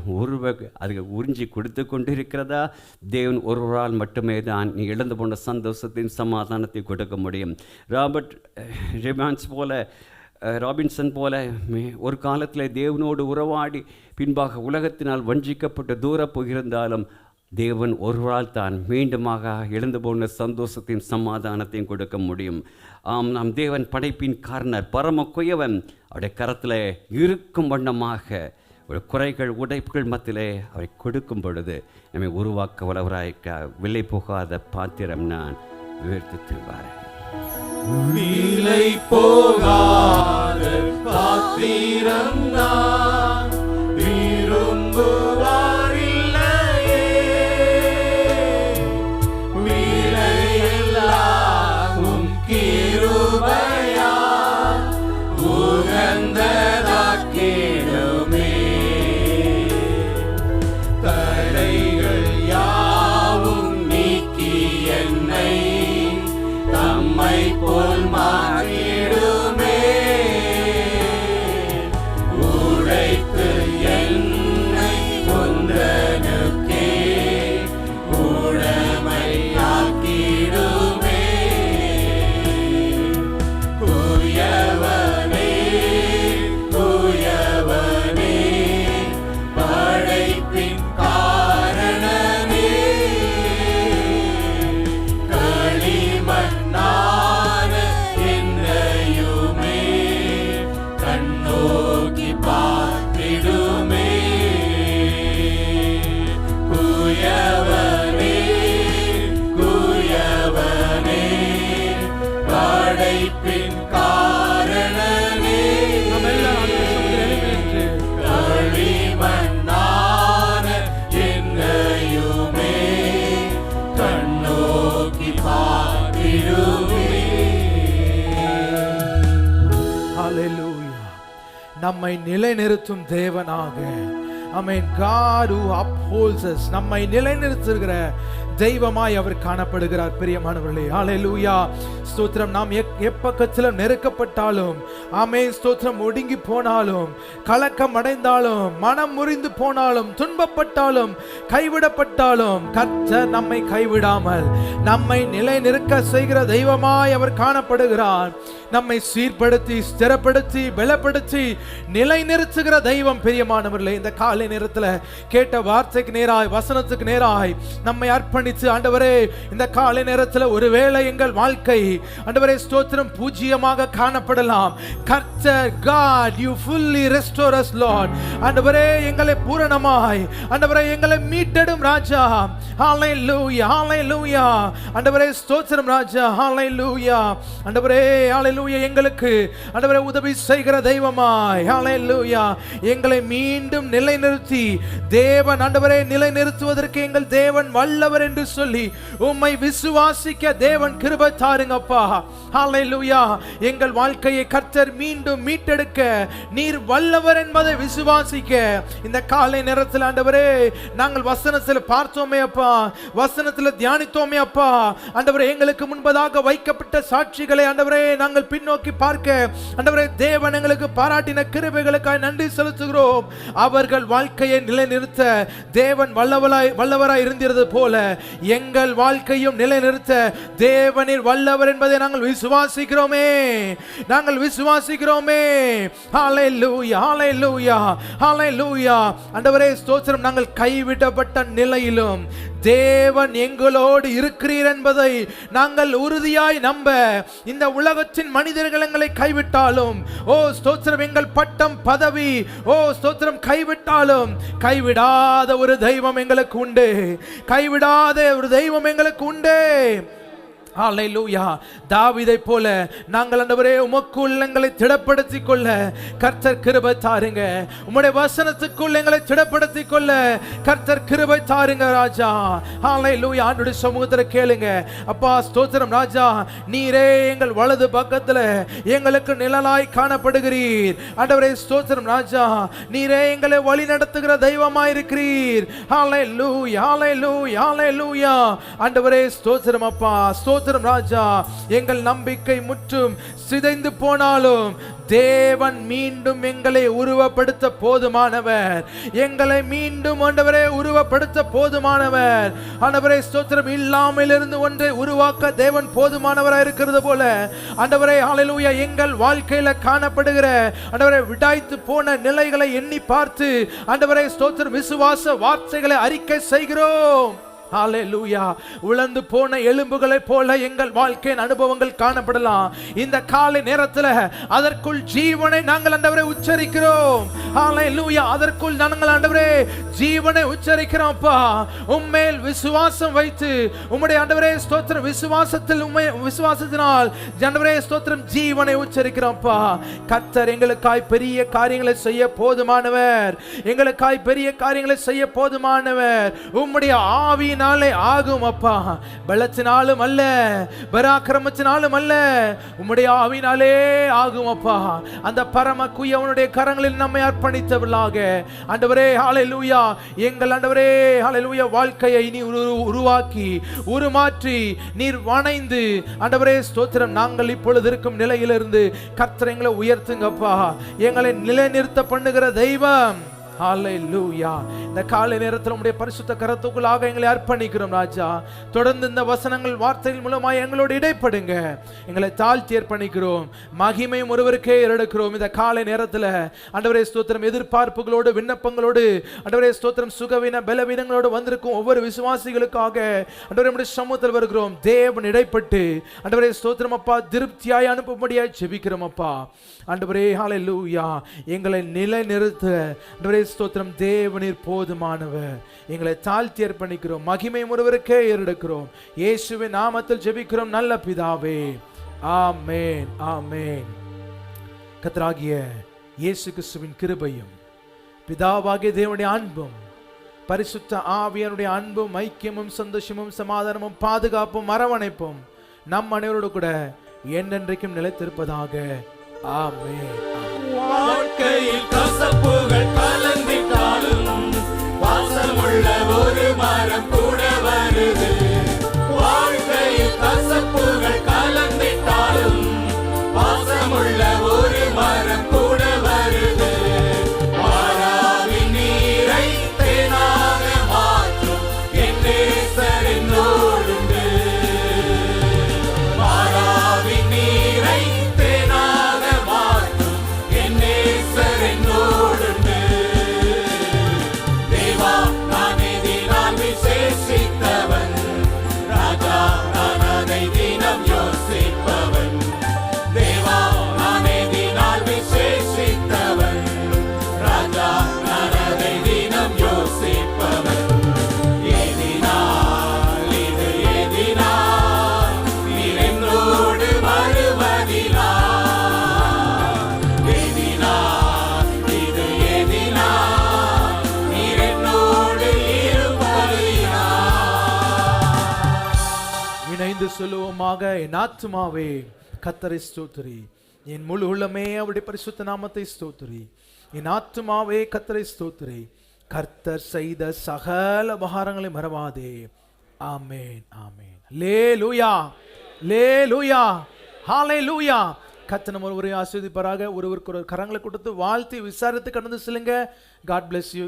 அது உறிஞ்சி கொடுத்து கொண்டு இருக்கிறதா? தேவன் ஒருவரால் மட்டுமே தான் நீ இழந்து போன சந்தோஷத்தையும் சமாதானத்தையும் கொடுக்க முடியும். ராபின்சன் போல ஒரு காலத்தில் தேவனோடு உறவாடி பின்பாக உலகத்தினால் வஞ்சிக்கப்பட்டு தூர போயிருந்தாலும் தேவன் ஒருவரால் தான் மீண்டுமாக இழந்து போன சந்தோஷத்தையும் சமாதானத்தையும் கொடுக்க முடியும். நாம் தேவன் படைப்பின் காரணர், பரம குயவன், அவருடைய கரத்தில் இருக்கும் வண்ணமாக ஒரு குறைகள், உடைப்புகள் மத்தியிலே அவரை கொடுக்கும் பொழுது நம்மை உருவாக்க வல்லவராயிருக்க விலை போகாத பாத்திரம் நான் உயர்த்தி தருவார். விலை போகாத பாத்திரம் நான் விரும்புவாரில்லையே, விலையெல்லாம் கிருபையே ஹalleluya. நம்மை நிலைநிறுத்தும் தேவனாக, ஆமென், God who upholds us, நம்மை நிலைநிறுத்துகிற தெய்வமாய் அவர் காணப்படுகிறார். பிரியமானவர்களே, ஹalleluya. ஸ்தோத்திரம். நாம் எப்பக்கத்திலும் நெருக்கப்பட்டாலும், ஆமென், ஸ்தோத்திரம், ஒடுங்கி போனாலும், கலக்கம் அடைந்தாலும், மனம் முறிந்து போனாலும், துன்பப்பட்டாலும், கைவிடப்பட்டாலும், கர்த்தர் நம்மை கைவிடாமல் நம்மை நிலைநிற்க செய்கிற தெய்வமாய் அவர் காணப்படுகிறார். நம்மை சீர்படுத்தி, ஸ்திரப்படுத்தி, பலப்படுத்தி நிலைநிறுத்துகிற தெய்வம். பிரியமானவர்களே, இந்த காலை நேரத்தில் கேட்ட வார்த்தைக்கு நேராய், வசனத்துக்கு நேராய் நம்மை அர்ப்பணித்து, ஆண்டவரே, இந்த காலை நேரத்தில் ஒருவேளை எங்கள் வாழ்க்கை, ஆண்டவரே, ஸ்தோத்திரம், பூஜ்ஜியமாக காணப்படலாம். கர்த்தர், God, you fully restore us, Lord. ஆண்டவரே, எங்களை பூரணமாய், ஆண்டவரே, எங்களை மீட்டெடும் ராஜா. ஹalleluya, ஹalleluya. ஆண்டவரே, ஸ்தோத்திரம் ராஜா. ஹalleluya. ஆண்டவரே, ஹalleluya, எங்களுக்கு, ஆண்டவரே, உதவி செய்கிற தெய்வமாய், ஹalleluya, எங்களை மீண்டும் நிலைநிறுத்தி தேவன், ஆண்டவரே, நிலைநிறுத்துவதற்கு எங்கள் தேவன் வல்லவர் என்று சொல்லி உம்மை விசுவாசிக்க தேவன் கிருபை தாருங்கப்பா. ஹalleluya. எங்கள் வாழ்க்கையை கர்த்தர் மீண்டும் மீட்டெடுக்க நீர் வல்லவர் என்பதை விசுவாசிக்க இந்த காலை நேரத்தில், ஆண்டவரே, நாங்கள் வசனத்தில் பார்த்தோமே அப்பா, வசனத்தில் தியானித்தோமே அப்பா, ஆண்டவரே, எங்களுக்கு முன்பதாக வைக்கப்பட்ட சாட்சிகளை, ஆண்டவரே, நாங்கள் பின்னோக்கி பார்க்க, ஆண்டவரே, தேவன் எங்களுக்கு பாராட்டின கிருபைகளுக்காய் நன்றி செலுத்துகிறோம். அவர்கள் வாழ்க்கையை நிலைநிறுத்த தேவன் வல்லவராய் இருந்தது போல எங்கள் வாழ்க்கையும் நிலைநிறுத்த தேவனின் வல்லவர் என்பதை நாங்கள் விசுவாசிக்கிறோமே, நாங்கள் விசுவாசிக்கிறோமே. ஹalleluya, ஹalleluya, ஹalleluya. ஆண்டவரே, ஸ்தோத்திரம். நாங்கள் கைவிடப்பட்ட நிலையிலும் தேவன் எங்களோடு இருக்கிறீர் என்பதை நாங்கள் உறுதியாய் நம்ப, இந்த உலகத்தின் மனிதர்கள் எங்களை கைவிட்டாலும், ஓ ஸ்தோத்திரம், எங்கள் பட்டம், பதவி, ஓ ஸ்தோத்திரம், கைவிட்டாலும் கைவிடாத ஒரு தெய்வம் எங்களுக்கு உண்டு, கைவிடாத ஒரு தெய்வம் எங்களுக்கு உண்டு. ஹalleluya. தாவீதை போல நாங்கள், ஆண்டவரே, உமக்குள் எங்களை திடப்படுத்திக் கொள்ள கர்த்தர் கிருபை தாருங்க. உம்முடைய வசனத்துக்குள் எங்களை திடப்படுத்திக் கொள்ள கர்த்தர் கிருபை தாருங்க ராஜா. ஹalleluya. ஆண்டவருடைய சமூகத்தில் கேளுங்க. அப்பா, ஸ்தோத்திரம் ராஜா, நீரே எங்கள் வலது பக்கத்தில் எங்களுக்கு நிழலாய் காணப்படுகிறீர். ஆண்டவரே, ஸ்தோத்திரம் ராஜா, நீரே எங்களை வழி நடத்துகிற தெய்வமாய் இருக்கிறீர். ஹalleluya, ஹalleluya, ஹalleluya. ஆண்டவரே, ஸ்தோத்திரம் அப்பா, ஸ்தோத்திரம் ராஜா. எங்கள் நம்பிக்கை முற்றும் சிதைந்து போனாலும் தேவன் மீண்டும் எங்களை உருவப்படுத்த போதுமானவர், எங்களை மீண்டும், ஆண்டவரே, உருவப்படுத்த போதுமானவர். ஆண்டவரே, ஸ்தோத்திரம், இல்லாமல் இருந்து ஒன்றை உருவாக்க தேவன் போதுமானவராக இருக்கிறது போல, ஆண்டவரே, ஹalleluya, எங்கள் வாழ்க்கையில காணப்படுகிற, ஆண்டவரே, விடாய்த்து போன நிலைகளை எண்ணி பார்த்து, ஆண்டவரே, ஸ்தோத்திரம், விசுவாச வார்த்தைகளை அறிக்கை செய்கிறோம். ஹalleluya. உலர்ந்து போன எலும்புகளை போல எங்கள் வாழ்க்கையின் அனுபவங்கள் காணப்படலாம். இந்த காலை நேரத்தில் அதற்குள் ஜீவனை நாங்கள், ஆண்டவரே, உச்சரிக்கிறோம். ஹalleluya. அதற்குள் நாங்கள், ஆண்டவரே, ஜீவனை உச்சரிக்கிறோம்ப்பா. உம்மேல் விசுவாசம் வைத்து, உம்முடைய, ஆண்டவரே, ஸ்தோத்திரம், விசுவாசத்தில், விசுவாசத்தினால், ஆண்டவரே, ஸ்தோத்திரம், ஜீவனை உச்சரிக்கிறோம்ப்பா. கர்த்தர் எங்களுக்காய் பெரிய காரியங்களை செய்ய போதுமானவர், எங்களுக்காய் பெரிய காரியங்களை செய்ய போதுமானவர். உம்முடைய ஆவி நாளே ஆகும் அப்பா. பலத்தினாலும் அல்ல, பராக்கிரமத்தினாலும் அல்ல, உம்முடைய ஆவினாலே ஆகும் அப்பா. அந்த பரம குயவனுடைய கரங்களில் நம்மை அர்ப்பணித்தவர்களாக, ஆண்டவரே, ஹalleluya, எங்கள், ஆண்டவரே, ஹalleluya, வாழ்க்கையை நீ உருவாக்கி, உருமாற்றி, நீர் வணைந்து, ஆண்டவரே, ஸ்தோத்திரம், நாங்கள் இப்பொழுது இருக்கும் நிலையிலிருந்து கர்த்தர் எங்களை உயர்த்துங்கப்பா. எங்களை நிலைநிறுத்த பண்ணுகிற தெய்வம். ஹalleluya. இந்த காலை நேரத்தில் உம்முடைய பரிசுத்த கரத்துக்குள்ளாக எங்களை அர்ப்பணிக்கிறோம் ராஜா. தொடர்ந்து இந்த வசனங்கள், வார்த்தைகள் மூலமாக எங்களோடு இடைப்படுங்க. எங்களை தாழ்த்தி அர்ப்பணிக்கிறோம். மகிமையும் ஒருவருக்கே எடுக்கிறோம். இந்த காலை நேரத்தில், ஆண்டவரே, ஸ்தோத்திரம், எதிர்பார்ப்புகளோடு, விண்ணப்பங்களோடு, ஆண்டவரே, ஸ்தோத்திரம், சுகவீன பலவீனங்களோடு வந்திருக்கும் ஒவ்வொரு விசுவாசிகளுக்காக, ஆண்டவரே, நம்முடைய சமூகத்தில் வருகிறோம். தேவன் இடைப்பட்டு, ஆண்டவரே, ஸ்தோத்திரம் அப்பா, திருப்தியாய் அனுப்பும்படியாய் ஜெபிக்கிறோம் அப்பா. ஆண்டவரே, ஹalleluya, எங்களை நிலைநிறுத்த, ஆண்டவரே, ஸ்தோத்திரம், தேவனீர் போதுமானவர். எங்களை தாழ்த்தி அர்ப்பணிக்கிறோம். மகிமை ஒருவருக்கே ஏறெடுக்கிறோம். இயேசுவின் நாமத்தில் ஜெபிக்கிறோம் நல்ல பிதாவே. ஆமென், ஆமென். கர்த்தராகிய இயேசு கிறிஸ்துவின் கிருபையும், பிதாவாகிய தேவனுடைய அன்பும், பரிசுத்த ஆவியானுடைய அன்பும், ஐக்கியமும், சந்தோஷமும், சமாதானமும், பாதுகாப்பும், அரவணைப்பும் நம் அனைவரோடு கூட என்றென்றைக்கும் நிலைத்திருப்பதாக. ஆமென். வாழ்க்கையில் கசப்புகள் கலந்திட்டாலும் வாசமுள்ள ஒரு மரம் கூட வருது. வாழ்க்கையில் கசப்புகள் கலந்திட்டாலும் வாசமுள்ள ஒரு மரம் கூட வருது. மாறாவின் நீரை தேனாக மாற்றும் என் நேசர் என்னோடுண்டு. மாறாவின் நீரை தேனாக மாற்றும் என் நேசர் என்னோடுண்டு. தேவா நான் எதினால் விசேஷித்தவன், ராஜா நான் அதை தினம் யோசிப்பவன். தேவா நான் எதினால் விசேஷித்தவன், ராஜா நான் அதை தினம் யோசிப்பவன். எதினால் இது எதினால் நீர் என்னோடு வருவதினால். எதினால் இது எதினால் நீர் என்னோடு இருப்பதினால். இணைந்து சொல்லுவோமாக. என் ஆத்துமாவே கர்த்தரை ஸ்தோத்திரி, என் முழு உள்ளமே அவருடைய பரிசுத்த நாமத்தை ஸ்தோத்திரி. என் ஆத்துமாவே கர்த்தரை ஸ்தோத்திரி, கர்த்தர் செய்த சகல உபகாரங்களை மறவாதே. ஆமென் ஆமென். அல்லேலூயா அல்லேலூயா ஹalleluya. கர்த்தர் நம்ம ஒருவரை ஆசீர்வதிப்பாராக. ஒருவருக்கு ஒரு கரங்களை கொடுத்து வாழ்த்தி விசாரித்து கடந்து செல்லுங்க. God bless you.